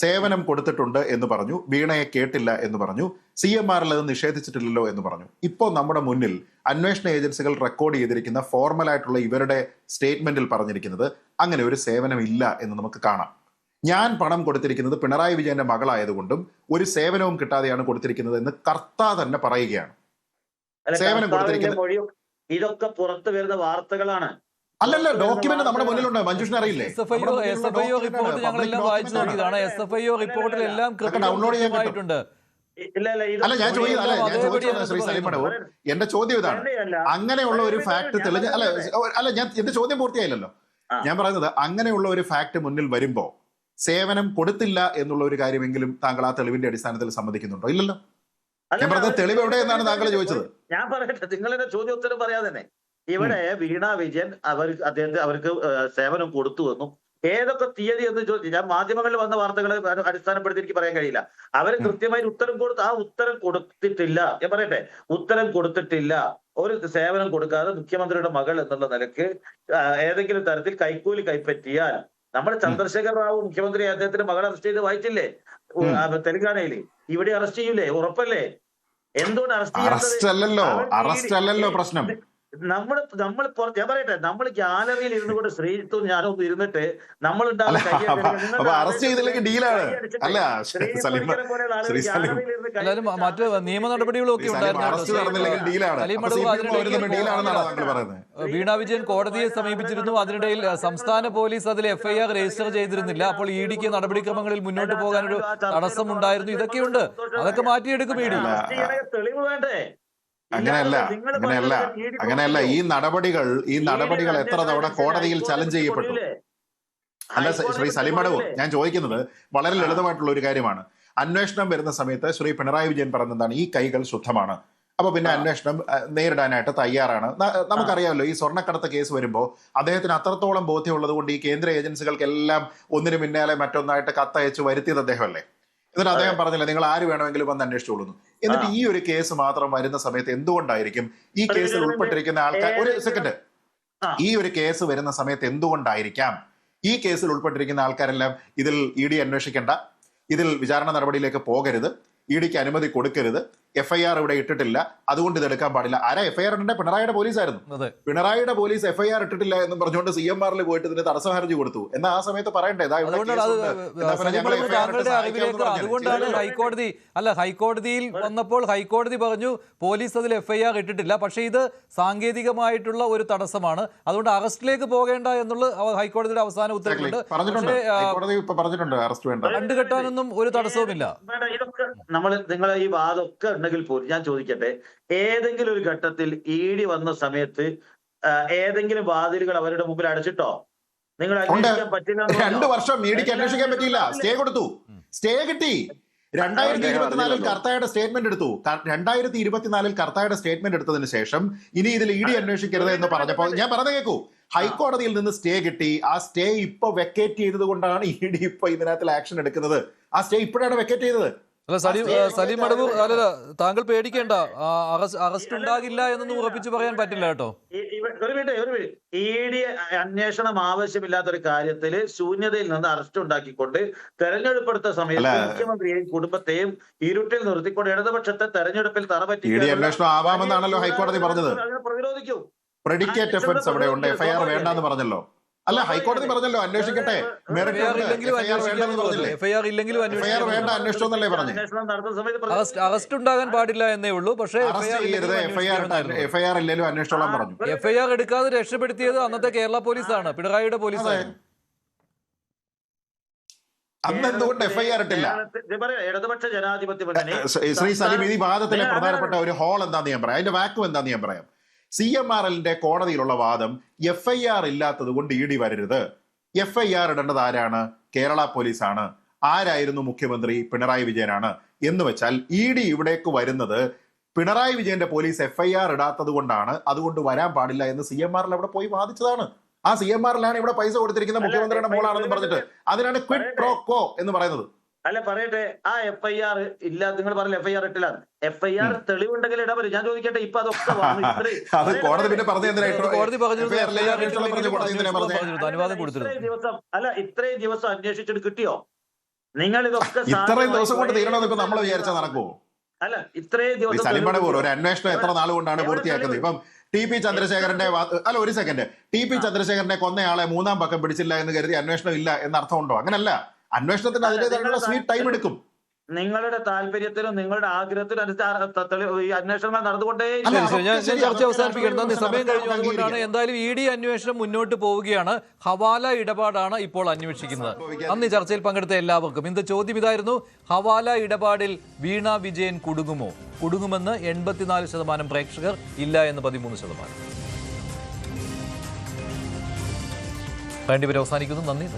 സേവനം കൊടുത്തിട്ടുണ്ട് എന്ന് പറഞ്ഞു, വീണയെ കേട്ടില്ല എന്ന് പറഞ്ഞു, CMRൽ അത് നിഷേധിച്ചിട്ടില്ലല്ലോ എന്ന് പറഞ്ഞു. ഇപ്പോൾ നമ്മുടെ മുന്നിൽ അന്വേഷണ ഏജൻസികൾ റെക്കോർഡ് ചെയ്തിരിക്കുന്ന ഫോർമലായിട്ടുള്ള ഇവരുടെ സ്റ്റേറ്റ്മെന്റിൽ പറഞ്ഞിരിക്കുന്നത് അങ്ങനെ ഒരു സേവനം ഇല്ല എന്ന് നമുക്ക് കാണാം. ഞാൻ പണം കൊടുത്തിരിക്കുന്നത് പിണറായി വിജയന്റെ മകളായതുകൊണ്ടും ഒരു സേവനവും കിട്ടാതെയാണ് കൊടുത്തിരിക്കുന്നത് എന്ന് കർത്താ തന്നെ പറയുകയാണ്. അല്ല, സേവനം കർത്താവിന്റെ കൊടുത്തിരിക്കുന്നത് മൊഴിയും ഇതൊക്കെ പുറത്തു വരുന്ന വാർത്തകളാണ്. അല്ലല്ല, ഡോക്യുമെന്റ് നമ്മുടെ മുന്നിലുണ്ട്. മഞ്ജുഷിന് അറിയില്ലേ? SFIO റിപ്പോർട്ട് ഞങ്ങളെല്ലാം വായിച്ചു നോക്കിയതാണ്. SFIO റിപ്പോർട്ടിൽ എല്ലാം ഡൗൺലോഡ് ചെയ്യാൻ കൃത്യമായിട്ടുണ്ട്. ഇല്ല ഇല്ല ഇത് അല്ല, ഞാൻ ചോദിച്ചത് ശ്രീ സലീം മടവൂർ, എന്റെ ചോദ്യം ഇതാണ്. അങ്ങനെയുള്ള ഒരു ഫാക്ട് തെളിഞ്ഞ അല്ല ഞാൻ എന്റെ ചോദ്യം പൂർത്തിയായില്ലല്ലോ. ഞാൻ പറയുന്നത് അങ്ങനെയുള്ള ഒരു ഫാക്ട് മുന്നിൽ വരുമ്പോ സേവനം കൊടുത്തില്ല എന്നുള്ള ഒരു കാര്യമെങ്കിലും താങ്കൾ ആ തെളിവിന്റെ അടിസ്ഥാനത്തിൽ സമ്മതിക്കുന്നുണ്ടോ? ഇല്ലല്ലോ. ഞാൻ പറഞ്ഞത് തെളിവ് എവിടെയെന്നാണ് താങ്കൾ ചോദിച്ചത്. ഞാൻ പറയട്ടെ, നിങ്ങളുടെ ചോദ്യോത്തരം പറയാതെ തന്നെ ഇവിടെ വീണ വിജയൻ അവർക്ക് സേവനം കൊടുത്തു എന്നും ഏതൊക്കെ തീയതി എന്ന് ചോദിച്ചു, ഞാൻ മാധ്യമങ്ങളിൽ വന്ന വാർത്തകളെ അടിസ്ഥാനപ്പെടുത്തി എനിക്ക് പറയാൻ കഴിയില്ല. അവര് കൃത്യമായി ഉത്തരം കൊടുത്തു. ആ ഉത്തരം കൊടുത്തിട്ടില്ല. ഞാൻ പറയട്ടെ, ഉത്തരം കൊടുത്തിട്ടില്ല. ഒരു സേവനം കൊടുക്കാതെ മുഖ്യമന്ത്രിയുടെ മകൾ എന്നുള്ള നിലയ്ക്ക് ഏതെങ്കിലും തരത്തിൽ കൈക്കൂലി കൈപ്പറ്റിയാൽ, നമ്മുടെ ചന്ദ്രശേഖർ റാവു മുഖ്യമന്ത്രി അദ്ദേഹത്തിന്റെ മകളെ അറസ്റ്റ് ചെയ്ത് വായിച്ചില്ലേ തെലങ്കാനയില്? ഇവിടെ അറസ്റ്റ് ചെയ്യൂലേ? ഉറപ്പല്ലേ? എന്തുകൊണ്ട് അറസ്റ്റ് അല്ലല്ലോ പ്രശ്നം. നമ്മൾ ഞാൻ പറയട്ടെ, നമ്മൾ ഗാലറിയിൽ ഇരുന്നു കൊണ്ട് ശ്രീജിത്തും ഞാനും ഇരുന്നിട്ട് നമ്മൾ അറസ്റ്റ് ചെയ്തില്ലെങ്കിൽ ഡീലാണ്. അല്ല എല്ലാവരും മറ്റ് നിയമ നടപടികളും ഒക്കെ ഉണ്ടായിരുന്നു. വീണ വിജയൻ കോടതിയെ സമീപിച്ചിരുന്നു. അതിനിടയിൽ സംസ്ഥാന പോലീസ് അതിൽ FIR രജിസ്റ്റർ ചെയ്തിരുന്നില്ല. അപ്പോൾ EDക്ക് നടപടിക്രമങ്ങളിൽ മുന്നോട്ട് പോകാനൊരു തടസ്സമുണ്ടായിരുന്നു. ഇതൊക്കെയുണ്ട്, അതൊക്കെ മാറ്റിയെടുക്കും ED. തെളിവ് വേണ്ടേ? അങ്ങനെയല്ല. ഈ നടപടികൾ എത്ര തവണ കോടതിയിൽ ചലഞ്ച് ചെയ്യപ്പെട്ടു? അല്ല ശ്രീ സലീം മടവൂർ, ഞാൻ ചോദിക്കുന്നത് വളരെ ലളിതമായിട്ടുള്ള ഒരു കാര്യമാണ്. അന്വേഷണം വരുന്ന സമയത്ത് ശ്രീ പിണറായി വിജയൻ പറഞ്ഞതാണ് ഈ കൈകൾ ശുദ്ധമാണ്. അപ്പൊ പിന്നെ അന്വേഷണം നേരിടാനായിട്ട് തയ്യാറാണ്. നമുക്കറിയാമല്ലോ, ഈ സ്വർണ്ണക്കടത്ത് കേസ് വരുമ്പോൾ അദ്ദേഹത്തിന് അത്രത്തോളം ബോധ്യമുള്ളത് കൊണ്ട് ഈ കേന്ദ്ര ഏജൻസികൾക്കെല്ലാം ഒന്നിനു പിന്നാലെ മറ്റൊന്നായിട്ട് കത്തയച്ച് വരുത്തിയത് അദ്ദേഹമല്ലേ. എന്നിട്ട് അദ്ദേഹം പറഞ്ഞില്ല നിങ്ങൾ ആര് വേണമെങ്കിലും വന്ന് അന്വേഷിച്ചോളുന്നു. എന്നിട്ട് ഈ ഒരു കേസ് മാത്രം വരുന്ന സമയത്ത് എന്തുകൊണ്ടായിരിക്കും ഈ കേസിൽ ഉൾപ്പെട്ടിരിക്കുന്ന ആൾക്കാർ, ഒരു സെക്കൻഡ്, ഈ ഒരു കേസ് വരുന്ന സമയത്ത് എന്തുകൊണ്ടായിരിക്കാം ഈ കേസിൽ ഉൾപ്പെട്ടിരിക്കുന്ന ആൾക്കാരെല്ലാം ഇതിൽ ED അന്വേഷിക്കേണ്ട, ഇതിൽ വിചാരണ നടപടിയിലേക്ക് പോകരുത്, EDക്ക് അനുമതി കൊടുക്കരുത്, FIR ഇവിടെ ഇട്ടിട്ടില്ല, അതുകൊണ്ട് ഇത് എടുക്കാൻ പാടില്ല? ആരാ FIR ഇടേണ്ട? പിണറായിയുടെ പോലീസായിരുന്നു. പിണറായിയുടെ പോലീസ് FIR ഇട്ടിട്ടില്ല എന്ന് പറഞ്ഞുകൊണ്ട് CMRൽ പോയിട്ട് ഇതിന് തടസ്സ ഹർജി കൊടുത്തു. എന്നാൽ ആ സമയത്ത് പറയണ്ടേ അതുകൊണ്ടാണ് ഹൈക്കോടതിയിൽ വന്നപ്പോൾ ഹൈക്കോടതി പറഞ്ഞു പോലീസ് അതിൽ FIR ഇട്ടിട്ടില്ല, പക്ഷെ ഇത് സാങ്കേതികമായിട്ടുള്ള ഒരു തടസ്സമാണ്, അതുകൊണ്ട് അറസ്റ്റിലേക്ക് പോകേണ്ട എന്നുള്ള ഹൈക്കോടതിയുടെ അവസാന ഉത്തരവുണ്ട്. കണ്ടുകെട്ടാനൊന്നും ഒരു തടസ്സവുമില്ല. നിങ്ങൾ ഈ വാദമൊക്കെ ഉണ്ടെങ്കിൽ പോലും ഞാൻ ചോദിക്കട്ടെ, ഏതെങ്കിലും ഒരു ഘട്ടത്തിൽ ED വന്ന സമയത്ത് ഏതെങ്കിലും വാതിലുകൾ അവരുടെ മുമ്പിൽ അടച്ചിട്ടോ? നിങ്ങൾ അന്വേഷിക്കാൻ പറ്റില്ല? 2 വർഷം EDക്ക് അന്വേഷിക്കാൻ പറ്റിയില്ല. സ്റ്റേ കൊടുത്തു, സ്റ്റേ കിട്ടി. 2024 കർത്തായുടെ സ്റ്റേറ്റ്മെന്റ് എടുത്തു. 2024 കർത്തായുടെ സ്റ്റേറ്റ്മെന്റ് എടുത്തതിന് ശേഷം ഇനി ഇതിൽ ED അന്വേഷിക്കരുത് എന്ന് പറഞ്ഞപ്പോൾ ഞാൻ പറഞ്ഞു കേൾക്കൂ, ഹൈക്കോടതിയിൽ നിന്ന് സ്റ്റേ കിട്ടി. ആ സ്റ്റേ ഇപ്പൊ വെക്കേറ്റ് ചെയ്തത് കൊണ്ടാണ് ED ഇപ്പൊ ഇതിനകത്തിൽ ആക്ഷൻ എടുക്കുന്നത്. ആ സ്റ്റേ ഇപ്പോഴാണ് വെക്കേറ്റ് ചെയ്തത്. അല്ല സലീം മടവൂർ, അല്ല താങ്കൾ പേടിക്കേണ്ട, അറസ്റ്റ് ഉണ്ടാകില്ല എന്നൊന്നും ഉറപ്പിച്ചു പറയാൻ പറ്റില്ല കേട്ടോ. ED അന്വേഷണം ആവശ്യമില്ലാത്തൊരു കാര്യത്തില് ശൂന്യതയിൽ നിന്ന് അറസ്റ്റ് ഉണ്ടാക്കിക്കൊണ്ട് തെരഞ്ഞെടുപ്പെടുത്ത സമയത്ത് മുഖ്യമന്ത്രിയെയും കുടുംബത്തെയും ഇരുട്ടിൽ നിർത്തിക്കൊണ്ട് ഇടതുപക്ഷത്തെ തെരഞ്ഞെടുപ്പിൽ തറപറ്റി ED അന്വേഷണം ആവാമെന്നാണല്ലോ ഹൈക്കോടതി പറഞ്ഞത്. പ്രതിരോധിക്കൂ. പ്രെഡിക്കേറ്റ് ഒഫൻസ് അവിടെ ഉണ്ട്, FIR വേണ്ടെന്ന് പറഞ്ഞല്ലോ. അല്ല, ഹൈക്കോടതി പറഞ്ഞല്ലോ അന്വേഷിക്കട്ടെ, അറസ്റ്റ് ഉണ്ടാകാൻ പാടില്ല എന്നേ ഉള്ളൂ. പക്ഷേ FIR ഇല്ലെങ്കിലും അന്വേഷിച്ചോളാൻ പറഞ്ഞു. FIR എടുക്കാതെ രക്ഷപ്പെടുത്തിയത് അന്നത്തെ കേരള പോലീസാണ്, പിണറായിയുടെ പോലീസാണ്. അന്ന് എന്തുകൊണ്ട് FIR ഇട്ടില്ല? ഇടതുപക്ഷ ജനാധിപത്യ മുന്നണി ശ്രീ സലീം, ഈ വാദത്തിലെ പ്രധാനപ്പെട്ട ഒരു ഹോൾ എന്താന്ന് ഞാൻ പറയാം, അതിന്റെ വാക്വം എന്താന്ന് ഞാൻ പറയാം. CMRലിന്റെ കോടതിയിലുള്ള വാദം FIR ഇല്ലാത്തത് കൊണ്ട് ED വരരുത്. FIR ഇടേണ്ടത് ആരാണ്? കേരള പോലീസാണ്. ആരായിരുന്നു മുഖ്യമന്ത്രി? പിണറായി വിജയനാണ്. എന്ന് വെച്ചാൽ ED ഇവിടേക്ക് വരുന്നത് പിണറായി വിജയന്റെ പോലീസ് FIR ഇടാത്തത് കൊണ്ടാണ്, അതുകൊണ്ട് വരാൻ പാടില്ല എന്ന് CMRൽ അവിടെ പോയി വാദിച്ചതാണ്. ആ CMRലാണ് ഇവിടെ പൈസ കൊടുത്തിരിക്കുന്ന മുഖ്യമന്ത്രിയുടെ മോളാണെന്ന് പറഞ്ഞിട്ട് അതിനാണ് ക്വിഡ് പ്രോ ക്വോ എന്ന് പറയുന്നത്. അല്ല പറയട്ടെ, ആ FIR ഇല്ല, നിങ്ങൾ പറഞ്ഞ FIR ഇട്ടില്ല. FIR തെളിവുണ്ടെങ്കിൽ ഇടപെടും. ഞാൻ ചോദിക്കട്ടെ, ഇപ്പൊ അതൊക്കെ അത് കോടതി പിന്നെ പറഞ്ഞു കോടതി പറഞ്ഞു അനുവാദം കൊടുത്തിരുന്നു. ഇത്രയും ദിവസം അന്വേഷിച്ചിട്ട് കിട്ടിയോ? നിങ്ങൾ ഇതൊക്കെ ഇത്രയും ദിവസം കൊണ്ട് തീരണമെന്ന് ഇപ്പൊ നമ്മൾ വിചാരിച്ചാൽ നടക്കുമോ? അല്ല, ഇത്രയും ദിവസം സലിംബാണ് പോലും ഒരു അന്വേഷണം എത്ര നാൾ കൊണ്ടാണ് പൂർത്തിയാക്കുന്നത്? ഇപ്പം TP ചന്ദ്രശേഖരന്റെ അല്ല, ഒരു സെക്കൻഡ്, TP ചന്ദ്രശേഖരനെ കൊന്നയാളെ 3-ാം പക്കം പിടിച്ചില്ല എന്ന് കരുതി അന്വേഷണം ഇല്ല എന്ന അർത്ഥമുണ്ടോ? അങ്ങനല്ല, അന്വേഷണത്തിന് അതിൻ്റെതായിട്ടുള്ള സ്വീറ്റ് ടൈം എടുക്കും. നിങ്ങളുടെ താല്പര്യത്തിനും നിങ്ങളുടെ ആഗ്രഹത്തിനും ഈ അന്വേഷണങ്ങൾ നടന്നുകൊണ്ടേ. ഞാൻ ചർച്ച അവസാനിപ്പിക്കണം, നന്ദി, സമയം കഴിഞ്ഞു. അതുകൊണ്ടാണ് എന്തായാലും ED അന്വേഷണം മുന്നോട്ട് പോവുകയാണ്. ഹവാല ഇടപാടാണ് ഇപ്പോൾ അന്വേഷിക്കുന്നത്. അന്ന് ഈ ചർച്ചയിൽ പങ്കെടുത്ത എല്ലാവർക്കും ഇന്ന് ചോദ്യം ഇതായിരുന്നു: ഹവാല ഇടപാടിൽ വീണ വിജയൻ കുടുങ്ങുമോ? കുടുങ്ങുമെന്ന് 84% പ്രേക്ഷകർ, ഇല്ല എന്ന് 13%. വേണ്ടിവരെ അവസാനിക്കുന്നു. നന്ദി.